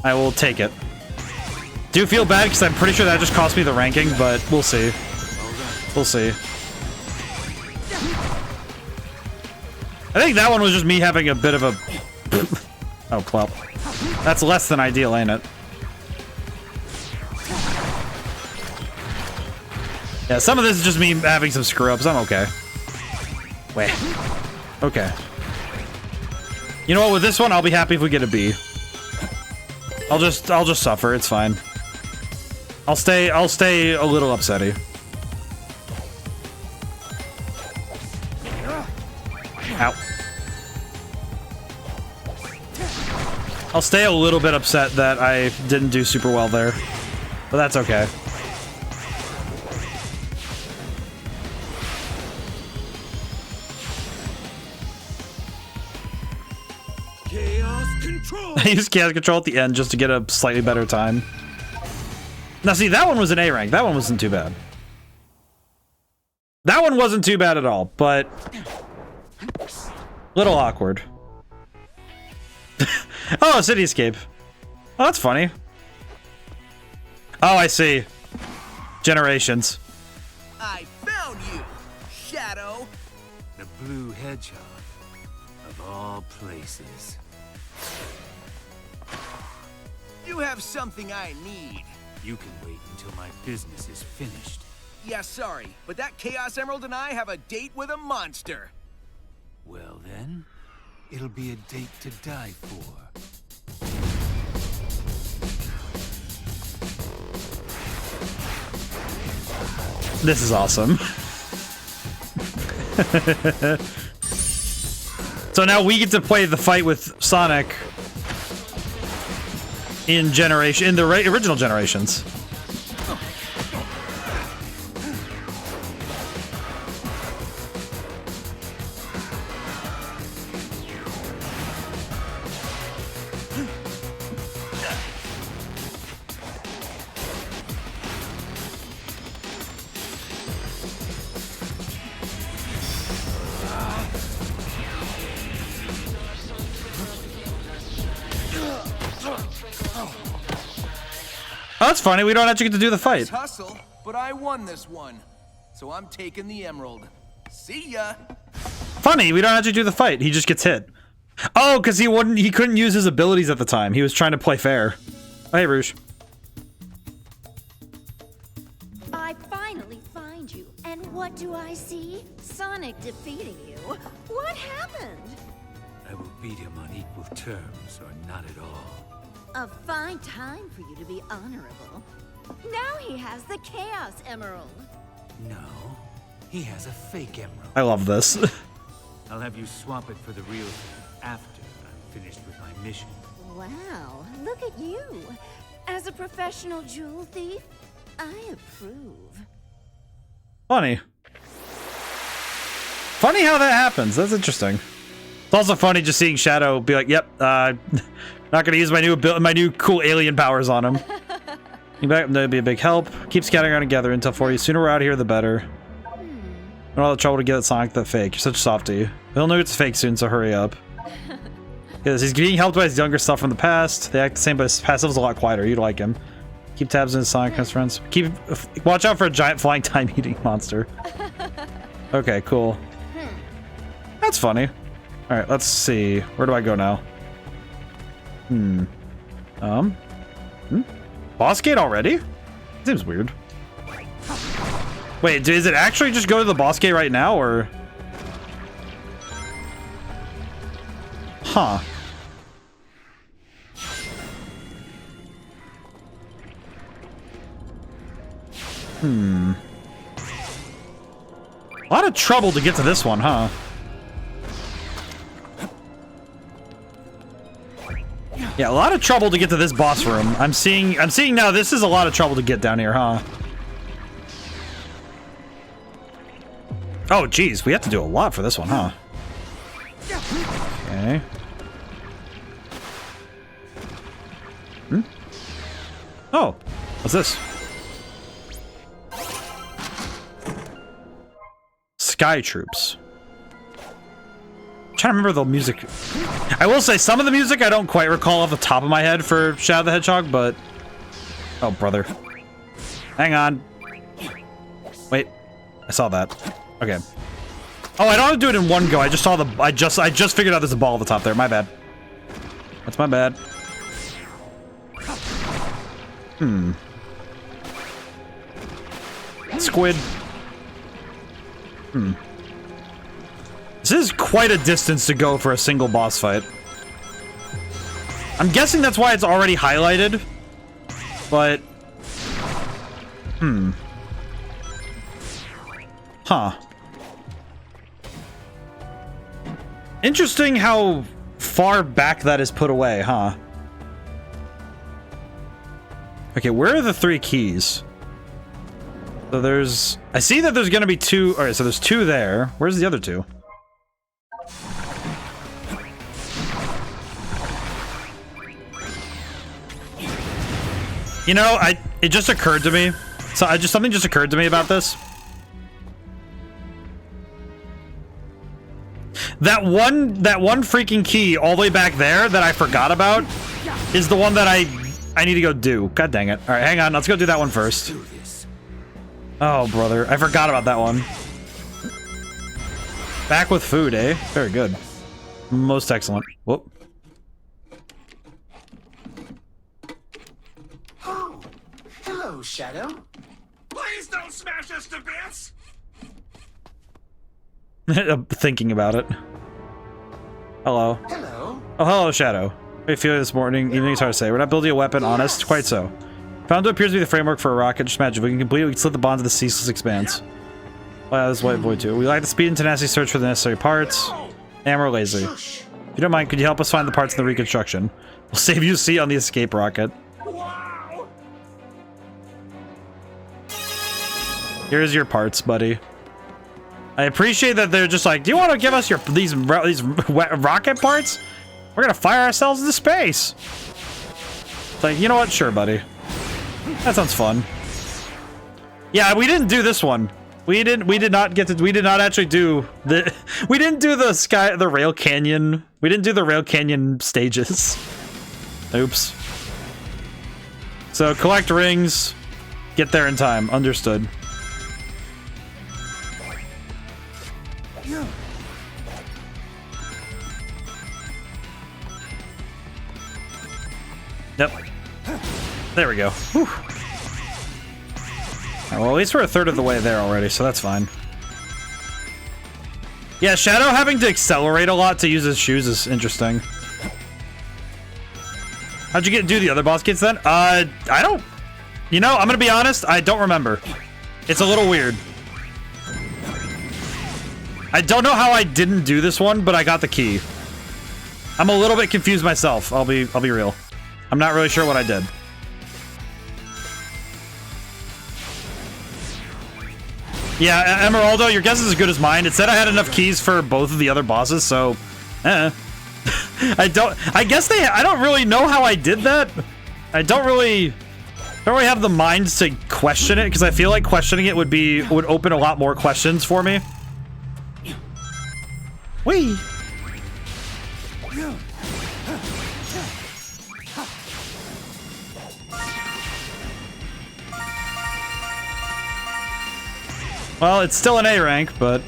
I will take it. Do feel bad because I'm pretty sure that just cost me the ranking, but we'll see. We'll see. I think that one was just me having a bit of a... Oh, well. That's less than ideal, ain't it? Yeah, some of this is just me having some screw-ups. I'm okay. Wait. Okay. You know what? With this one, I'll be happy if we get a B. I'll just suffer. It's fine. I'll stay a little upsetty. Ow. I'll stay a little bit upset that I didn't do super well there, but that's okay. Chaos control. I used chaos control at the end just to get a slightly better time. Now see, that one was an A rank. That one wasn't too bad. That one wasn't too bad at all, but little awkward. Oh, Cityscape. Oh, that's funny. Oh, I see. Generations. I found you, Shadow. The blue hedgehog, of all places. You have something I need. You can wait until my business is finished. Yeah, sorry, but that Chaos Emerald and I have a date with a monster. Well then, it'll be a date to die for. This is awesome. So now we get to play the fight with Sonic in the original Generations. Oh, that's funny. We don't actually get to do the fight. Hustle, but I won this one, so I'm taking the emerald. See ya. Funny, we don't actually do the fight. He just gets hit. Oh, because he couldn't use his abilities at the time. He was trying to play fair. Oh, hey, Rouge. I finally find you, and what do I see? Sonic defeating you. What happened? I will beat him on equal terms, or not at all. A fine time for you to be honorable. Now he has the Chaos Emerald. No, he has a fake emerald. I love this. I'll have you swap it for the real thing after I'm finished with my mission. Wow, look at you. As a professional jewel thief, I approve. Funny. Funny how that happens. That's interesting. It's also funny just seeing Shadow be like, "Yep, not gonna use my new cool alien powers on him." That'd be a big help. Keep scattering around together until for you. Sooner we're out of here, the better. All the trouble to get Sonic that fake. You're such a softie. He'll know it's fake soon, so hurry up. Yes, he's being helped by his younger stuff from the past. They act the same, but his past self's a lot quieter. You'd like him. Keep tabs on his Sonic best friends. Watch out for a giant flying time-eating monster. Okay, cool. That's funny. All right, let's see. Where do I go now? Boss gate already? Seems weird. Wait, is it actually just go to the boss gate right now, or? Huh. A lot of trouble to get to this one, huh? Yeah, a lot of trouble to get to this boss room. I'm seeing now this is a lot of trouble to get down here, huh? Oh, geez, we have to do a lot for this one, huh? Okay. Oh, what's this? Sky Troops. I'm trying to remember the music. I will say some of the music I don't quite recall off the top of my head for Shadow the Hedgehog, but... Oh, brother. Hang on. Wait. I saw that. Okay. Oh, I don't have to do it in one go. I just saw the... I just figured out there's a ball at the top there. My bad. That's my bad. Squid. This is quite a distance to go for a single boss fight. I'm guessing that's why it's already highlighted. But... Huh. Interesting how far back that is put away, huh? Okay, where are the 3 keys? So there's... I see that there's gonna be 2... Alright, so there's 2 there. Where's the other 2? You know, it just occurred to me. So something just occurred to me about this. That one freaking key all the way back there that I forgot about is the one that I need to go do. God dang it. All right, hang on. Let's go do that one first. Oh, brother. I forgot about that one. Back with food, eh? Very good. Most excellent. Whoop. Oh, hello, Shadow. Please don't smash us to bits! Thinking about it. Hello. Hello. Oh, hello, Shadow. How are you feeling this morning? Evening, it's hard to say. We're not building a weapon, honest? Quite so. Found what appears to be the framework for a rocket. Just imagine, if we can complete it, we can slip the bonds of the ceaseless expanse. Oh, yeah, this white void too. We lack the speed and tenacity to search for the necessary parts. And we're lazy. If you don't mind, could you help us find the parts in the reconstruction? We'll save you a seat on the escape rocket. Wow. Here's your parts, buddy. I appreciate that they're just like, do you want to give us these rocket parts? We're gonna fire ourselves into space. It's like, you know what? Sure, buddy. That sounds fun. Yeah, we didn't do this one. We did not actually do the we didn't do the rail canyon. We didn't do the rail canyon stages. Oops. So collect rings, get there in time. Understood. Yep. There we go. Whew. Right, well, at least we're a third of the way there already, so that's fine. Yeah, Shadow having to accelerate a lot to use his shoes is interesting. How'd you do the other boss gates then? I don't... You know, I'm gonna be honest, I don't remember. It's a little weird. I don't know how I didn't do this one, but I got the key. I'm a little bit confused myself, I'll be real. I'm not really sure what I did. Yeah, Emeraldo, your guess is as good as mine. It said I had enough keys for both of the other bosses, so I don't really know how I did that. I don't really have the mind to question it, because I feel like questioning it would open a lot more questions for me. Whee! Well, it's still an A rank, but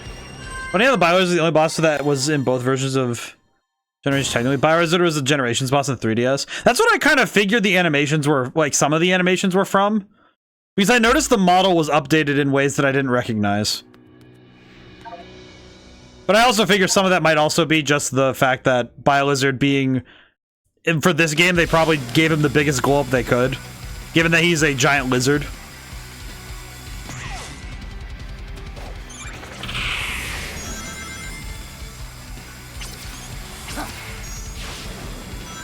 yeah, the Biowizard is the only boss that was in both versions of Generations. Technically, Biowizard was a Generations boss in 3DS. That's what I kind of figured the animations were, like some of the animations were from, because I noticed the model was updated in ways that I didn't recognize. But I also figure some of that might also be just the fact that Biowizard being, for this game, they probably gave him the biggest glow up they could, given that he's a giant lizard.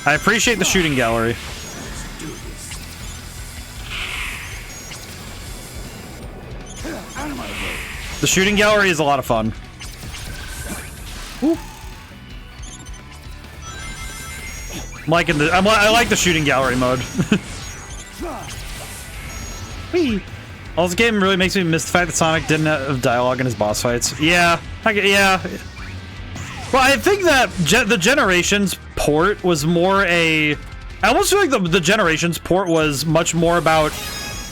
I appreciate the shooting gallery. The shooting gallery is a lot of fun. Woo. I like the shooting gallery mode. Whee! Well, this game really makes me miss the fact that Sonic didn't have dialogue in his boss fights. Yeah, yeah. Well, I think that the Generations port was more I almost feel like the Generations port was much more about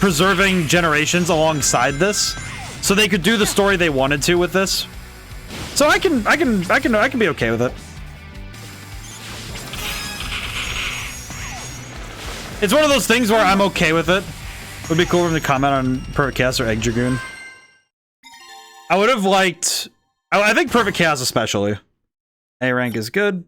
preserving Generations alongside this, so they could do the story they wanted to with this. So I can be okay with it. It's one of those things where I'm okay with it. It would be cool for them to comment on Perfect Chaos or Egg Dragoon. I would have liked, I think Perfect Chaos especially. A rank is good.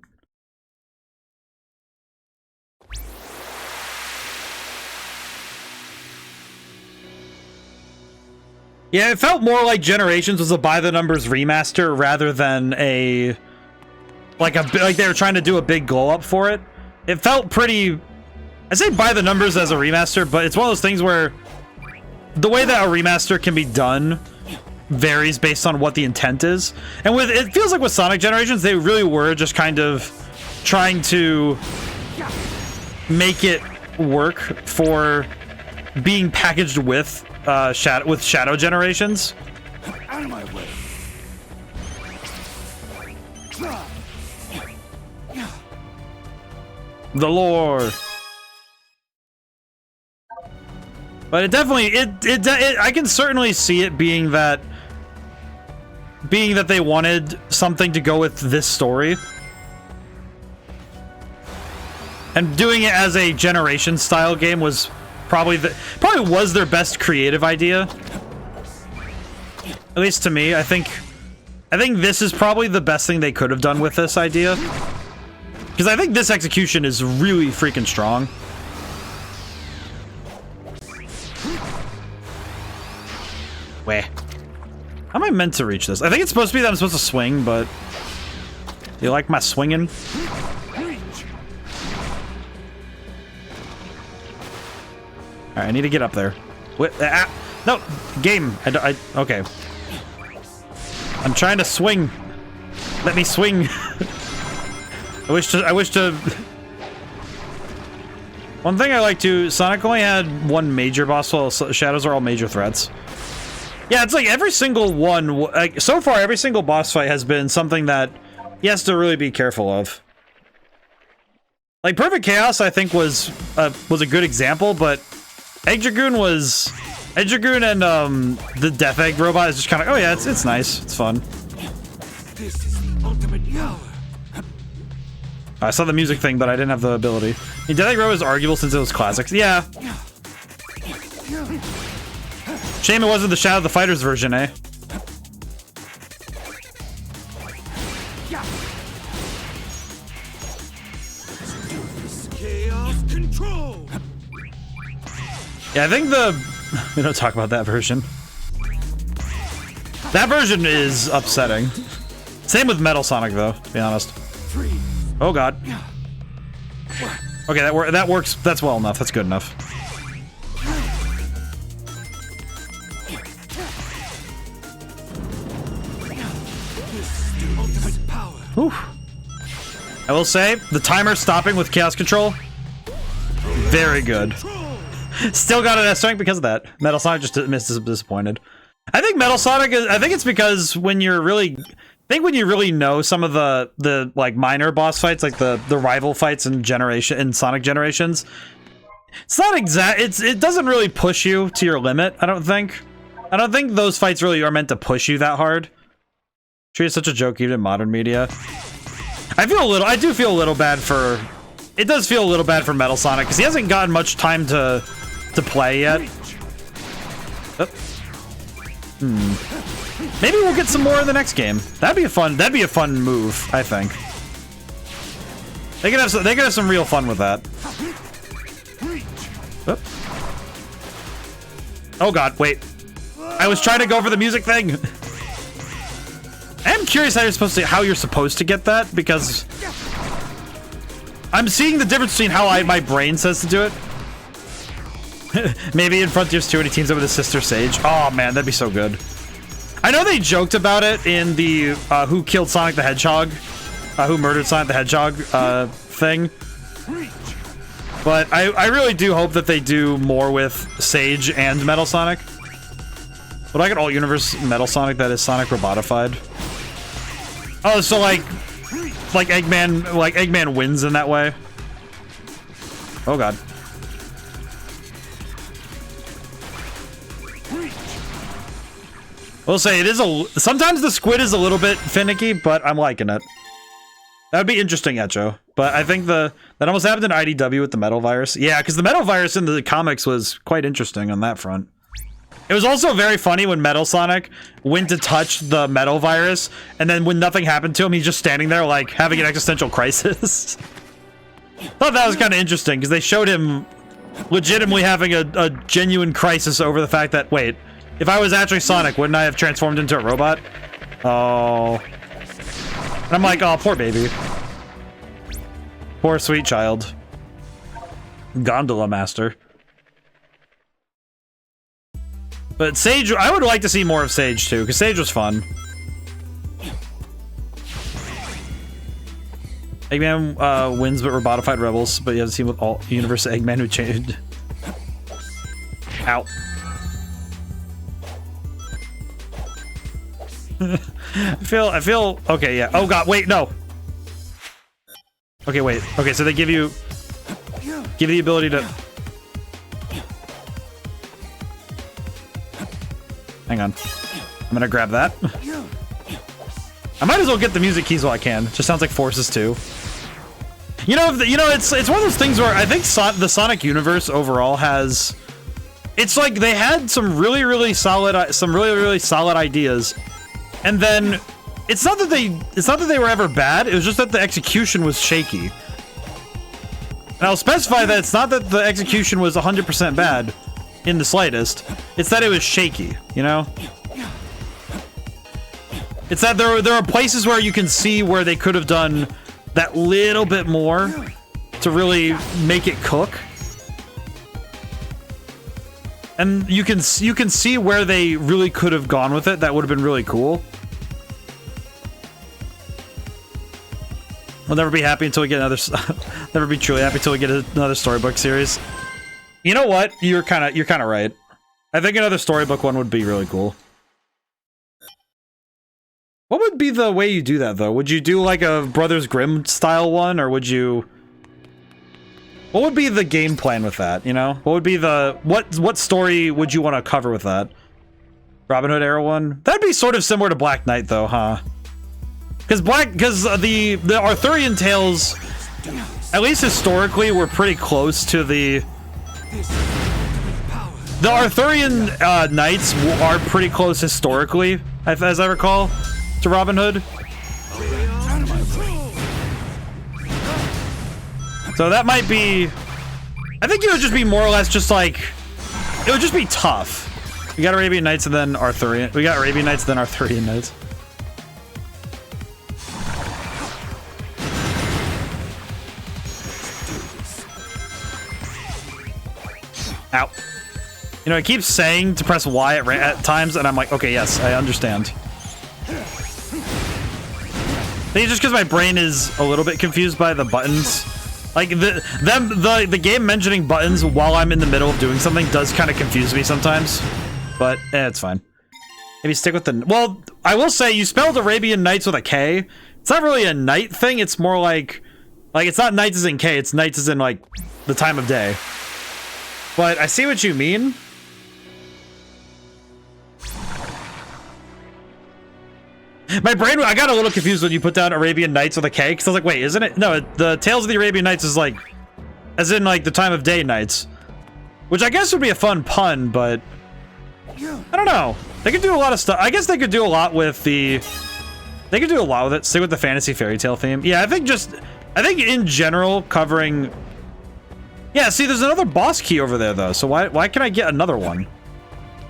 Yeah, it felt more like Generations was a by the numbers remaster rather than like they were trying to do a big glow up for it. It felt pretty, I say by the numbers as a remaster, but it's one of those things where the way that a remaster can be done varies based on what the intent is. And with it feels like with Sonic Generations, they really were just kind of trying to make it work for being packaged with Shadow Generations. Out of my way. The lore. But it definitely I can certainly see it being that they wanted something to go with this story. And doing it as a Generation style game was probably was their best creative idea. At least to me, I think this is probably the best thing they could have done with this idea. Because I think this execution is really freaking strong. Where? How am I meant to reach this? I think it's supposed to be that I'm supposed to swing, but... Do you like my swinging? Alright, I need to get up there. Wait, no! Game! Okay. I'm trying to swing. Let me swing. I wish to... One thing I like to... Sonic only had one major boss, while Shadows are all major threats. Yeah, it's like every single one... Like, so far, every single boss fight has been something that he has to really be careful of. Like, Perfect Chaos, I think, was a good example, but Egg Dragoon was... Egg Dragoon and the Death Egg robot is just kind of... Oh yeah, it's nice. It's fun. This is the ultimate power. I saw the music thing, but I didn't have the ability. I mean, Death Egg robot is arguable since it was classics. Yeah. Shame it wasn't the Shadow of the Fighters version, eh? Chaos control. Yeah, I think we don't talk about that version. That version is upsetting. Same with Metal Sonic, though, to be honest. Oh god. Okay, that works. That's well enough. That's good enough. Whew. I will say, the timer stopping with chaos control, very good. Still got an S rank because of that. Metal Sonic just disappointed. I think Metal Sonic is, I think it's because when you're really, when you really know some of the like minor boss fights, like the rival fights in Sonic Generations, it's not exact, it doesn't really push you to your limit, I don't think. I don't think those fights really are meant to push you that hard. Treat it such a joke even in modern media. I do feel a little bad for, it does feel a little bad for Metal Sonic, because he hasn't gotten much time to play yet. Oh. Maybe we'll get some more in the next game. That'd be a fun move, I think. They could have some real fun with that. Oh, oh god, wait. I was trying to go for the music thing. I am curious how you're supposed to get that, because I'm seeing the difference between how my brain says to do it. Maybe in Frontiers 2 when he teams up with his sister Sage. Oh man, that'd be so good. I know they joked about it in the Who Killed Sonic the Hedgehog, Who Murdered Sonic the Hedgehog thing. But I really do hope that they do more with Sage and Metal Sonic. But I got alt universe Metal Sonic that is Sonic robotified. Oh, so like Eggman wins in that way. Oh god. We'll say it is sometimes the squid is a little bit finicky, but I'm liking it. That would be interesting, Echo. But I think that almost happened in IDW with the Metal Virus. Yeah, because the Metal Virus in the comics was quite interesting on that front. It was also very funny when Metal Sonic went to touch the Metal Virus, and then when nothing happened to him, he's just standing there like having an existential crisis. Thought that was kind of interesting because they showed him legitimately having a genuine crisis over the fact that, wait, if I was actually Sonic, wouldn't I have transformed into a robot? Oh. And I'm like, oh, poor baby. Poor sweet child. Gondola Master. But Sage, I would like to see more of Sage too, because Sage was fun. Eggman wins but robotified rebels, but he has a team with all universe Eggman who changed. Ow. I feel okay, yeah. Oh god, wait, no. Okay, wait. Okay, so they give you the ability to hang on. I'm gonna grab that. I might as well get the music keys while I can. Just sounds like Forces 2. You know, it's one of those things where I think the Sonic universe overall has. It's like they had some really solid ideas, and then it's not that they were ever bad. It was just that the execution was shaky. And I'll specify that it's not that the execution was 100% bad, in the slightest. It's that it was shaky. You know. It's that there are places where you can see where they could have done that little bit more to really make it cook. And you can see where they really could have gone with it. That would have been really cool. We'll never be happy until we get another. Never be truly happy until we get another storybook series. You know what? You're kind of right. I think another storybook one would be really cool. What would be the way you do that though? Would you do like a Brothers Grimm style one, or would you? What would be the game plan with that? You know, what would be the what story would you want to cover with that? Robin Hood era one? That'd be sort of similar to Black Knight though, huh? Because the Arthurian tales, at least historically, were pretty close to the Arthurian knights are pretty close historically, as I recall, to Robin Hood. So that might be. I think it would just be more or less just like. It would just be tough. We got Arabian Nights and then Arthurian. We got Arabian Nights and then Arthurian Nights. Ow. You know, it keeps saying to press Y at times, and I'm like, okay, yes, I understand. think it's just because my brain is a little bit confused by the buttons. Like the game mentioning buttons while I'm in the middle of doing something does kind of confuse me sometimes. But it's fine. Maybe stick with the... Well, I will say you spelled Arabian Nights with a K. It's not really a night thing. It's more like it's not nights as in K. It's nights as in like the time of day. But I see what you mean. My brain, I got a little confused when you put down Arabian Nights with a K, because I was like, wait, isn't it? No, the Tales of the Arabian Nights is like, as in like the time of day nights. Which I guess would be a fun pun, but I don't know. They could do a lot of stuff. I guess they could do a lot with the, they could do a lot with it. Stick with the fantasy fairy tale theme. Yeah, I think in general covering, yeah, see, there's another boss key over there though. So why can I get another one?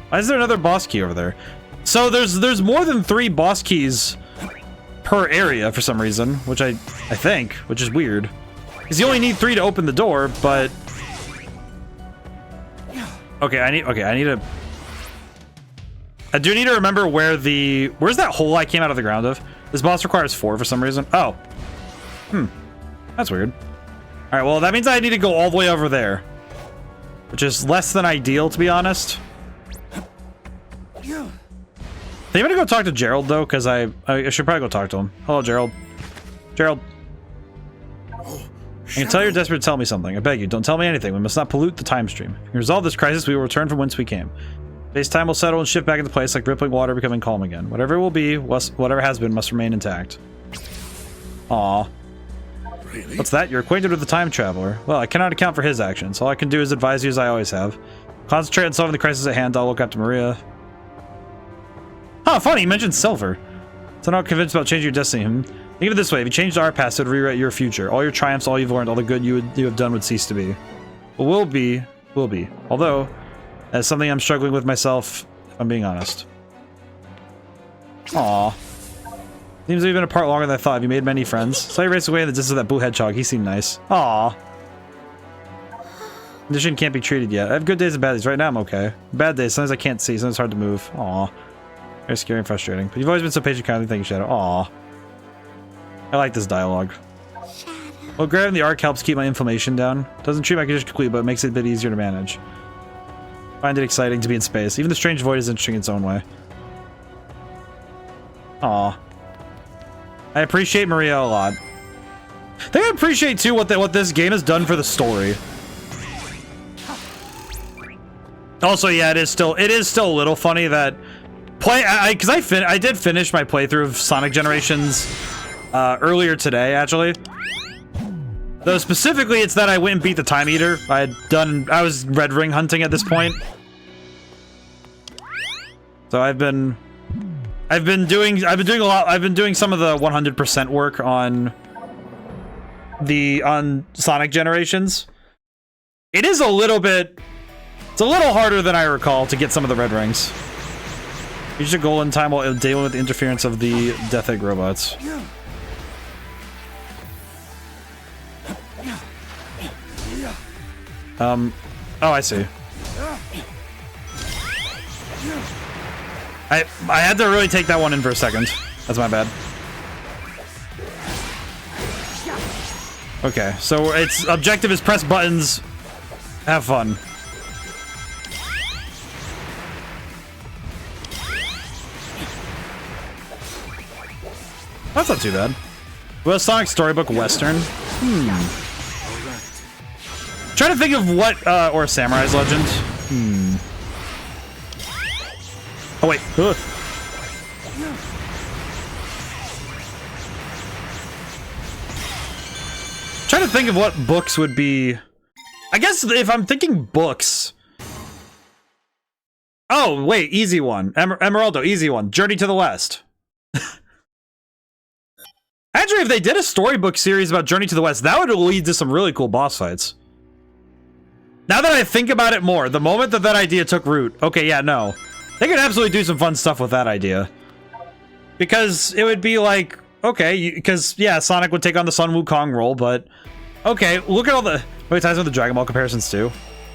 Why is there another boss key over there? So there's more than 3 boss keys per area for some reason, which I think, which is weird. Because you only need 3 to open the door, but okay, I do need to remember where's that hole I came out of the ground of? This boss requires 4 for some reason. Oh. That's weird. All right, well, that means I need to go all the way over there, which is less than ideal, to be honest. They gonna go talk to Gerald though, because I should probably go talk to him. Hello, Gerald. Gerald. I can tell you're desperate to tell me something. I beg you, don't tell me anything. We must not pollute the time stream. If we resolve this crisis, we will return from whence we came. Space-time will settle and shift back into place like rippling water becoming calm again. Whatever it will be, whatever has been, must remain intact. Aw. Really? What's that? You're acquainted with the time traveler. Well, I cannot account for his actions. All I can do is advise you as I always have. Concentrate on solving the crisis at hand. I'll look after Maria. Huh, funny, you mentioned Silver. So I'm not convinced about changing your destiny. Think of it this way, if you changed our past, it would rewrite your future. All your triumphs, all you've learned, all the good you have done would cease to be. But will be. Although, that's something I'm struggling with myself, if I'm being honest. Aww. Seems we've been apart longer than I thought. Have you made many friends? Saw you race away in the distance of that blue hedgehog. He seemed nice. Aww. Condition can't be treated yet. I have good days and bad days. Right now I'm okay. Bad days, sometimes I can't see, sometimes it's hard to move. Aww. Very scary and frustrating. But you've always been so patient, kindly. Thank you, Shadow. Aww. I like this dialogue. Shadow. Well, grabbing the arc helps keep my inflammation down. Doesn't treat my condition completely, but it makes it a bit easier to manage. Find it exciting to be in space. Even the strange void is interesting in its own way. Aww. I appreciate Maria a lot. I think I appreciate, too, what this game has done for the story. Also, yeah, it is still a little funny that because I did finish my playthrough of Sonic Generations earlier today, actually. Though specifically, it's that I went and beat the Time Eater. I was red ring hunting at this point. So I've been doing some of the 100% work on Sonic Generations. It's a little harder than I recall to get some of the red rings. Reach your goal in time while dealing with the interference of the Death Egg robots. Oh, I see. I had to really take that one in for a second. That's my bad. Okay, so its objective is press buttons, have fun. That's not too bad. Well, Sonic Storybook Western. Trying to think of what, or Samurai's Legend. Oh, wait. Ugh. Trying to think of what books would be... I guess if I'm thinking books... Oh, wait, easy one. Emeraldo, easy one. Journey to the West. Actually, if they did a storybook series about Journey to the West, that would lead to some really cool boss fights. Now that I think about it more, the moment that idea took root, okay, yeah, no. They could absolutely do some fun stuff with that idea. Because it would be like, okay, because, yeah, Sonic would take on the Sun Wukong role, but... Okay, look at all the... Wait, ties with the Dragon Ball comparisons, too?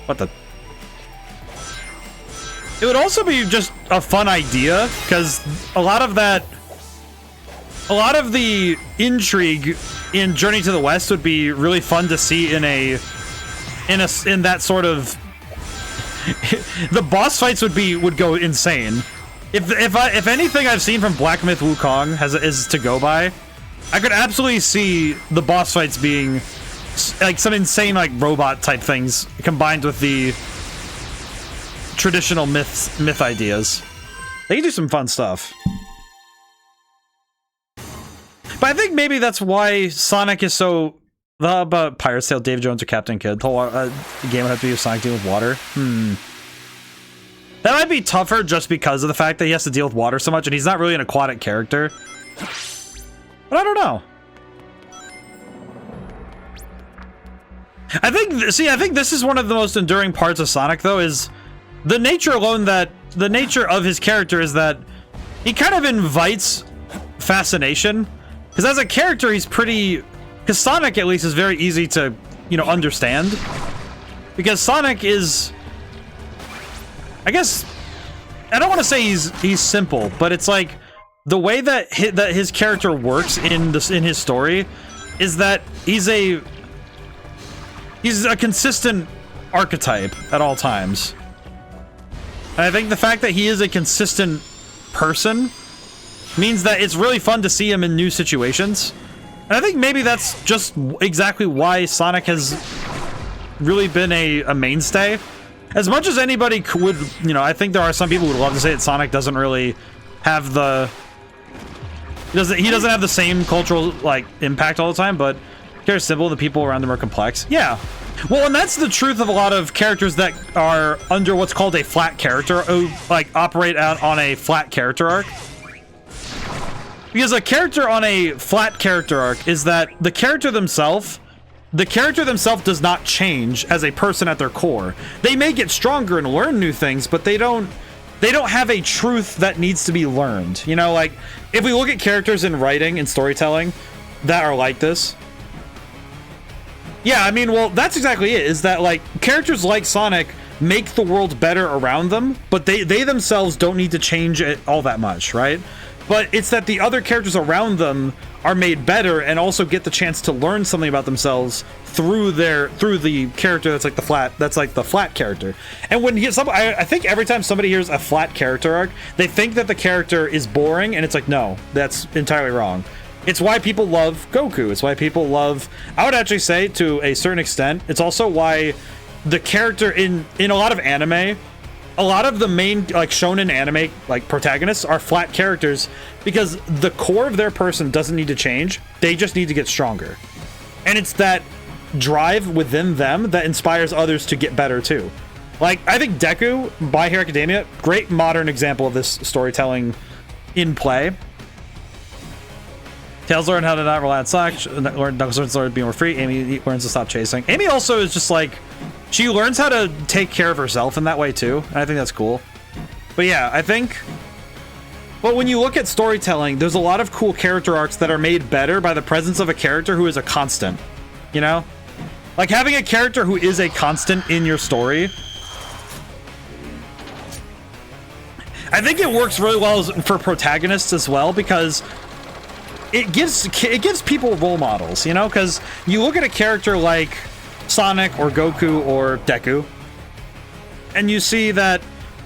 What the... It would also be just a fun idea, because a lot of that... a lot of the intrigue in Journey to the West would be really fun to see in that sort of the boss fights would go insane. If anything I've seen from Black Myth Wukong is to go by, I could absolutely see the boss fights being like some insane like robot type things combined with the traditional myth ideas. They can do some fun stuff. But I think maybe that's why Sonic is so... How about Pirate's Tale, Davy Jones, or Captain Kidd? The whole game would have to be with Sonic dealing with water. That might be tougher just because of the fact that he has to deal with water so much, and he's not really an aquatic character. But I don't know. I think this is one of the most enduring parts of Sonic, though, is the nature of his character is that he kind of invites fascination. Because as a character, he's pretty... Because Sonic, at least, is very easy to, understand. Because Sonic is... I guess... I don't want to say he's simple, but it's like... The way that his character works in his story is that he's a consistent archetype at all times. And I think the fact that he is a consistent person means that it's really fun to see him in new situations. And I think maybe that's just exactly why Sonic has really been a mainstay. As much as anybody would, I think there are some people who would love to say that Sonic doesn't really have the... He doesn't have the same cultural, impact all the time, but they're simple, the people around them are complex. Yeah. Well, and that's the truth of a lot of characters that are under what's called a flat character, who, operate out on a flat character arc. Because a character on a flat character arc is that the character themselves does not change as a person at their core. They may get stronger and learn new things, but they don't have a truth that needs to be learned. If we look at characters in writing and storytelling that are like this. Yeah, I mean, well, that's exactly it, is that, characters like Sonic make the world better around them, but they themselves don't need to change it all that much, right? But it's that the other characters around them are made better and also get the chance to learn something about themselves through the character that's the flat character. And when I think every time somebody hears a flat character arc, they think that the character is boring, and it's like, no, that's entirely wrong. It's why people love Goku. It's why people love... I would actually say, to a certain extent, it's also why the character in a lot of anime... A lot of the main, shonen anime, protagonists are flat characters because the core of their person doesn't need to change. They just need to get stronger. And it's that drive within them that inspires others to get better, too. I think Deku, by Hero Academia, great modern example of this storytelling in play. Tails learned how to not rely on Sonic, Knuckles learned to be more free, Amy learns to stop chasing. Amy also is just she learns how to take care of herself in that way too, and I think that's cool. But yeah, I think... But when you look at storytelling, there's a lot of cool character arcs that are made better by the presence of a character who is a constant, having a character who is a constant in your story. I think it works really well for protagonists as well, because it gives people role models, because you look at a character like Sonic or Goku or Deku, and you see that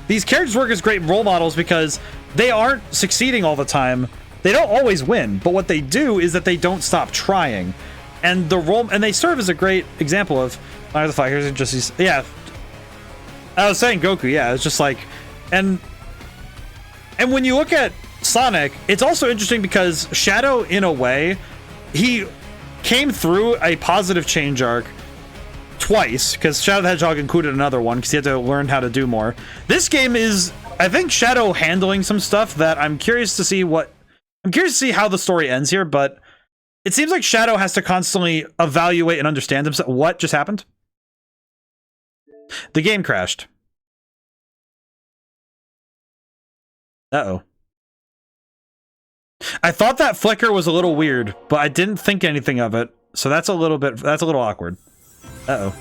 these characters work as great role models because they aren't succeeding all the time. They don't always win, but what they do is that they don't stop trying, and they serve as a great example of the fighters and just yeah. I was saying Goku, yeah, it's just and when you look at Sonic, it's also interesting because Shadow, in a way, he came through a positive change arc twice, because Shadow the Hedgehog included another one because he had to learn how to do more. This game is, I think, Shadow handling some stuff that I'm curious to see how the story ends here, but it seems like Shadow has to constantly evaluate and understand himself. What just happened? The game crashed. Uh-oh. I thought that flicker was a little weird, but I didn't think anything of it, so that's a little awkward. Uh-oh.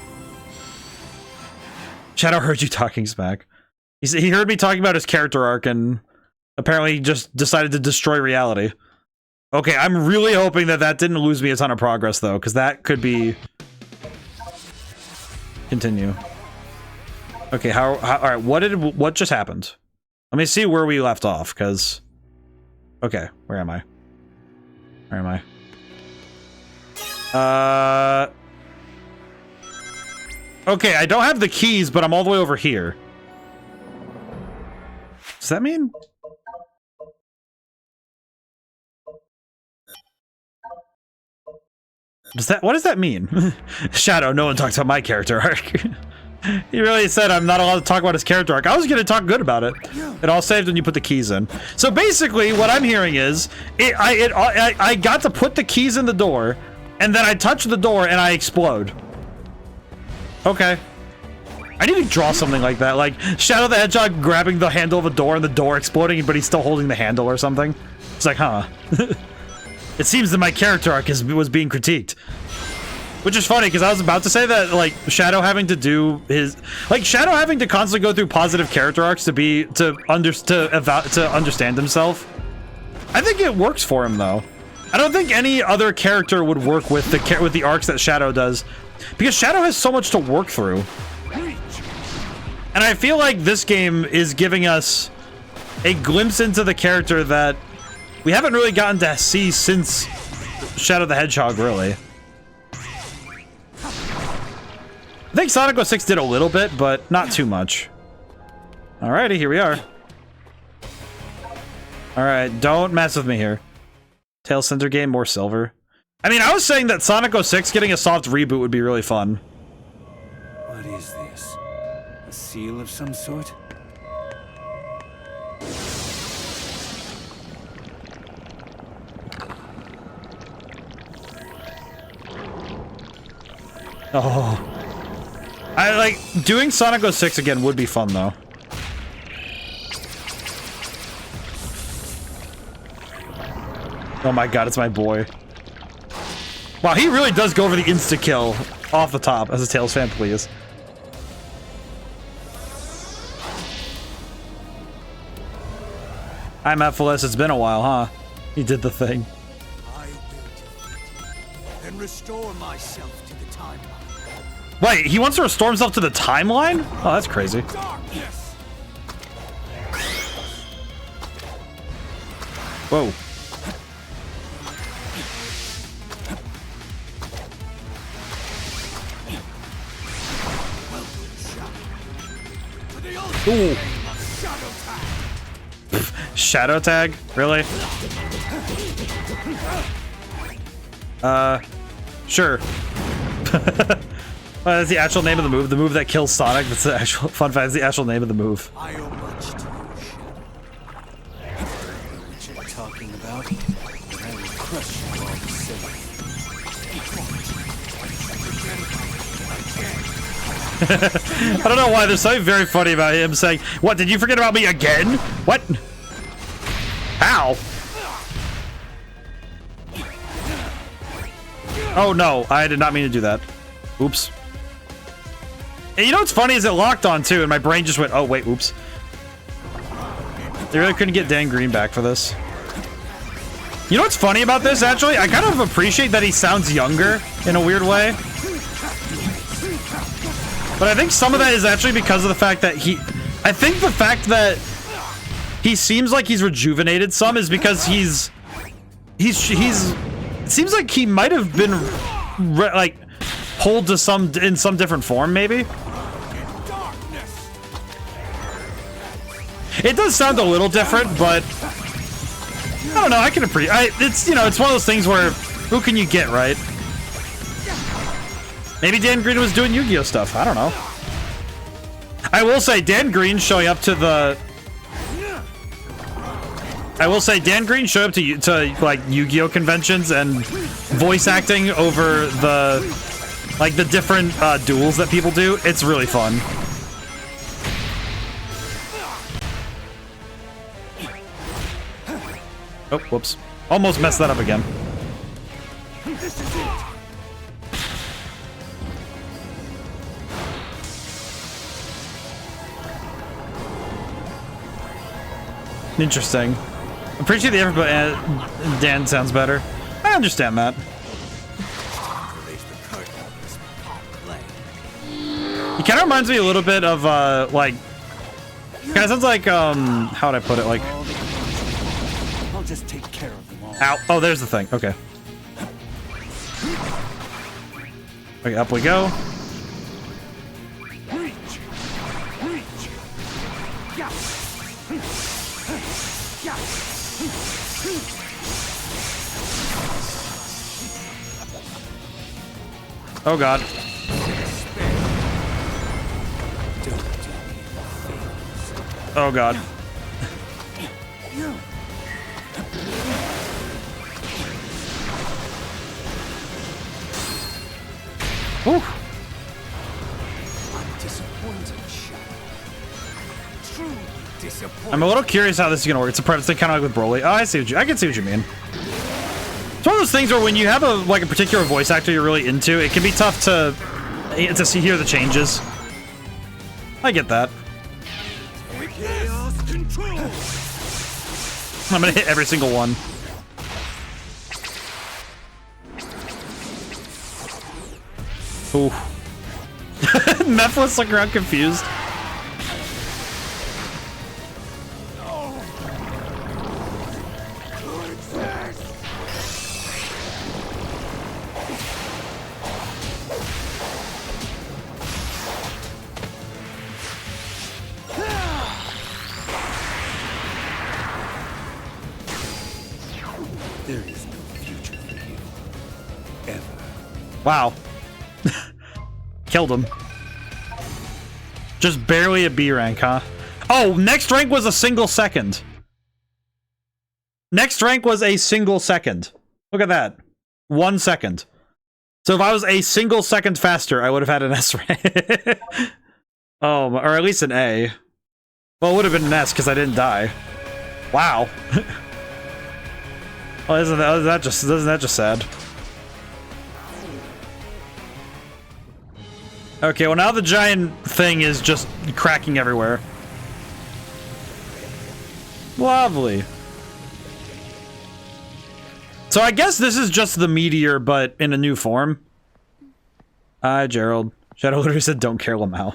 Shadow heard you talking smack. He heard me talking about his character arc, and apparently he just decided to destroy reality. Okay, I'm really hoping that that didn't lose me a ton of progress, though, because that could be... Continue. Okay, all right, what just happened? Let me see where we left off, because... Okay, where am I? Where am I? Okay, I don't have the keys, but I'm all the way over here. Does that mean... What does that mean? Shadow, no one talks about my character arc. He really said I'm not allowed to talk about his character arc. I was gonna talk good about it. It all saved when you put the keys in. So basically, what I'm hearing is, I got to put the keys in the door, and then I touch the door and I explode. Okay. I need to draw something like that, like Shadow the Hedgehog grabbing the handle of a door and the door exploding, but he's still holding the handle or something. It's like, huh. It seems that my character arc was being critiqued. Which is funny, because I was about to say that, like, Shadow having to do his... Like, Shadow having to constantly go through positive character arcs to understand himself. I think it works for him, though. I don't think any other character would work with the arcs that Shadow does. Because Shadow has so much to work through. And I feel like this game is giving us a glimpse into the character that we haven't really gotten to see since Shadow the Hedgehog, really. I think Sonic 06 did a little bit, but not too much. Alrighty, here we are. Alright, don't mess with me here. Tail Center game, more silver. I mean, I was saying that Sonic 06 getting a soft reboot would be really fun. What is this? A seal of some sort? Oh. I like doing Sonic 06 again would be fun though. Oh my god, it's my boy. Wow, he really does go for the insta-kill off the top as a Tails fan, please. Hi, Mephiles, it's been a while, huh? He did the thing. I will defeat you and restore myself to the timeline. Wait, he wants to restore himself to the timeline? Oh, that's crazy. Darkness. Whoa. Ooh. Shadow tag? Really? Sure. That's the actual name of the move. The move that kills Sonic. That's the actual fun fact. That's the actual name of the move. I owe much to you, Shadow. What you're talking about? But I will crush you all the I don't know why. There's something very funny about him saying, "What? Did you forget about me again? What? How? Oh no! I did not mean to do that. Oops." And you know what's funny is it locked on too, and my brain just went, oh wait, oops. They really couldn't get Dan Green back for this. You know what's funny about this, actually? I kind of appreciate that he sounds younger in a weird way. But I think some of that is actually because of the fact that I think the fact that he seems like he's rejuvenated some is because it seems like he might have been, like, pulled to in some different form, maybe? It does sound a little different, but I don't know, I can appreciate it's, you know, it's one of those things where who can you get, right? Maybe Dan Green was doing Yu-Gi-Oh stuff, I don't know. I will say Dan Green showing up to the like Yu-Gi-Oh conventions and voice acting over the different duels that people do. It's really fun. Oh, whoops. Almost messed that up again. Interesting. Appreciate the effort, but Dan sounds better. I understand that. He kind of reminds me a little bit of, like... Kind of sounds like, how would I put it? Like... I'll just take care of them all. Ow. Oh, there's the thing. Okay. Okay, up we go. Oh god. Oh god. Whew. I'm disappointed, truly disappointed. I'm a little curious how this is gonna work. It's a predator, kind of like with Broly. Oh, I see what I can see what you mean. It's one of those things where when you have a particular voice actor you're really into, it can be tough to hear the changes. I get that. Chaos control. I'm gonna hit every single one. Ooh. Mephiles looking around confused. There is no future for you. Ever. Wow. Killed him. Just barely a B rank, huh? Oh, next rank was a single second. Next rank was a single second. Look at that. 1 second. So if I was a single second faster, I would have had an S rank. Oh, or at least an A. Well, it would have been an S because I didn't die. Wow. Well, isn't that just sad? Okay, well now the giant thing is just cracking everywhere. Lovely. So I guess this is just the meteor, but in a new form. Hi, Gerald. Shadow literally said, "Don't care, Lamau."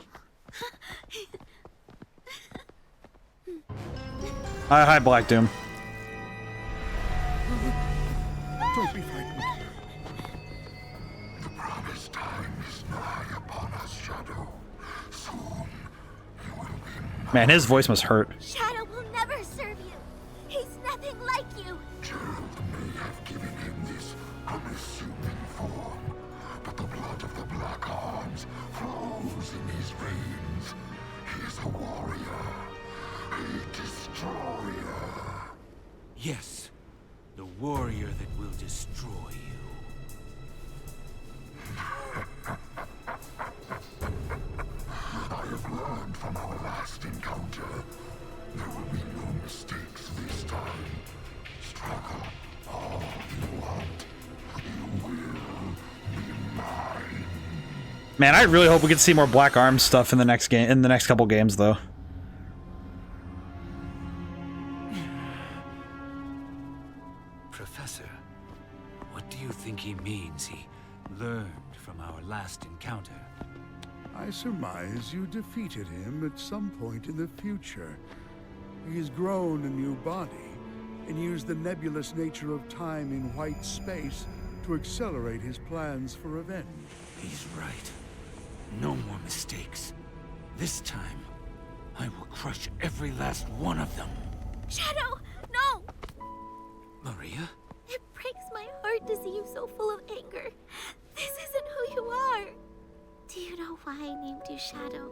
Hi, Black Doom. Don't be frightened. The promised time is nigh upon us, Shadow. Soon you will be Man, his voice must hurt. Shadow will never serve you. He's nothing like you. Gerald may have given him this unassuming form, but the blood of the Black Arms flows in his veins. He is a warrior, a destroyer. Yes, the warrior that will destroy you. I have learned from our last encounter. There will be no mistakes this time. Struggle all you want. You will be mine. Man, I really hope we get to see more Black Arms stuff in the next game, in the next couple games, though. Professor, what do you think he means he learned from our last encounter? I surmise you defeated him at some point in the future. He has grown a new body and used the nebulous nature of time in white space to accelerate his plans for revenge. He's right. No more mistakes. This time, I will crush every last one of them. Shadow, no! Maria? It breaks my heart to see you so full of anger. This isn't who you are. Do you know why I named you Shadow?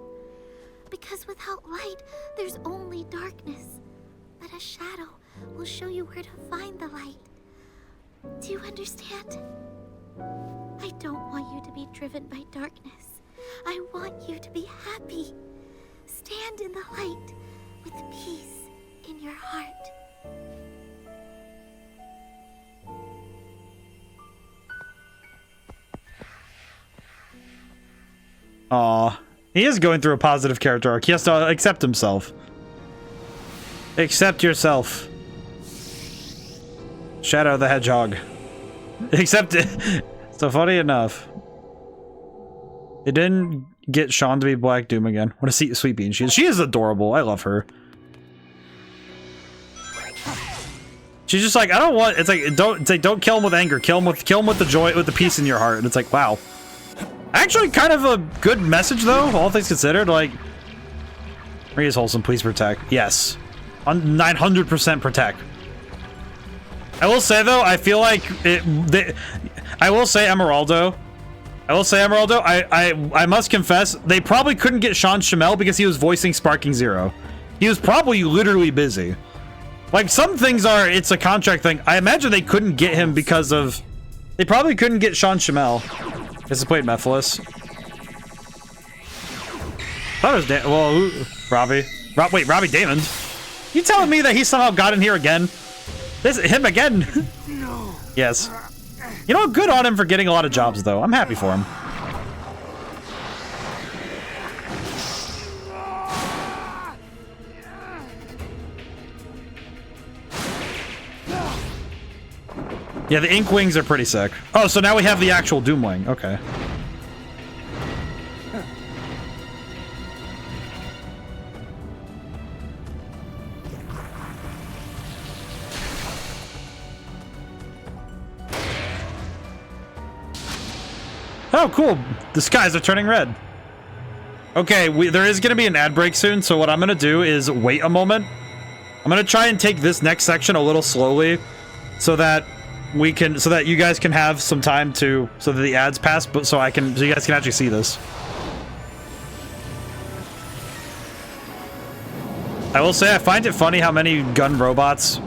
Because without light, there's only darkness. But a shadow will show you where to find the light. Do you understand? I don't want you to be driven by darkness. I want you to be happy. Stand in the light with peace in your heart. Aw. He is going through a positive character arc. He has to accept himself. Accept yourself. Shadow the Hedgehog. Except, so funny enough, it didn't get Sean to be Black Doom again. What a sweet bean she is. She is adorable. I love her. She's just like, I don't want. It's like don't kill him with anger. Kill him with the joy, with the peace in your heart. And it's like, wow. Actually, kind of a good message though, all things considered. Like, Maria's wholesome. Please protect. Yes, 900% protect. I will say though, I feel like I will say Emeraldo. I must confess, they probably couldn't get Sean Schimmel because he was voicing Sparking Zero. He was probably literally busy. Like, some things are, it's a contract thing. I imagine they couldn't get him because of... They probably couldn't get Sean Schimmel. Because he played Mephiles. Thought it was well, Robbie. Wait, Robbie Damon? You telling me that he somehow got in here again? Him again? Yes. You know, good on him for getting a lot of jobs, though. I'm happy for him. Yeah, the ink wings are pretty sick. Oh, so now we have the actual Doom Wing. Okay. Oh, cool. The skies are turning red. Okay, there is going to be an ad break soon, so what I'm going to do is wait a moment. I'm going to try and take this next section a little slowly so that you guys can have some time so that the ads pass, but so you guys can actually see this. I will say I find it funny how many gun robots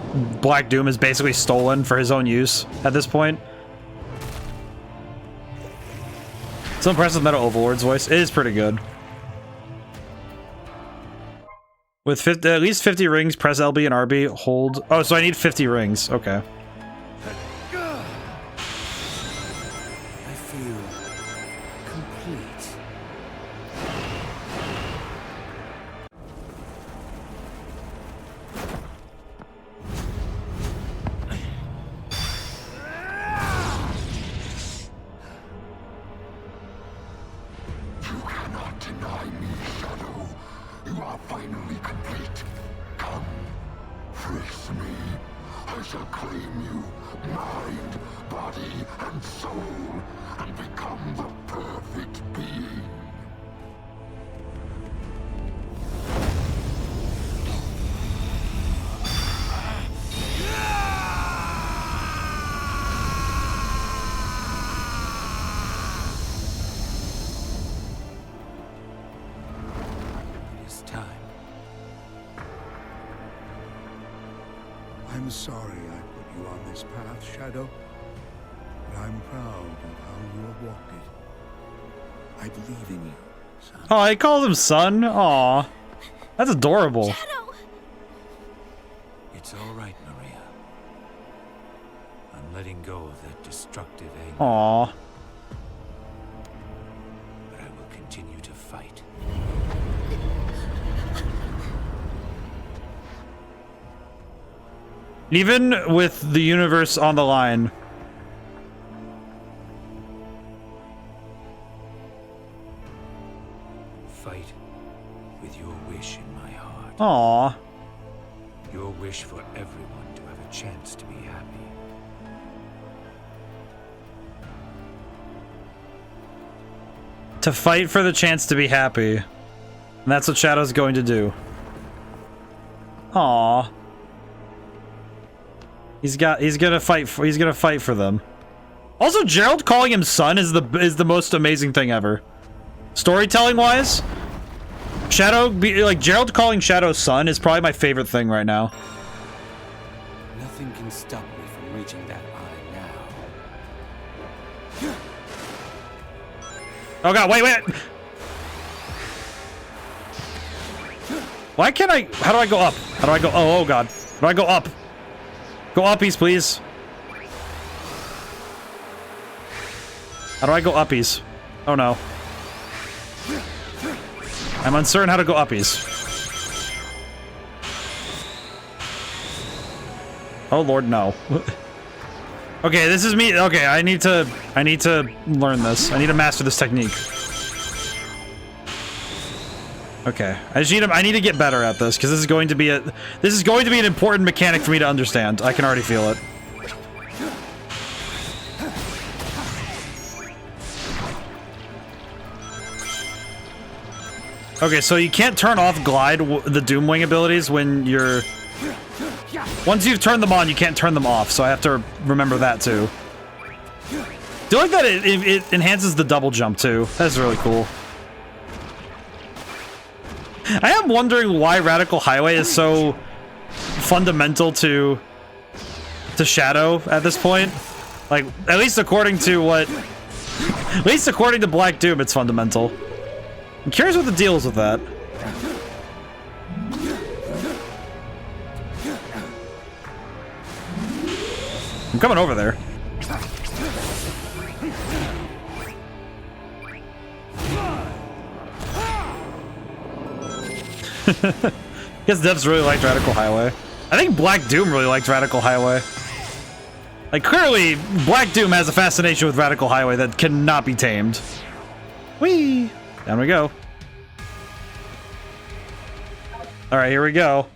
Black Doom has basically stolen for his own use at this point. So impressed with Metal Overlord's voice. It is pretty good. With at least 50 rings, press LB and RB, hold. Oh, so I need 50 rings. Okay. I feel complete. You cannot deny me, Shadow. You are finally complete. Come, face me. I shall claim you, mind, body, and soul, and become the perfect being. It is time. I'm sorry I put you on this path, Shadow. But I'm proud of how you have walked it. I believe in you, son. Oh, he calls him son? Aw. That's adorable. Shadow! It's all right, Maria. I'm letting go of that destructive anger. Aw. But I will continue to fight. Even with the universe on the line. Fight with your wish in my heart. Aw. Your wish for everyone to have a chance to be happy. To fight for the chance to be happy. And that's what Shadow's going to do. Aw. He's gonna fight for them. Also, Gerald calling him son is the most amazing thing ever. Storytelling wise, Gerald calling Shadow son is probably my favorite thing right now. Nothing can stop me from reaching that eye now. Oh god, wait. Why can't I? How do I go up? How do I go? Oh god. How do I go up? Go uppies, please. How do I go uppies? Oh no. I'm uncertain how to go uppies. Oh lord, no. Okay, this is me. Okay, I need to learn this. I need to master this technique. Okay, I need to get better at this because this is going to be an important mechanic for me to understand. I can already feel it. Okay, so you can't turn off glide the Doomwing abilities when you're... Once you've turned them on, you can't turn them off, so I have to remember that too. Do you like that it enhances the double jump too? That's really cool. I am wondering why Radical Highway is so fundamental to Shadow at this point. Like, at least according to Black Doom, it's fundamental. I'm curious what the deal is with that. I'm coming over there. Guess devs really liked Radical Highway. I think Black Doom really liked Radical Highway. Like, clearly, Black Doom has a fascination with Radical Highway that cannot be tamed. Whee! Down we go. Alright, here we go.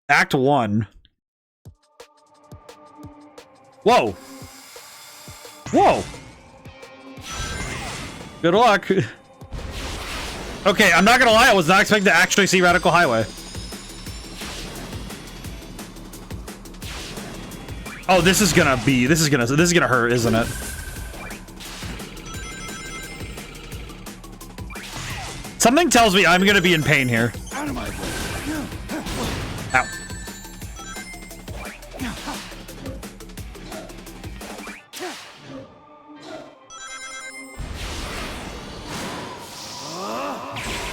Act 1. Whoa! Whoa! Good luck. Okay, I'm not gonna lie, I was not expecting to actually see Radical Highway. Oh, this is gonna hurt, isn't it? Something tells me I'm gonna be in pain here. Out of my way. Ow.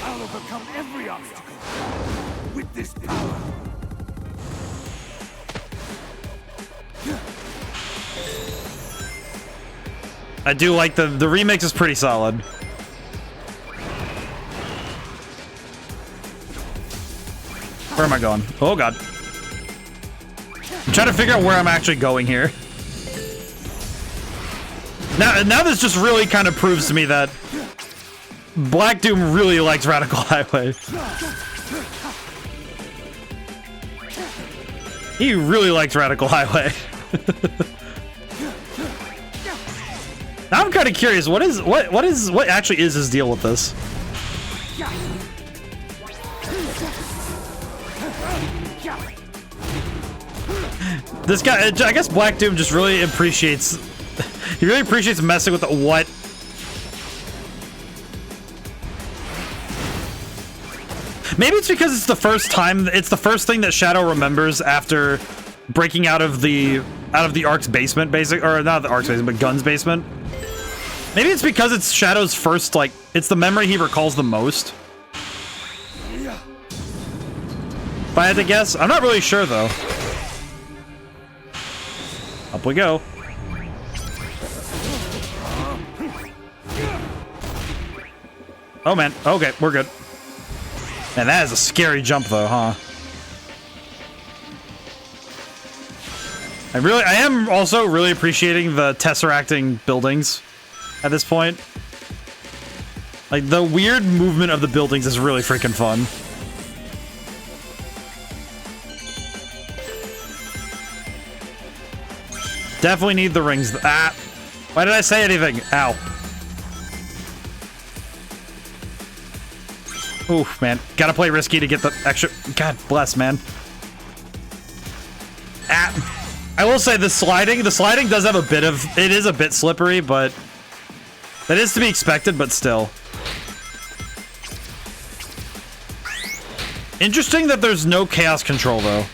I'll overcome every obstacle with this power. I do like the remix is pretty solid. Where am I going? Oh god. I'm trying to figure out where I'm actually going here. Now this just really kind of proves to me that Black Doom really likes Radical Highway. He really likes Radical Highway. Now I'm kind of curious, what actually is his deal with this? This guy, I guess Black Doom just really appreciates, he really appreciates messing with what? Maybe it's because it's the first thing that Shadow remembers after breaking out of the Ark's basement, or not the Ark's basement, but Gun's basement. Maybe it's because it's Shadow's first, like, it's the memory he recalls the most. If I had to guess, I'm not really sure though. Up we go. Oh man, okay, we're good. Man, that is a scary jump though, huh? I am also really appreciating the tesseracting buildings at this point. Like, the weird movement of the buildings is really freaking fun. Definitely need the rings. Ah! Why did I say anything? Ow. Oof, man. Gotta play risky to get the extra... God bless, man. Ah! I will say the sliding does have a bit of... It is a bit slippery, but... That is to be expected, but still. Interesting that there's no chaos control, though.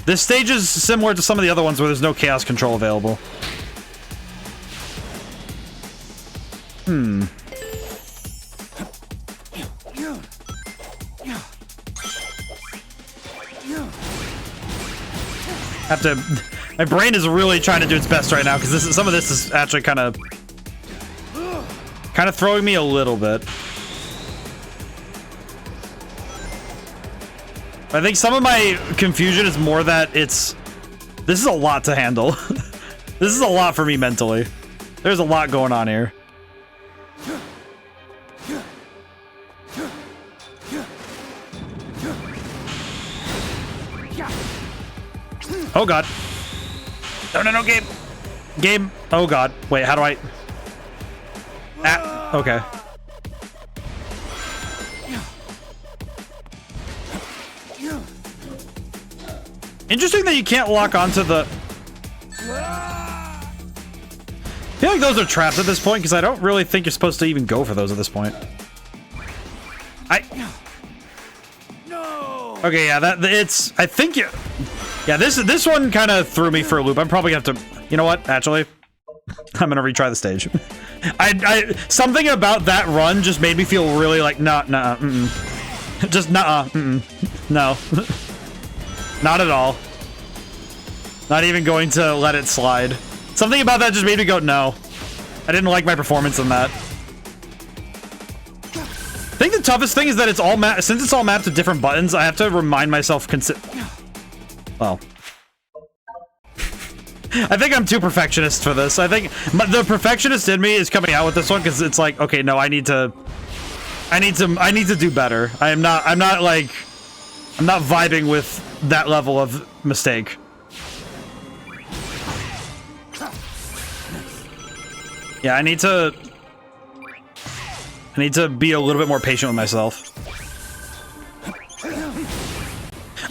This stage is similar to some of the other ones where there's no chaos control available. Have to... My brain is really trying to do its best right now, because some of this is actually kind of throwing me a little bit. I think some of my confusion is more that this is a lot to handle. This is a lot for me mentally. There's a lot going on here. Oh god. No, game. Game. Oh god. Wait, how do I... Ah, okay. Interesting that you can't lock onto the... I feel like those are traps at this point, because I don't really think you're supposed to even go for those at this point. Okay, yeah, I think you... Yeah, this one kind of threw me for a loop. I'm probably gonna have to... You know what? Actually, I'm gonna retry the stage. Something about that run just made me feel really like, nah, just nah, no. Not at all. Not even going to let it slide. Something about that just made me go, no. I didn't like my performance in that. I think the toughest thing is that it's all since it's all mapped to different buttons, I have to remind myself well. I think I'm too perfectionist for this. I think the perfectionist in me is coming out with this one because it's like, okay, no, I need to do better. I'm not vibing with that level of mistake. Yeah, I need to be a little bit more patient with myself.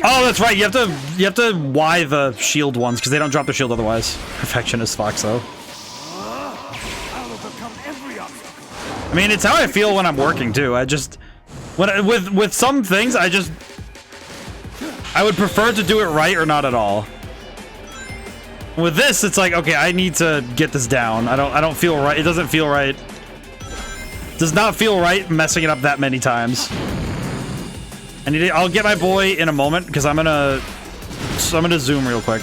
Oh, that's right. You have to Y the shield ones because they don't drop the shield otherwise. Perfectionist Fox, though. I mean, it's how I feel when I'm working too. I just with some things, I would prefer to do it right or not at all. With this, it's like, okay, I need to get this down. I don't feel right. It doesn't feel right. Does not feel right messing it up that many times. I'll get my boy in a moment because I'm gonna zoom real quick.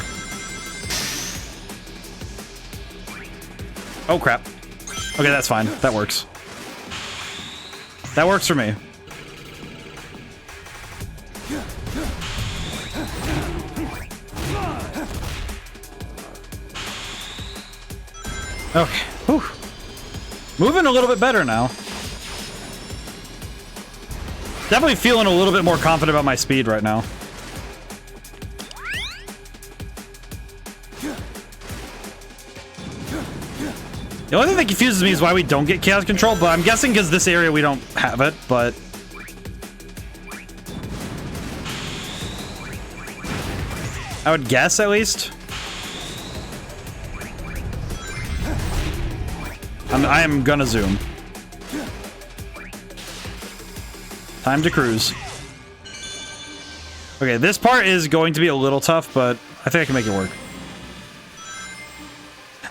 Oh crap. Okay, that's fine. That works. That works for me. Okay. Whew. Moving a little bit better now. Definitely feeling a little bit more confident about my speed right now. The only thing that confuses me is why we don't get chaos control, but I'm guessing because this area we don't have it, but... I would guess, at least. I am gonna zoom. Time to cruise. Okay, this part is going to be a little tough, but I think I can make it work.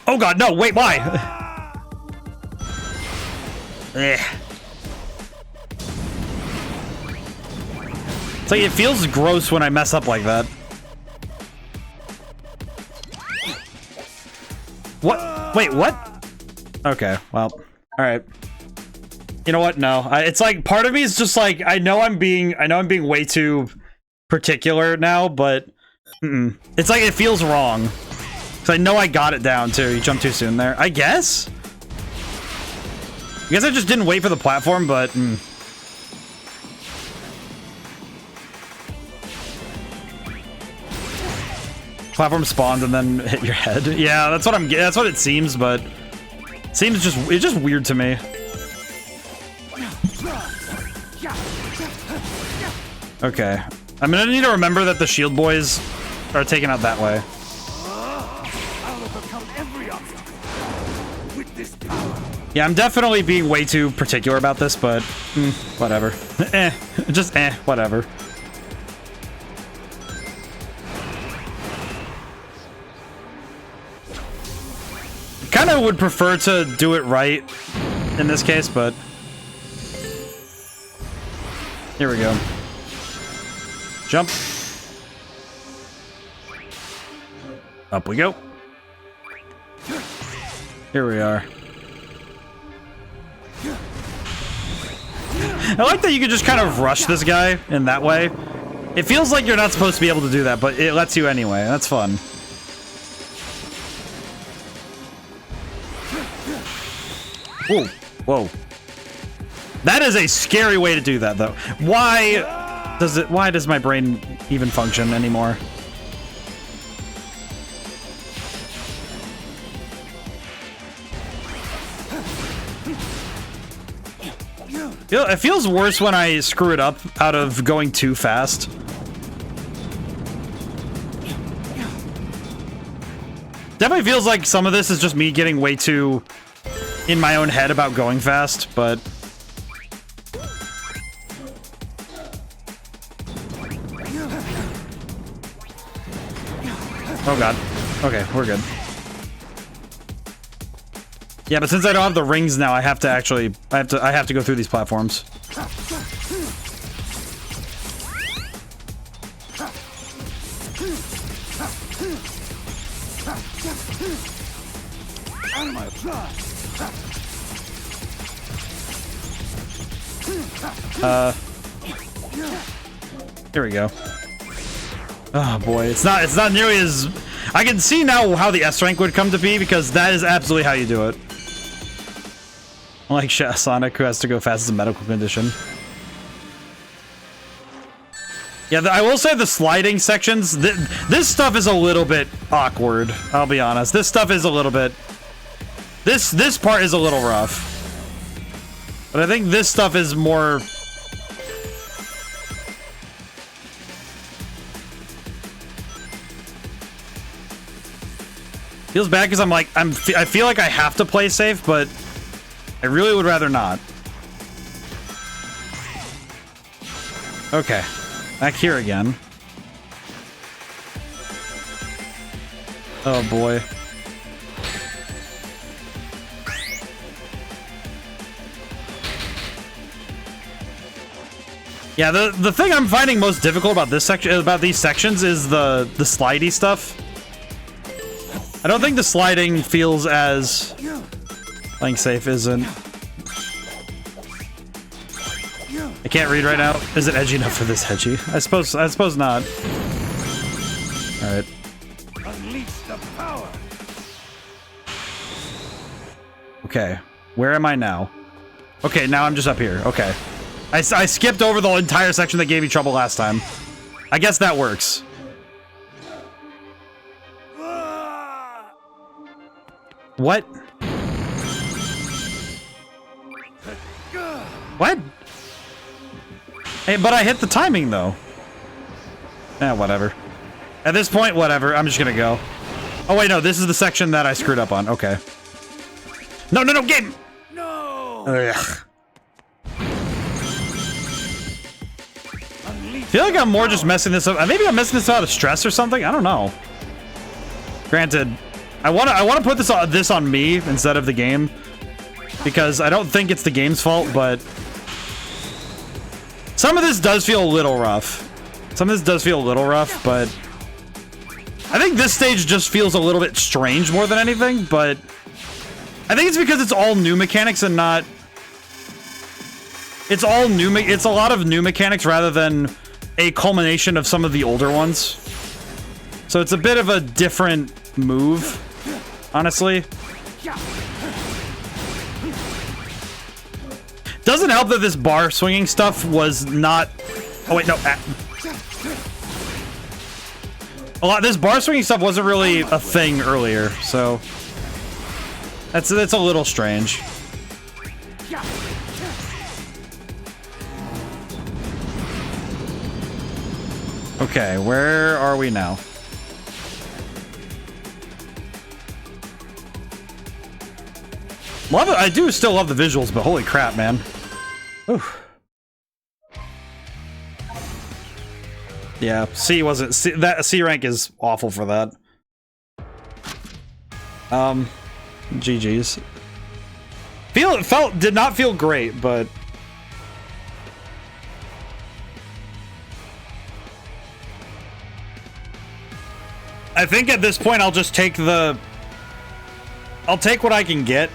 Oh god, no, wait, why? It's like, it feels gross when I mess up like that. What? Wait, what? Okay, well, alright. You know what? No. It's like, part of me is just like, I know I'm being way too particular now, but it's like, it feels wrong. Because I know I got it down, too. You jumped too soon there. I guess? I guess I just didn't wait for the platform, but... Platform spawned and then hit your head. Yeah, that's what it seems, but... It's just weird to me. Okay. I'm gonna need to remember that the shield boys are taken out that way. Yeah, I'm definitely being way too particular about this, but whatever. Whatever. Kinda would prefer to do it right in this case, but here we go. Jump. Up we go. Here we are. I like that you can just kind of rush this guy in that way. It feels like you're not supposed to be able to do that, but it lets you anyway. That's fun. Whoa, whoa. That is a scary way to do that, though. Why does my brain even function anymore? It feels worse when I screw it up out of going too fast. Definitely feels like some of this is just me getting way too in my own head about going fast, but... Oh god. Okay, we're good. Yeah, but since I don't have the rings now, I have to actually I have to go through these platforms. Out of my Here we go. Oh boy, it's not nearly as... I can see now how the S rank would come to be, because that is absolutely how you do it. Unlike Sonic, who has to go fast as a medical condition. Yeah, I will say the sliding sections, this stuff is a little bit awkward, I'll be honest. This stuff is a little bit... This part is a little rough. But I think this stuff is more... Feels bad because I feel like I have to play safe, but I really would rather not. Okay, back here again. Oh boy. Yeah, the thing I'm finding most difficult about this section, about these sections, is the slidey stuff. I don't think the sliding feels as... Playing safe isn't... I can't read right now. Is it edgy enough for this edgy? I suppose not. Alright. Unleash the power. Okay. Where am I now? Okay, now I'm just up here. Okay. I skipped over the entire section that gave me trouble last time. I guess that works. What? What? Hey, but I hit the timing, though. Eh, whatever. At this point, whatever. I'm just gonna go. Oh, wait, no. This is the section that I screwed up on. Okay. No, no, no, game! No! Ugh. I feel like I'm more just messing this up. Maybe I'm messing this out of stress or something. I don't know. Granted, I want to put this on me instead of the game, because I don't think it's the game's fault, but some of this does feel a little rough. Some of this does feel a little rough, but I think this stage just feels a little bit strange more than anything, but I think it's because it's all new mechanics and not... It's all new, it's a lot of new mechanics rather than a culmination of some of the older ones. So it's a bit of a different move, honestly. Doesn't help that this bar swinging stuff was not... Oh wait, no. This bar swinging stuff wasn't really a thing earlier, so that's a little strange. Okay, where are we now? Love it. I do still love the visuals, but holy crap, man. Oof. Yeah, C wasn't... that C rank is awful for that. GG's. Did not feel great, but... I think at this point I'll just take the... I'll take what I can get.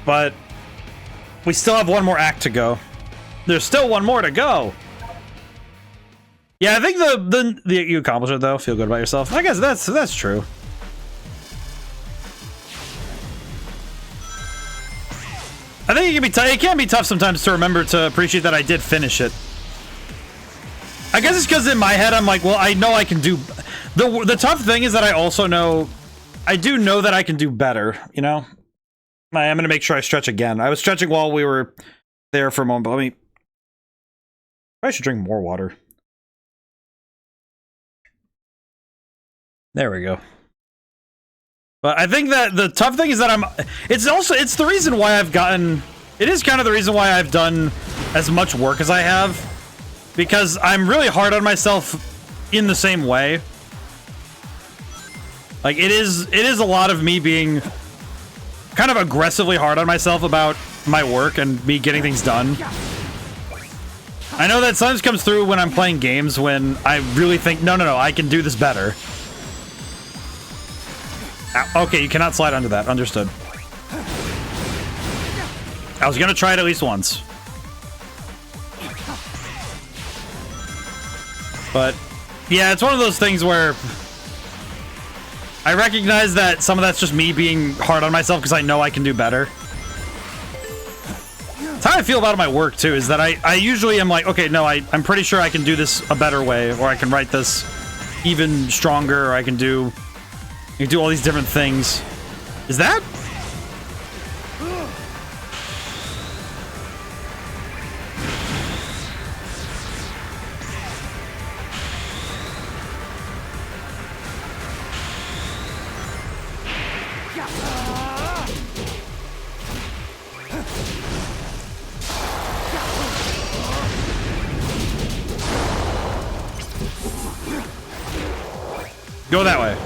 But we still have one more act to go. There's still one more to go. Yeah, I think you accomplished it though. Feel good about yourself. I guess that's true. I think it can be tough sometimes to remember to appreciate that I did finish it. I guess it's because in my head I'm like, well, I know I can do. The tough thing is that I also know, I do know that I can do better. You know, I am gonna make sure I stretch again. I was stretching while we were there for a moment, but let me. I should drink more water. There we go. But I think that the tough thing is that it's the reason why I've gotten, it is kind of the reason why I've done as much work as I have, because I'm really hard on myself in the same way. Like it is a lot of me being kind of aggressively hard on myself about my work and me getting things done. I know that sometimes comes through when I'm playing games when I really think, no, I can do this better. Okay, you cannot slide under that. Understood. I was gonna try it at least once. But, yeah, it's one of those things where I recognize that some of that's just me being hard on myself because I know I can do better. That's how I feel about my work, too, is that I usually am like, okay, no, I'm pretty sure I can do this a better way, or I can write this even stronger, or I can do all these different things. Is that? Go that way.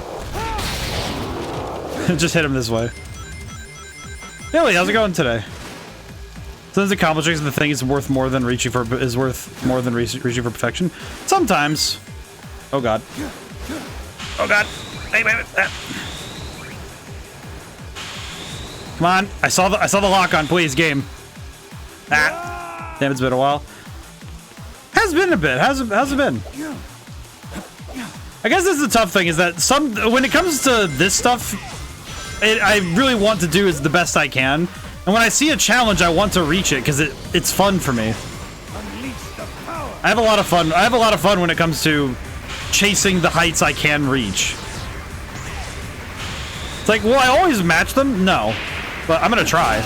Just hit him this way. Billy, how's it going today? Sometimes accomplishing the thing is worth more than reaching for reaching for perfection. Sometimes. Oh god. Oh god. Wait. Come on. I saw the lock on, please, game. Ah. Damn, it's been a while. Has been a bit. How's it been? I guess this is the tough thing, is that when it comes to this stuff, I really want to do is the best I can, and when I see a challenge, I want to reach it because it's fun for me. I have a lot of fun. I have a lot of fun when it comes to chasing the heights I can reach. It's like, will I always match them? No, but I'm gonna try.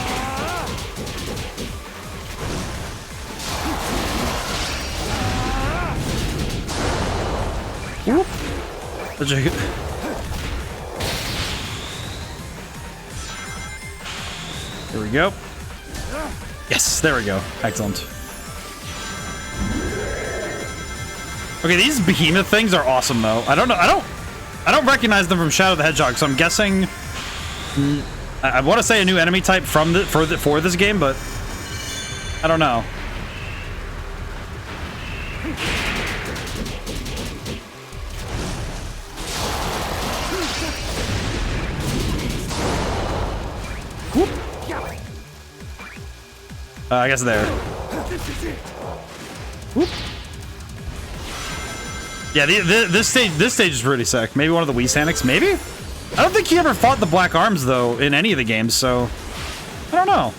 Whoop. Here we go. Yes, there we go. Excellent. Okay, these behemoth things are awesome though. I don't recognize them from Shadow the Hedgehog, so I'm guessing I want to say a new enemy type for this game, but I don't know. I guess there. Whoop. Yeah, this stage is pretty sick. Maybe one of the Wii Sanics, maybe? I don't think he ever fought the Black Arms, though, in any of the games, so... I don't know.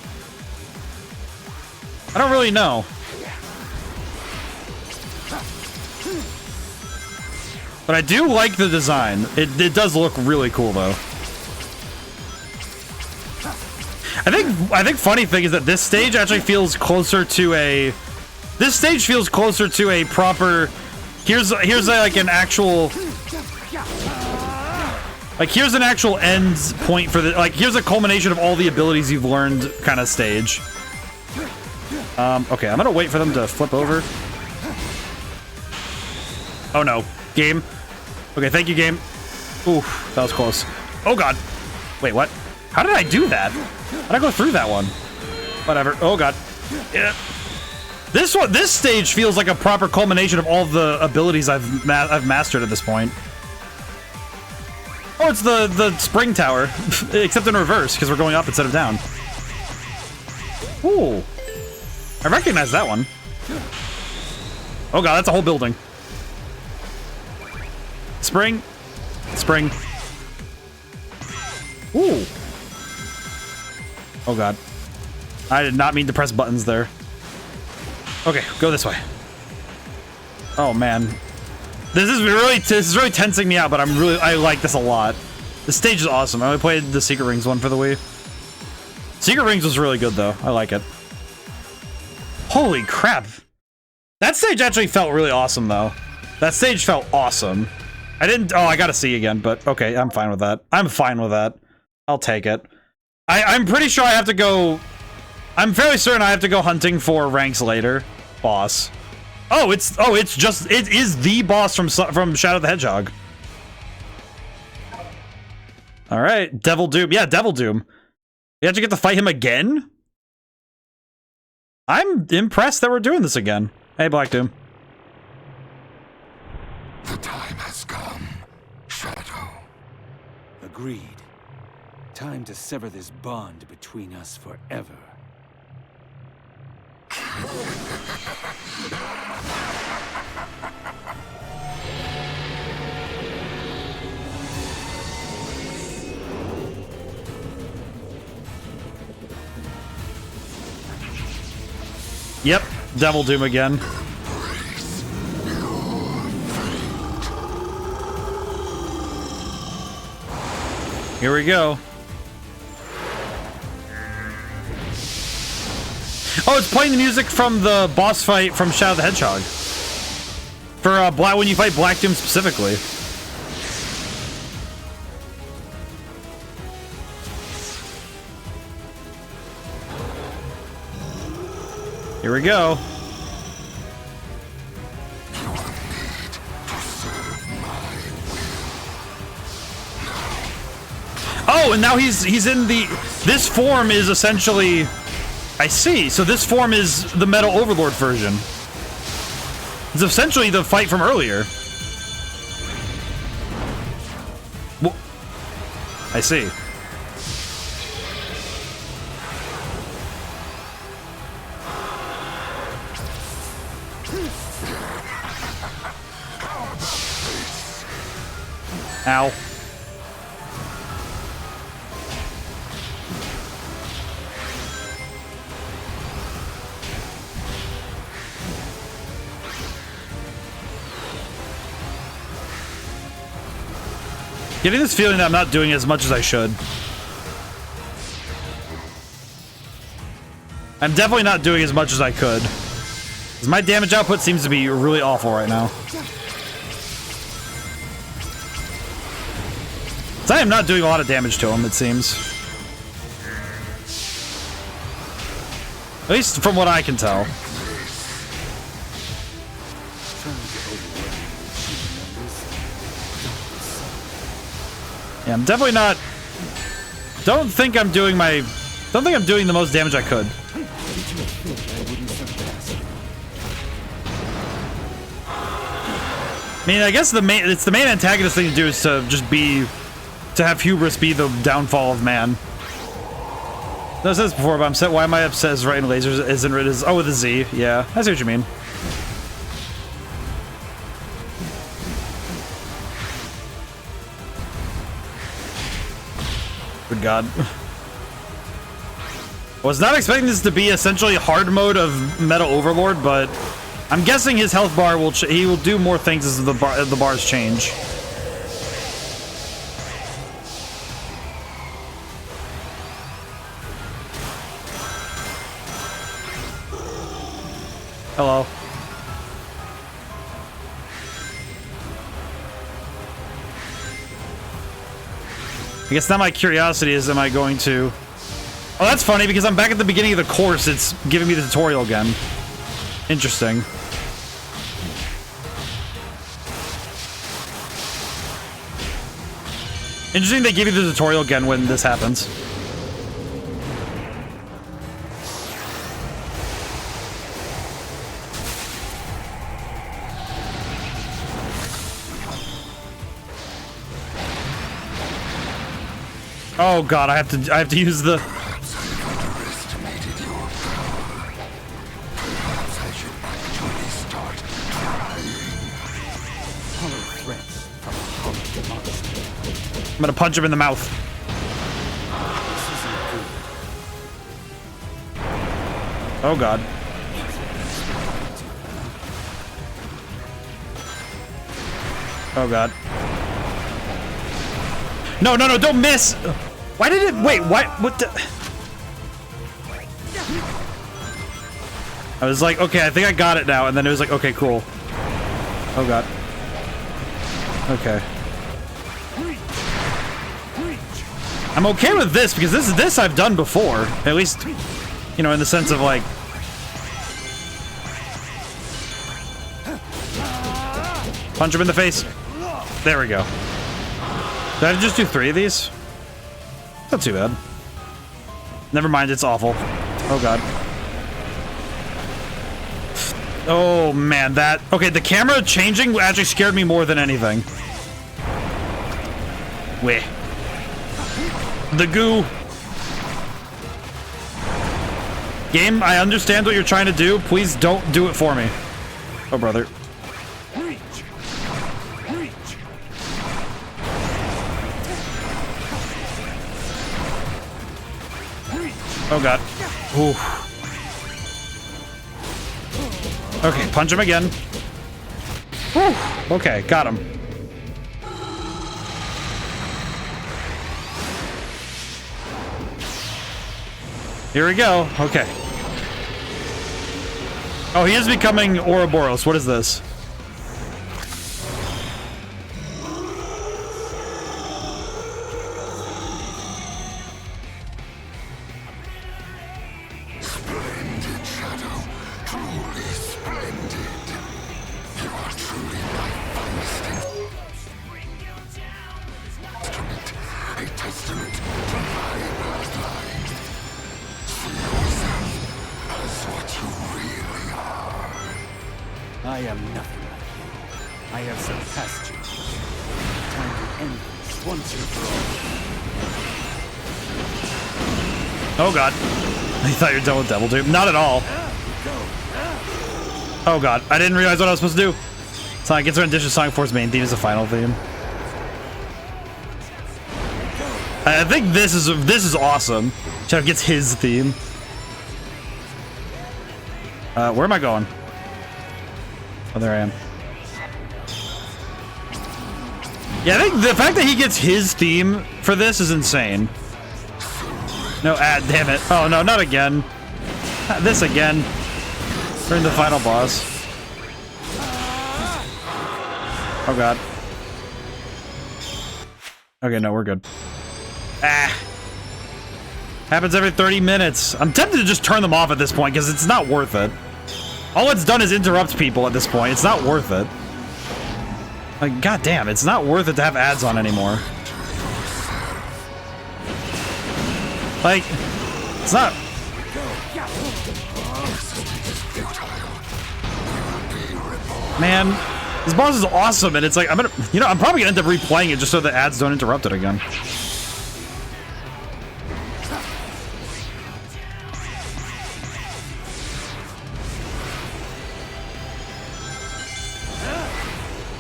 I don't really know. But I do like the design. It does look really cool, though. I think funny thing is that this stage actually feels closer to a... This stage feels closer to a proper... Here's like an actual... Like, here's an actual end point for the... Like, here's a culmination of all the abilities you've learned kind of stage. Okay, I'm gonna wait for them to flip over. Oh, no. Game. Okay, thank you, game. Oof, that was close. Oh, God. Wait, what? How did I do that? How'd I go through that one? Whatever. Oh, God. Yeah. This stage feels like a proper culmination of all the abilities I've mastered at this point. Oh, it's the spring tower, except in reverse, because we're going up instead of down. Ooh. I recognize that one. Oh god, that's a whole building. Spring. Spring. Ooh. Oh god. I did not mean to press buttons there. Okay, go this way. Oh man, this is really tensing me out, but I like this a lot. The stage is awesome. I only played the Secret Rings one for the Wii. Secret Rings was really good though. I like it. Holy crap! That stage actually felt really awesome though. That stage felt awesome. I didn't. Oh, I gotta see again, but okay, I'm fine with that. I'm fine with that. I'll take it. I'm pretty sure I have to go. I'm fairly certain I have to go hunting for ranks later. Boss. Oh, it is the boss from Shadow the Hedgehog. All right, Devil Doom. Yeah, Devil Doom. You have to get to fight him again? I'm impressed that we're doing this again. Hey, Black Doom. The time has come, Shadow. Agreed. Time to sever this bond between us forever. Yep, Devil Doom again. Here we go. Oh, it's playing the music from the boss fight from Shadow the Hedgehog. For when you fight Black Doom specifically. Here we go. Oh, and now he's in the. This form is essentially. I see. So this form is the Metal Overlord version. It's essentially the fight from earlier. Well, I see. Ow. Getting this feeling that I'm not doing as much as I should. I'm definitely not doing as much as I could. 'Cause my damage output seems to be really awful right now. So I am not doing a lot of damage to him, it seems. At least from what I can tell. Yeah, I'm definitely not. Don't think I'm doing the most damage I could. I mean, I guess it's the main antagonist thing to do is to just to have hubris be the downfall of man. I said this before, but I'm upset. Why am I upset? Is writing lasers isn't written as with a Z. Yeah, I see what you mean. Good God. Was not expecting this to be essentially hard mode of Metal Overlord, but I'm guessing his health bar he will do more things as the bars change. Hello. I guess now my curiosity is, am I going to... Oh, that's funny, because I'm back at the beginning of the course. It's giving me the tutorial again. Interesting. Interesting they give you the tutorial again when this happens. Oh God, I have to use the. I'm gonna punch him in the mouth. Oh god. Oh god. No, no, no, don't miss! Why did it, wait, what the? I was like, okay, I think I got it now, and then it was like, okay, cool. Oh god. Okay. I'm okay with this, because this I've done before. At least, you know, in the sense of like... Punch him in the face. There we go. Did I just do 3 of these? Not too bad. Never mind, it's awful. Oh god. Oh man, that... Okay, the camera changing actually scared me more than anything. Weh. The goo. Game, I understand what you're trying to do. Please don't do it for me. Oh, brother. Oh god. Ooh. Okay, punch him again. Whew. Okay, got him. Here we go. Okay. Oh, he is becoming Ouroboros. What is this? Splendid, Shadow. Truly splendid. You are truly my finest instrument. A testament to my bloodline. See yourself as what you really are. I am nothing like you. I have surpassed you. Time to end this once and for all. Oh god. I thought you were done with Devil Doom. Not at all. Oh god. I didn't realize what I was supposed to do. Sonic gets rendition. Sonic Force main theme is the final theme. I think this is awesome. Shadow gets his theme. Where am I going? Oh, there I am. Yeah, I think the fact that he gets his theme for this is insane. No, damn it. Oh, no, not again. Not this again. We're in the final boss. Oh, God. Okay, no, we're good. Ah. Happens every 30 minutes. I'm tempted to just turn them off at this point, because it's not worth it. All it's done is interrupt people at this point. It's not worth it. Like, goddamn, it's not worth it to have ads on anymore. Like, it's not... Man, this boss is awesome, and it's like, I'm probably gonna end up replaying it just so the ads don't interrupt it again.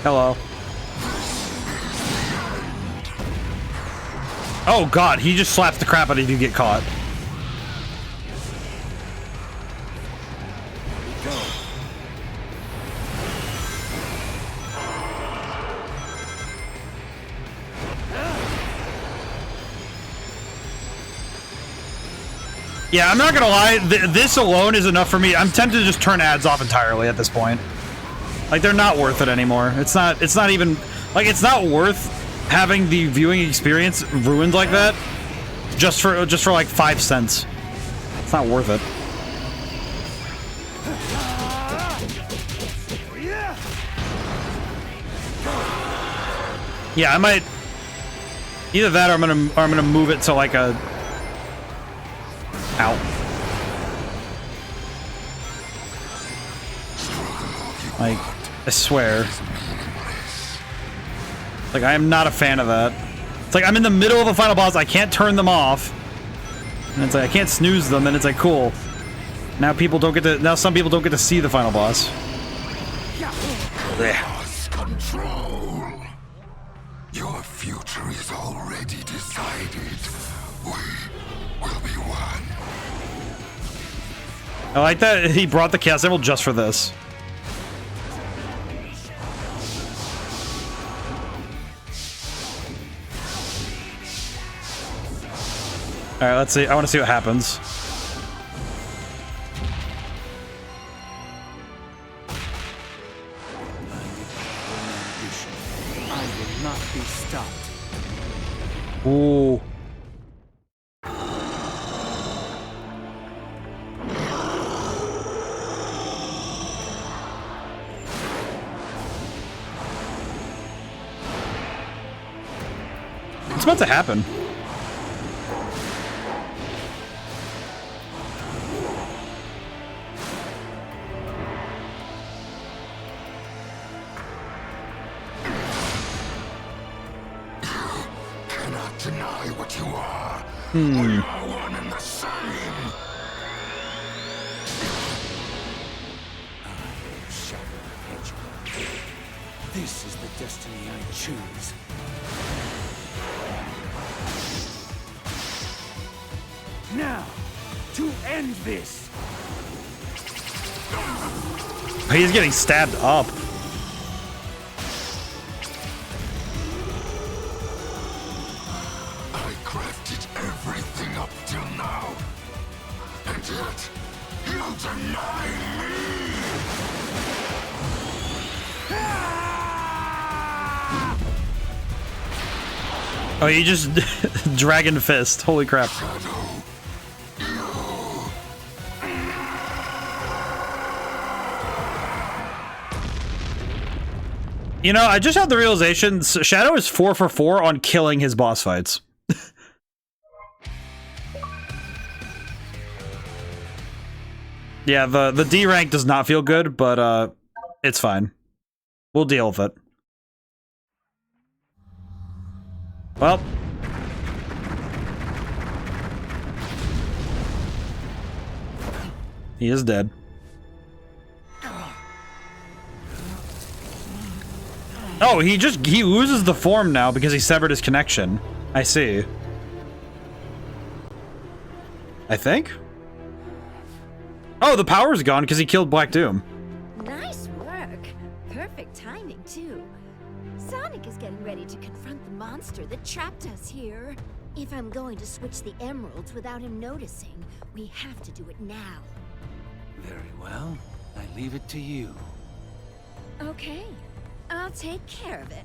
Hello. Oh god, he just slaps the crap out of you if you get caught. Yeah, I'm not gonna lie, this alone is enough for me. I'm tempted to just turn ads off entirely at this point. Like, they're not worth it anymore. It's not even, like, it's not worth having the viewing experience ruined like that just for like 5 cents. It's not worth it. Yeah, I might either that or I'm gonna move it to like a... Ow. Like, I swear. Like, I am not a fan of that. It's like I'm in the middle of a final boss, I can't turn them off. And it's like I can't snooze them, and it's like, cool. Now some people don't get to see the final boss. Lost control. Your future is already decided. We will be one. I like that he brought the Chaos Emerald just for this. Alright, let's see. I want to see what happens. I will not be stopped. Ooh. What's about to happen? Cannot deny what you are. We are one and the same. Shadow Hedgehog. This is the destiny I choose. Now, to end this. He's getting stabbed up. I crafted everything up till now. And yet, you deny me! Oh, you just Dragon Fist. Holy crap. You know, I just had the realization Shadow is 4 for 4 on killing his boss fights. Yeah, the D rank does not feel good, but it's fine. We'll deal with it. Well. He is dead. Oh, he loses the form now because he severed his connection. I see. I think? Oh, the power's gone because he killed Black Doom. Nice work. Perfect timing, too. Sonic is getting ready to confront the monster that trapped us here. If I'm going to switch the emeralds without him noticing, we have to do it now. Very well. I leave it to you. Okay. I'll take care of it.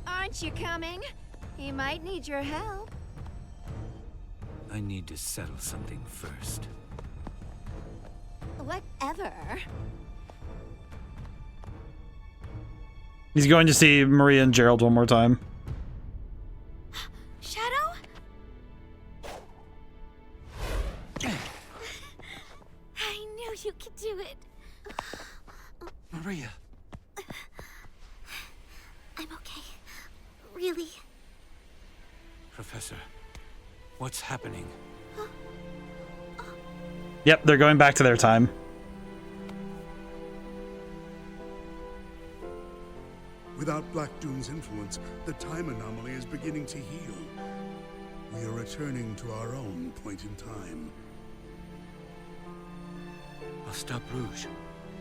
Aren't you coming? He might need your help. I need to settle something first. Whatever. He's going to see Maria and Gerald one more time. Shadow? I knew you could do it. Maria. I'm okay. Really. Professor, what's happening? Yep, they're going back to their time. Without Black Doom's influence, the time anomaly is beginning to heal. We are returning to our own point in time. I'll stop Rouge.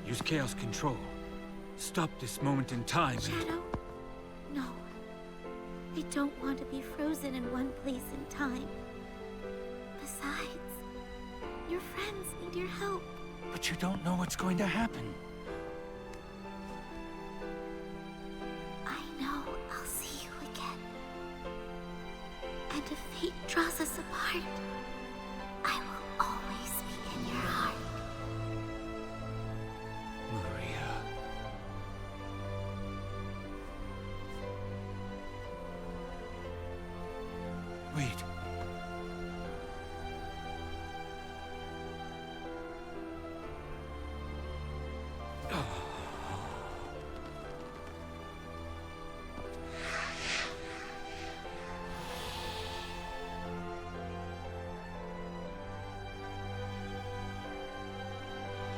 Use Chaos Control. Stop this moment in time. Shadow? No. I don't want to be frozen in one place in time. Besides, your friends need your help. But you don't know what's going to happen. I know I'll see you again. And if fate draws us apart, I will always be in your heart. Maria. Wait.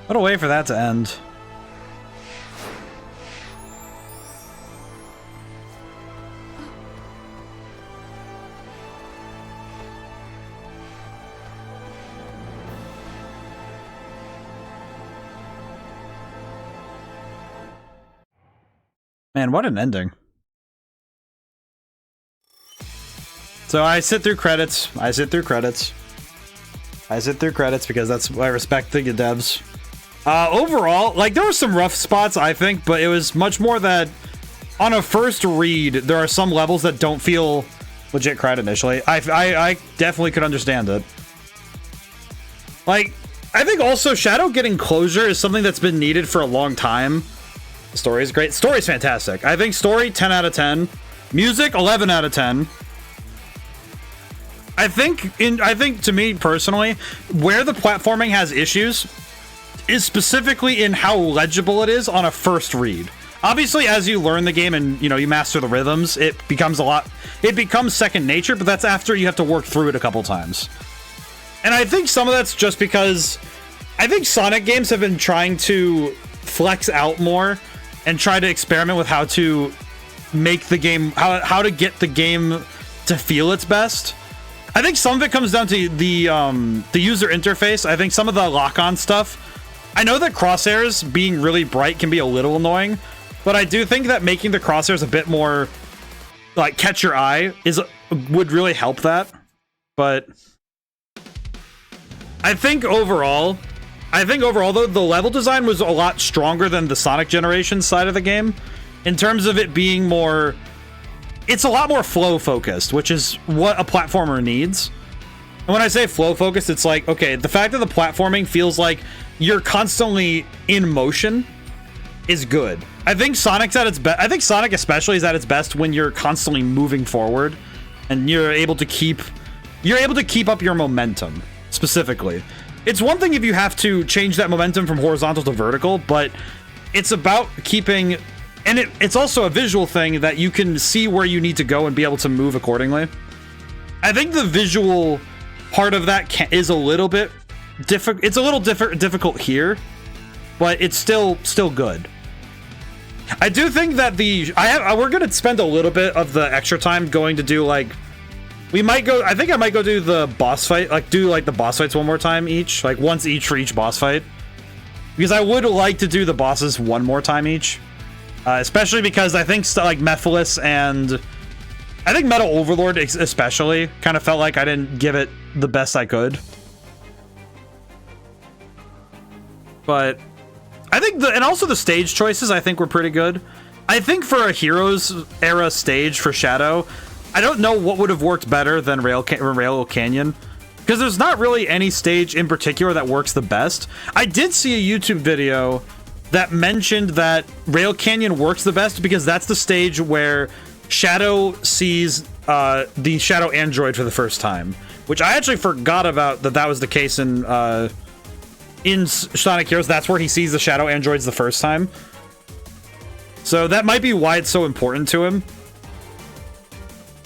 What a way for that to end. Man, what an ending. So I sit through credits. I sit through credits because that's I respect the devs. Overall, like, there were some rough spots, I think, but it was much more that on a first read, there are some levels that don't feel legit cried initially. I definitely could understand it. Like, I think also Shadow getting closure is something that's been needed for a long time. The story is great. Story's fantastic. I think story 10 out of 10. Music 11 out of 10. I think to me personally, where the platforming has issues is specifically in how legible it is on a first read. Obviously, as you learn the game and you master the rhythms, it becomes second nature, but that's after you have to work through it a couple times. And I think some of that's just because I think Sonic games have been trying to flex out more and try to experiment with how to make the game, how to get the game to feel its best. I think some of it comes down to the user interface. I think some of the lock-on stuff, I know that crosshairs being really bright can be a little annoying, but I do think that making the crosshairs a bit more like catch your eye would really help that. But I think overall though, the level design was a lot stronger than the Sonic Generation side of the game in terms of it being more, it's a lot more flow focused, which is what a platformer needs. And when I say flow focused, it's like, okay, the fact that the platforming feels like you're constantly in motion is good. I think Sonic's at its best. I think Sonic especially is at its best when you're constantly moving forward and you're able to keep up your momentum specifically. It's one thing if you have to change that momentum from horizontal to vertical, but it's about keeping, and it's also a visual thing that you can see where you need to go and be able to move accordingly. I think the visual part of that is a little bit difficult. It's a little difficult here, but it's still good. I do think that we're gonna spend a little bit of the extra time going to do like, I think I might go do the boss fight, like do like the boss fights one more time each, like once each for each boss fight, because I would like to do the bosses one more time each, especially because I think like Mephiles and I think Metal Overlord especially kind of felt like I didn't give it the best I could. But I think and also the stage choices I think were pretty good. I think for a Heroes era stage for Shadow, I don't know what would have worked better than Rail Canyon, because there's not really any stage in particular that works the best. I did see a YouTube video that mentioned that Rail Canyon works the best because that's the stage where Shadow sees the Shadow Android for the first time, which I actually forgot about that was the case in Sonic Heroes. That's where he sees the Shadow Androids the first time. So that might be why it's so important to him.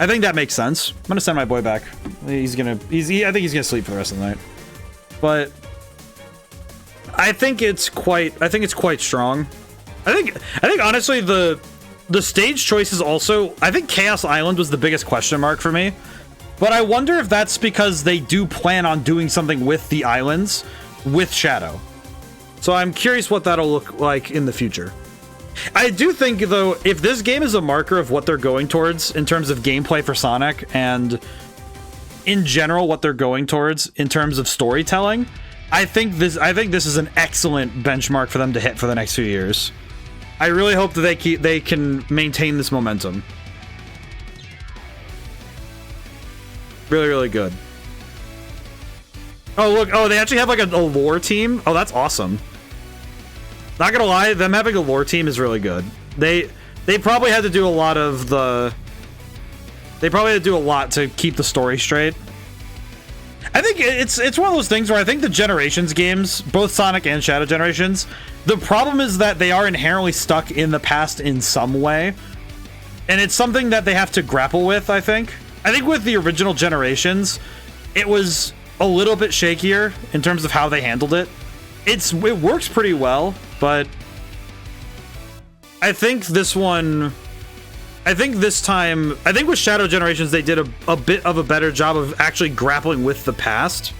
I think that makes sense. I'm gonna send my boy back. I think he's gonna sleep for the rest of the night. But I think it's quite strong. I think honestly the stage choices also, I think Chaos Island was the biggest question mark for me. But I wonder if that's because they do plan on doing something with the islands with Shadow. So I'm curious what that'll look like in the future. I do think, though, if this game is a marker of what they're going towards in terms of gameplay for Sonic and in general what they're going towards in terms of storytelling, I think this is an excellent benchmark for them to hit for the next few years. I really hope that they can maintain this momentum. Really, really good. Oh, look. Oh, they actually have like a lore team. Oh, that's awesome. Not gonna lie, them having a lore team is really good. They probably had to do a lot of the... They probably had to do a lot to keep the story straight. I think it's one of those things where I think the Generations games, both Sonic and Shadow Generations, the problem is that they are inherently stuck in the past in some way. And it's something that they have to grapple with, I think. I think with the original Generations, it was a little bit shakier in terms of how they handled it. It works pretty well, but I think this time, I think with Shadow Generations, they did a bit of a better job of actually grappling with the past.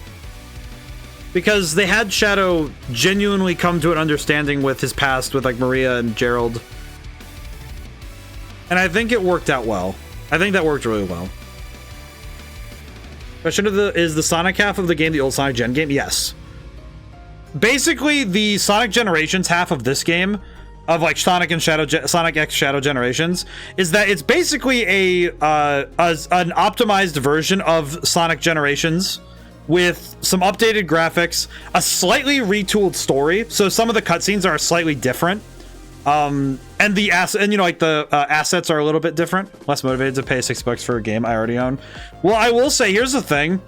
Because they had Shadow genuinely come to an understanding with his past, with like Maria and Gerald. And I think it worked out well. I think that worked really well. Question of is the Sonic half of the game the old Sonic Gen game? Yes. Basically, the Sonic Generations half of this game, of like Sonic and Sonic X Shadow Generations, is that it's basically an optimized version of Sonic Generations with some updated graphics, a slightly retooled story. So some of the cutscenes are slightly different. And the assets are a little bit different. Less motivated to pay $6 for a game I already own. Well, I will say, here's the thing.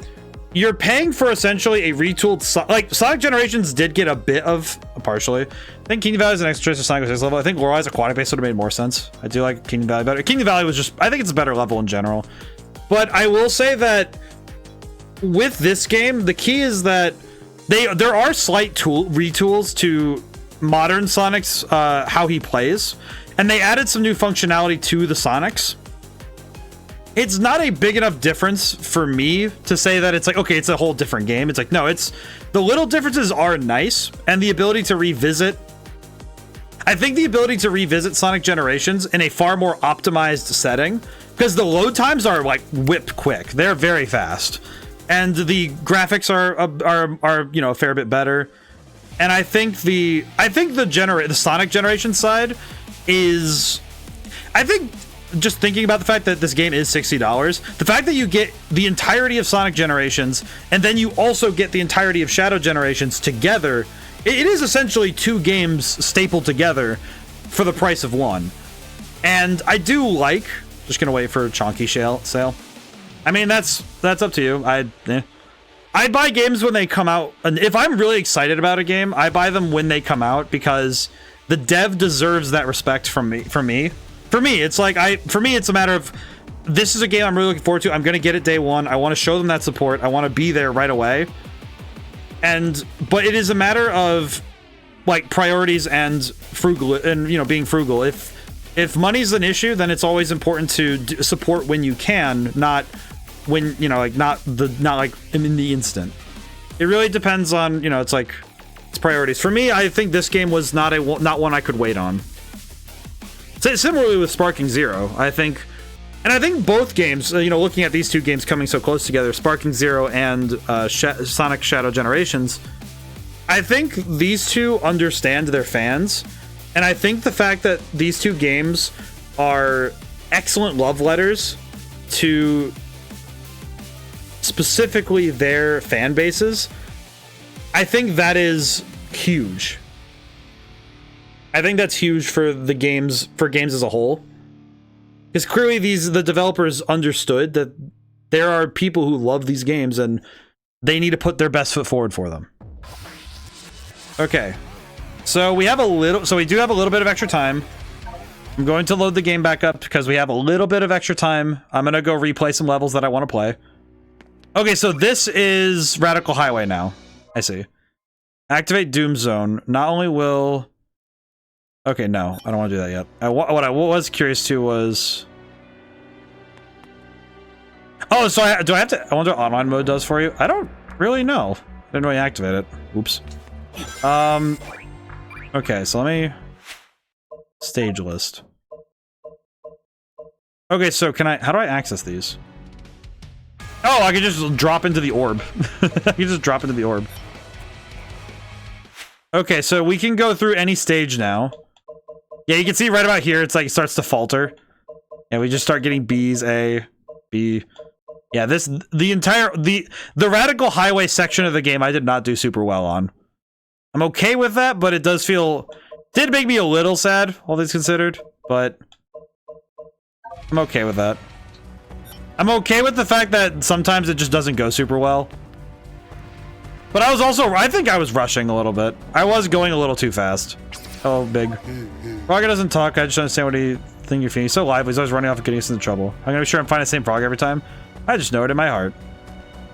You're paying for essentially a retooled... Sonic Generations did get a bit of... partially. I think Kingdom Valley is an extra choice of Sonic 6 level. I think Lorelai's Aquatic Base would have made more sense. I do like Kingdom Valley better. Kingdom Valley was just... I think it's a better level in general. But I will say that with this game, the key is that there are slight retools to modern Sonic's how he plays, and they added some new functionality to the Sonics. It's not a big enough difference for me to say that it's like, okay, it's a whole different game. It's like, no, it's the little differences are nice, and the ability to revisit, I think the ability to revisit Sonic Generations in a far more optimized setting, because the load times are like whipped quick. They're very fast, and the graphics are you know, a fair bit better. And I think the Sonic Generation side is, I think, just thinking about the fact that this game is $60, the fact that you get the entirety of Sonic Generations and then you also get the entirety of Shadow Generations together, it is essentially two games stapled together for the price of one. And I do like, just gonna wait for a chonky sale. I mean, that's up to you. I buy games when they come out, and if I'm really excited about a game, I buy them when they come out because the dev deserves that respect from me. For me, it's like it's a matter of, this is a game I'm really looking forward to. I'm gonna get it day one. I want to show them that support. I want to be there right away. But it is a matter of like priorities and frugal, and you know, being frugal. If money's an issue, then it's always important to support when you can, not when, you know, like not like in the instant. It really depends on, you know, it's like, it's priorities. For me, I think this game was not one I could wait on. Similarly with Sparking Zero, I think both games, you know, looking at these two games coming so close together, Sparking Zero and Sonic Shadow Generations, I think these two understand their fans, and I think the fact that these two games are excellent love letters to specifically their fan bases, I think that is huge. I think that's huge for the games, for games as a whole, because clearly the developers understood that there are people who love these games and they need to put their best foot forward for them. Okay, so we do have a little bit of extra time. I'm going to load the game back up because we have a little bit of extra time. I'm gonna go replay some levels that I want to play. Okay, so this is Radical Highway now. I see. Activate Doom Zone. Not only will... Okay, no, I don't want to do that yet. What I was curious to was... Oh, so do I have to... I wonder what online mode does for you. I don't really know. I didn't really activate it. Oops. Okay, so let me... Stage list. Okay, so can I... How do I access these? Oh, I can just drop into the orb. I can just drop into the orb. Okay, so we can go through any stage now. Yeah, you can see right about here, it's like it starts to falter. And we just start getting B's, A, B. Yeah, the Radical Highway section of the game I did not do super well on. I'm okay with that, but it did make me a little sad, all things considered, but I'm okay with that. I'm okay with the fact that sometimes it just doesn't go super well. But I think I was rushing a little bit. I was going a little too fast. Oh, big. Frogger doesn't talk, I just understand what he thinks you're feeling. He's so lively, he's always running off and getting us into trouble. I'm gonna be sure I'm finding the same frog every time. I just know it in my heart.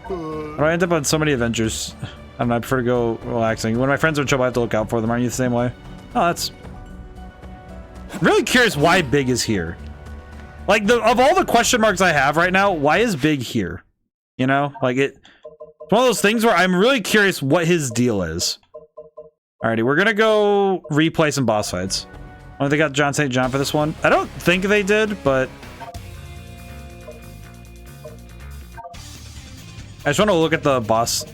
But I end up on so many adventures. I don't know, I prefer to go relaxing. When my friends are in trouble, I have to look out for them. Aren't you the same way? Oh, that's... I'm really curious why Big is here. Like, of all the question marks I have right now, why is Big here? You know? Like, it's one of those things where I'm really curious what his deal is. Alrighty, we're gonna go replay some boss fights. Oh, they got John St. John for this one? I don't think they did, but... I just want to look at the boss.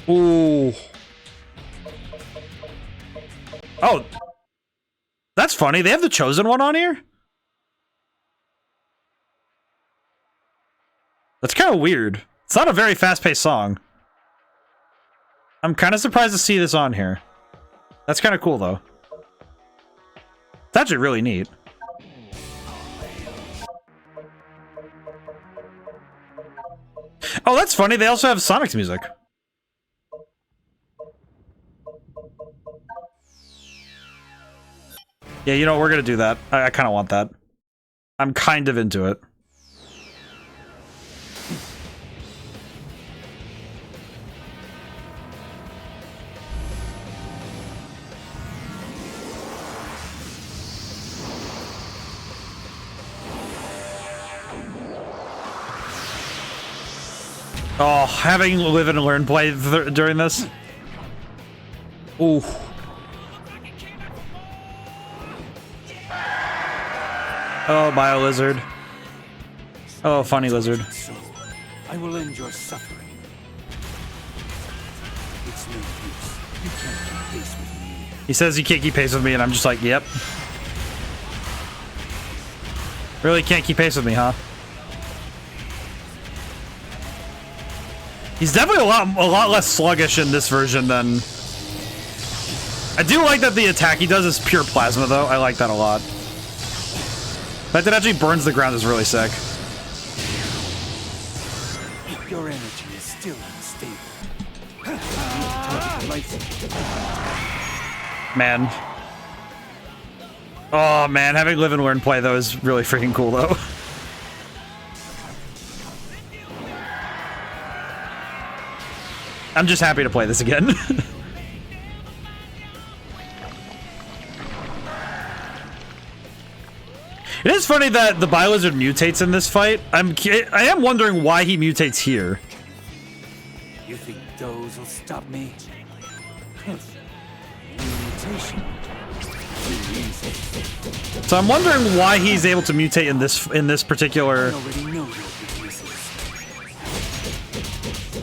Ooh. Oh. That's funny. They have the Chosen One on here? That's kind of weird. It's not a very fast-paced song. I'm kind of surprised to see this on here. That's kind of cool, though. It's actually really neat. Oh, that's funny. They also have Sonic's music. Yeah, you know, we're gonna do that. I kind of want that. I'm kind of into it. Oh, having live and learn play during this. Ooh. Oh, Bio Lizard. Oh, funny lizard. So, I will end your suffering. It's no use. You can't keep pace with me. He says you can't keep pace with me, and I'm just like, yep. Really can't keep pace with me, huh? He's definitely a lot less sluggish in this version than... I do like that the attack he does is pure plasma, though. I like that a lot. The fact that it actually burns the ground is really sick. Your energy is still unstable. Man. Oh, man. Having live and learn play, though, is really freaking cool, though. I'm just happy to play this again. It is funny that the Bilizard mutates in this fight. I am wondering why he mutates here. You think those will stop me? Mutation. So I'm wondering why he's able to mutate in this particular. I already know your weaknesses.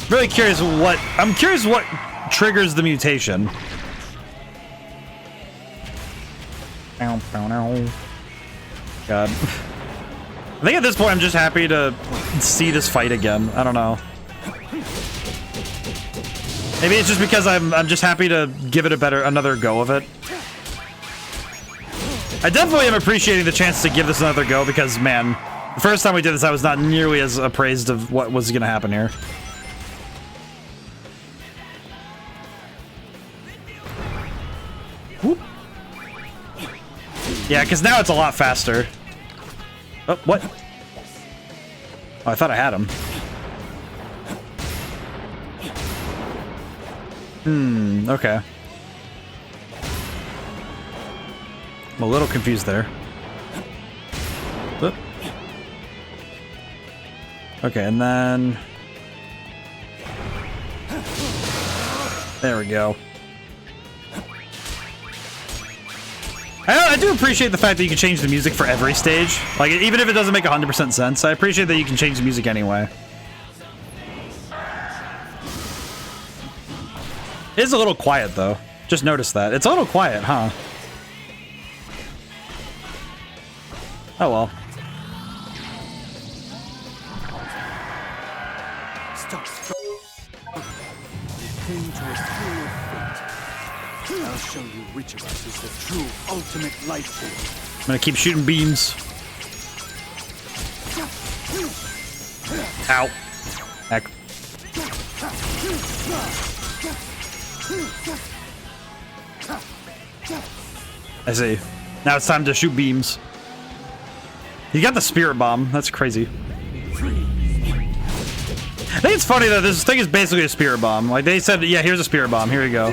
Really curious I'm curious what triggers the mutation. God. I think at this point I'm just happy to see this fight again. I don't know. Maybe it's just because I'm just happy to give it another go of it. I definitely am appreciating the chance to give this another go because, man, the first time we did this I was not nearly as appraised of what was going to happen here. Whoop. Yeah, because now it's a lot faster. Oh, what? Oh, I thought I had him. Okay. I'm a little confused there. Oop. Okay, and then... There we go. I do appreciate the fact that you can change the music for every stage. Like, even if it doesn't make 100% sense, I appreciate that you can change the music anyway. It is a little quiet, though. Just noticed that. It's a little quiet, huh? Oh, well. Stop. You came to a cruel fate. I'll show you which of us is the true ultimate life form. I'm gonna keep shooting beams. Ow. Heck. I see. Now it's time to shoot beams. You got the spirit bomb. That's crazy. I think it's funny that this thing is basically a spirit bomb. Like they said, yeah, here's a spirit bomb. Here you go.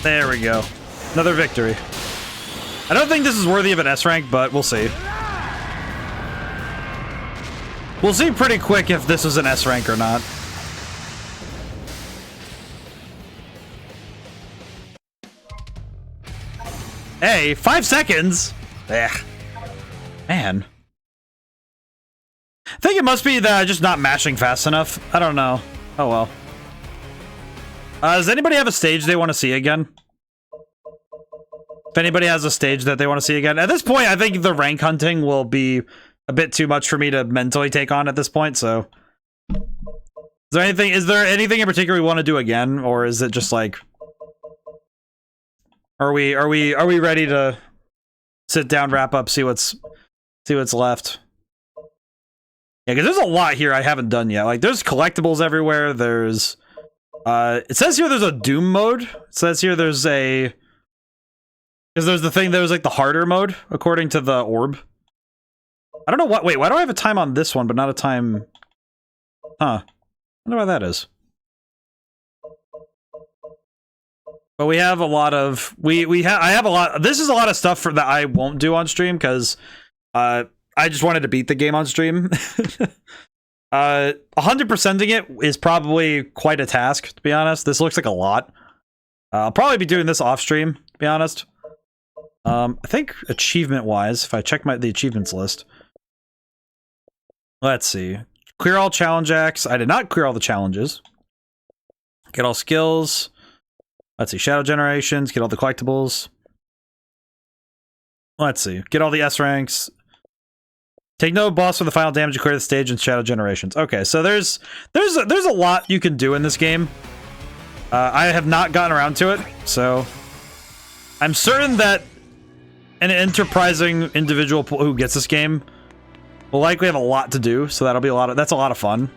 There we go. Another victory. I don't think this is worthy of an S rank, but we'll see. We'll see pretty quick if this is an S rank or not. Hey, 5 seconds? Ugh. Man. I think it must be that I'm just not mashing fast enough. I don't know. Oh well. Does anybody have a stage they want to see again? If anybody has a stage that they want to see again. At this point, I think the rank hunting will be a bit too much for me to mentally take on at this point, so. Is there anything in particular we want to do again? Or is it just like... Are we ready to sit down, wrap up, see what's left? Yeah, because there's a lot here I haven't done yet. Like, there's collectibles everywhere. There's, it says here there's a Doom mode. It says here there's a, because there's the thing that was like the harder mode, according to the orb. I don't know what, wait, why do I have a time on this one, but not a time? Huh. I wonder why that is. But we have a lot of, I have a lot, this is a lot of stuff that I won't do on stream, because, I just wanted to beat the game on stream. 100%ing it is probably quite a task, to be honest. This looks like a lot. I'll probably be doing this off stream, to be honest. I think achievement-wise, if I check the achievements list. Let's see. Clear all challenge acts. I did not clear all the challenges. Get all skills. Let's see. Shadow generations. Get all the collectibles. Let's see. Get all the S ranks. Take no boss for the final damage to clear the stage in Shadow Generations. Okay, so there's a lot you can do in this game. I have not gotten around to it, so I'm certain that an enterprising individual who gets this game will likely have a lot to do. So that'll be that's a lot of fun.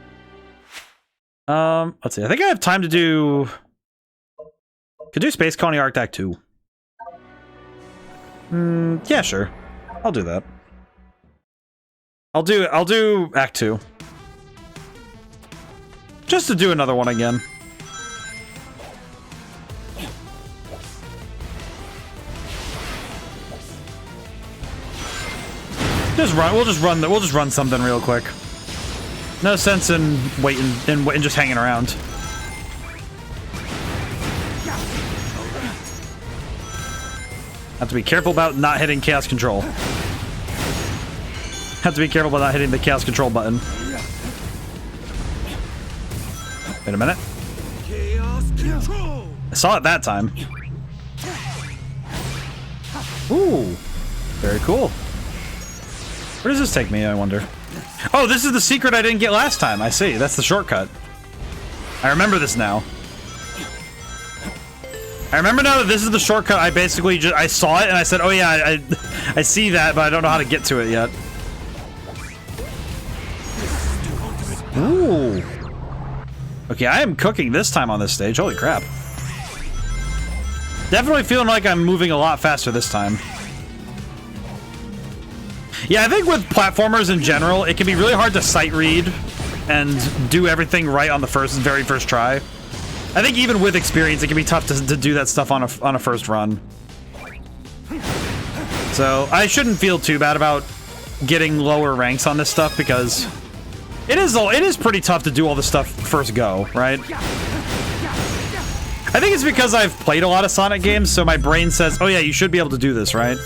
Let's see. I think I have time to do. Could do Space Colony Arctic 2. Yeah, sure. I'll do that. I'll do Act 2. Just to do another one again. We'll just run something real quick. No sense in waiting and just hanging around. Have to be careful about not hitting Chaos Control. Have to be careful about not hitting the Chaos Control button. Wait a minute. Chaos Control. I saw it that time. Ooh. Very cool. Where does this take me, I wonder? Oh, this is the secret I didn't get last time. I see. That's the shortcut. I remember this now. I remember now that this is the shortcut. I basically just... I saw it and I said, oh yeah, I see that, but I don't know how to get to it yet. Ooh. Okay, I am cooking this time on this stage. Holy crap. Definitely feeling like I'm moving a lot faster this time. Yeah, I think with platformers in general, it can be really hard to sight read and do everything right on the very first try. I think even with experience, it can be tough to do that stuff on a first run. So I shouldn't feel too bad about getting lower ranks on this stuff, because it is pretty tough to do all this stuff first go, right? I think it's because I've played a lot of Sonic games, so my brain says, oh yeah, you should be able to do this, right?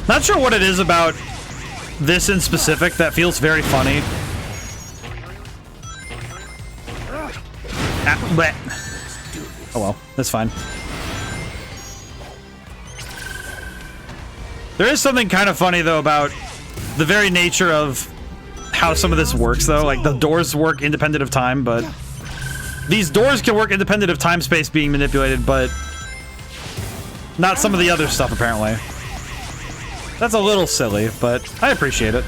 Not sure what it is about this in specific that feels very funny. Oh well, that's fine. There is something kind of funny, though, about the very nature of how some of this works, though. Like, the doors work independent of time, but... These doors can work independent of time-space being manipulated, but... not some of the other stuff, apparently. That's a little silly, but I appreciate it.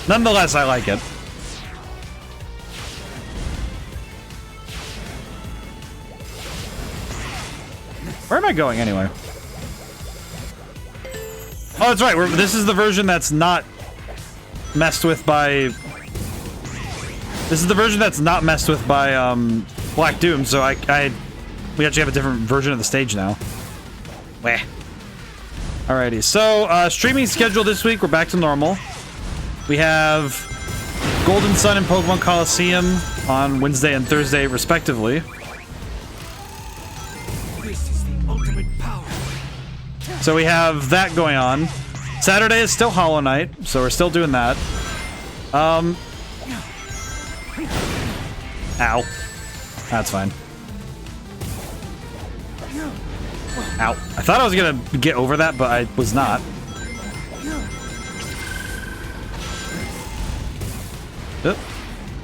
Nonetheless, I like it. Where am I going, anyway? Oh, that's right. This is the version that's not messed with by... This is the version that's not messed with by, Black Doom, so I We actually have a different version of the stage now. Weh. Alrighty, so streaming schedule this week, we're back to normal. We have Golden Sun and Pokemon Coliseum on Wednesday and Thursday, respectively. This is the ultimate power. So we have that going on. Saturday is still Hollow Knight, so we're still doing that. Ow. That's fine. Ow. I thought I was gonna get over that, but I was not.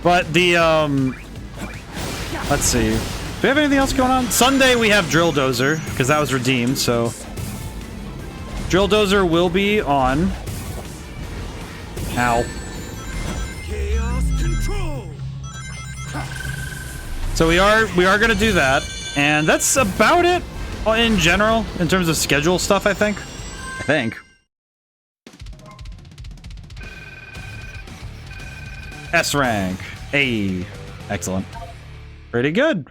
But the, let's see. Do we have anything else going on? Sunday we have Drill Dozer, because that was redeemed, so... Drill Dozer will be on. Ow. Chaos control. So we are gonna do that, and that's about it in general in terms of schedule stuff. I think. S rank. Hey, excellent. Pretty good.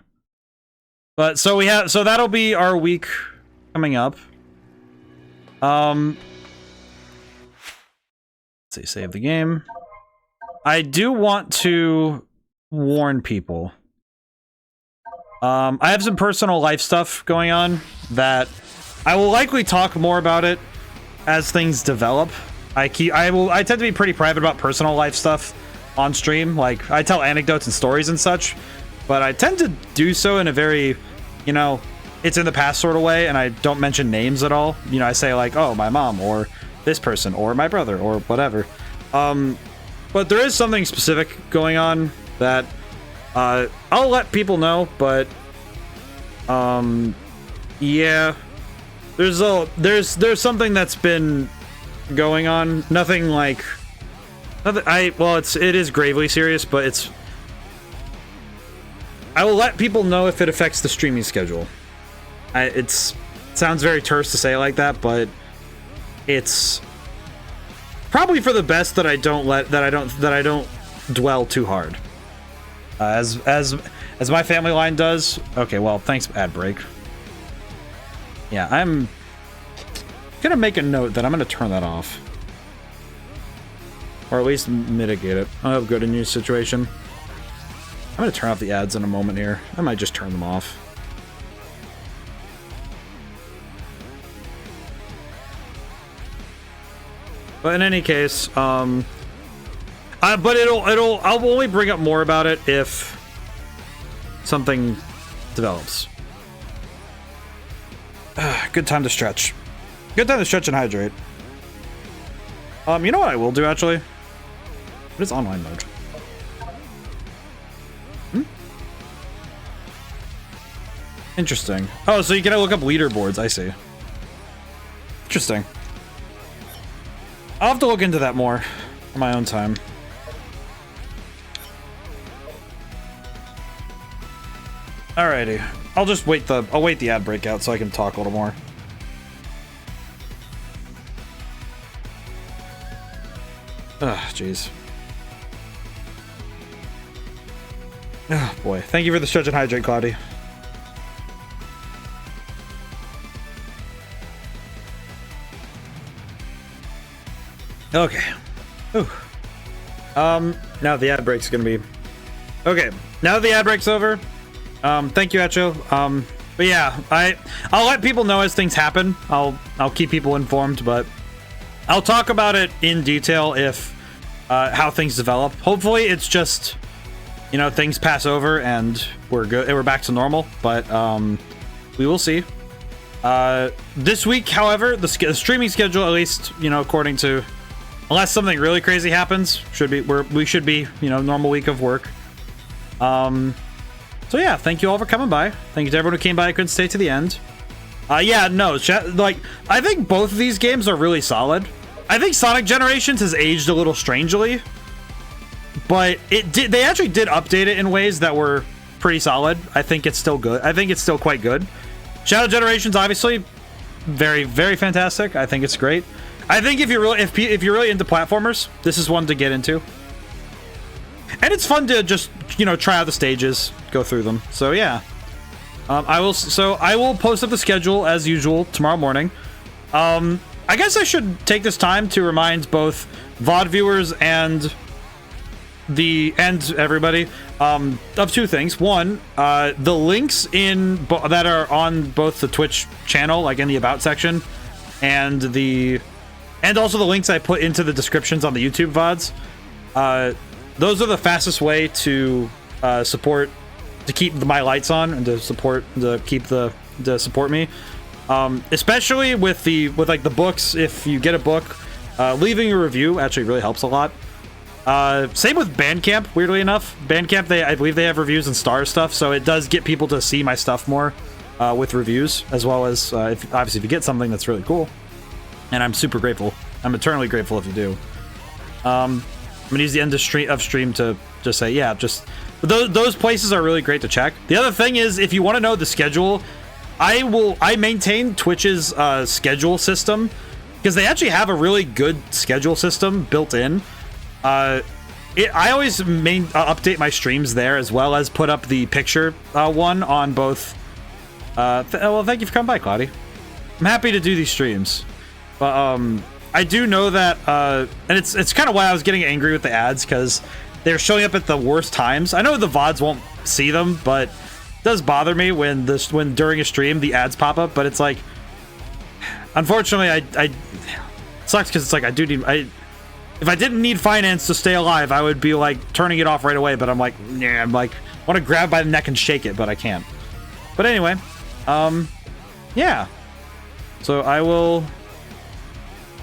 But so that'll be our week coming up. Let's see, save the game. I do want to warn people. I have some personal life stuff going on that I will likely talk more about it as things develop. I tend to be pretty private about personal life stuff on stream. Like, I tell anecdotes and stories and such, but I tend to do so in a very, you know, it's in the past sort of way, and I don't mention names at all. You know, I say like, oh, my mom, or this person, or my brother, or whatever. But there is something specific going on that I'll let people know, but yeah, there's something that's been going on. Nothing like it is gravely serious, but I will let people know if it affects the streaming schedule. It sounds very terse to say like that, but it's probably for the best that I don't dwell too hard. As my family line does. Okay, well, thanks, ad break. Yeah, I'm gonna make a note that I'm gonna turn that off, or at least mitigate it. I'll have good in your situation. I'm gonna turn off the ads in a moment here. I might just turn them off. But in any case, but I'll only bring up more about it if something develops. Good time to stretch. Good time to stretch and hydrate. You know what I will do, actually? What is online mode? Interesting. Oh, so you can look up leaderboards. I see. Interesting. I'll have to look into that more on my own time. Alrighty. I'll just wait the ad break out so I can talk a little more. Ugh, jeez. Oh boy. Thank you for the stretch and hydrate, Cloudy. Okay. Ooh. Now the ad break's gonna be... Okay, now that the ad break's over, thank you, Echo. But yeah, I'll let people know as things happen. I'll keep people informed, but I'll talk about it in detail if how things develop. Hopefully it's just, you know, things pass over and we're good and we're back to normal, but we will see. This week, however, the streaming schedule, at least, you know, according to, unless something really crazy happens, we should be, you know, normal week of work. So yeah, thank you all for coming by. Thank you to everyone who came by and couldn't stay to the end. Yeah, no, like, I think both of these games are really solid. I think Sonic Generations has aged a little strangely, but they actually did update it in ways that were pretty solid. I think it's still good. I think it's still quite good. Shadow Generations, obviously, very, very fantastic. I think it's great. I think if you're really into platformers, this is one to get into. And it's fun to just, you know, try out the stages, go through them. So yeah. I will post up the schedule as usual tomorrow morning. I guess I should take this time to remind both VOD viewers and everybody of two things. One, the links that are on both the Twitch channel, like in the about section, and also the links I put into the descriptions on the YouTube VODs. Those are the fastest way to support, to keep my lights on, and to support me. Especially with like the books. If you get a book, leaving a review actually really helps a lot. Same with Bandcamp, weirdly enough. Bandcamp, I believe they have reviews and star stuff, so it does get people to see my stuff more with reviews, as well as obviously if you get something that's really cool. And I'm super grateful. I'm eternally grateful if you do. I'm gonna use the end of stream to just say, yeah, those places are really great to check. The other thing is, if you want to know the schedule, I maintain Twitch's schedule system, because they actually have a really good schedule system built in. I always update my streams there, as well as put up the picture one on both. Well, thank you for coming by, Claudia. I'm happy to do these streams, but I do know that, and it's kind of why I was getting angry with the ads, because they're showing up at the worst times. I know the VODs won't see them, but it does bother me when during a stream the ads pop up. But it's like, unfortunately, I sucks, because it's like if I didn't need finance to stay alive, I would be like turning it off right away. But I'm like, yeah, I want to grab by the neck and shake it, but I can't. But anyway, yeah. So I will.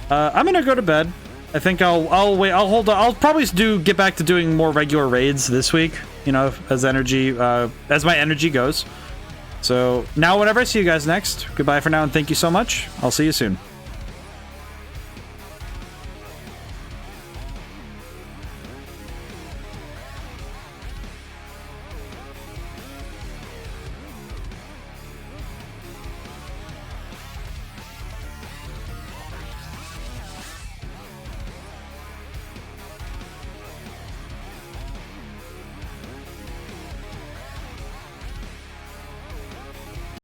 I'm gonna go to bed. I think I'll wait. I'll hold on. I'll probably get back to doing more regular raids this week. You know, as my energy goes. So now, whenever I see you guys next, goodbye for now, and thank you so much. I'll see you soon.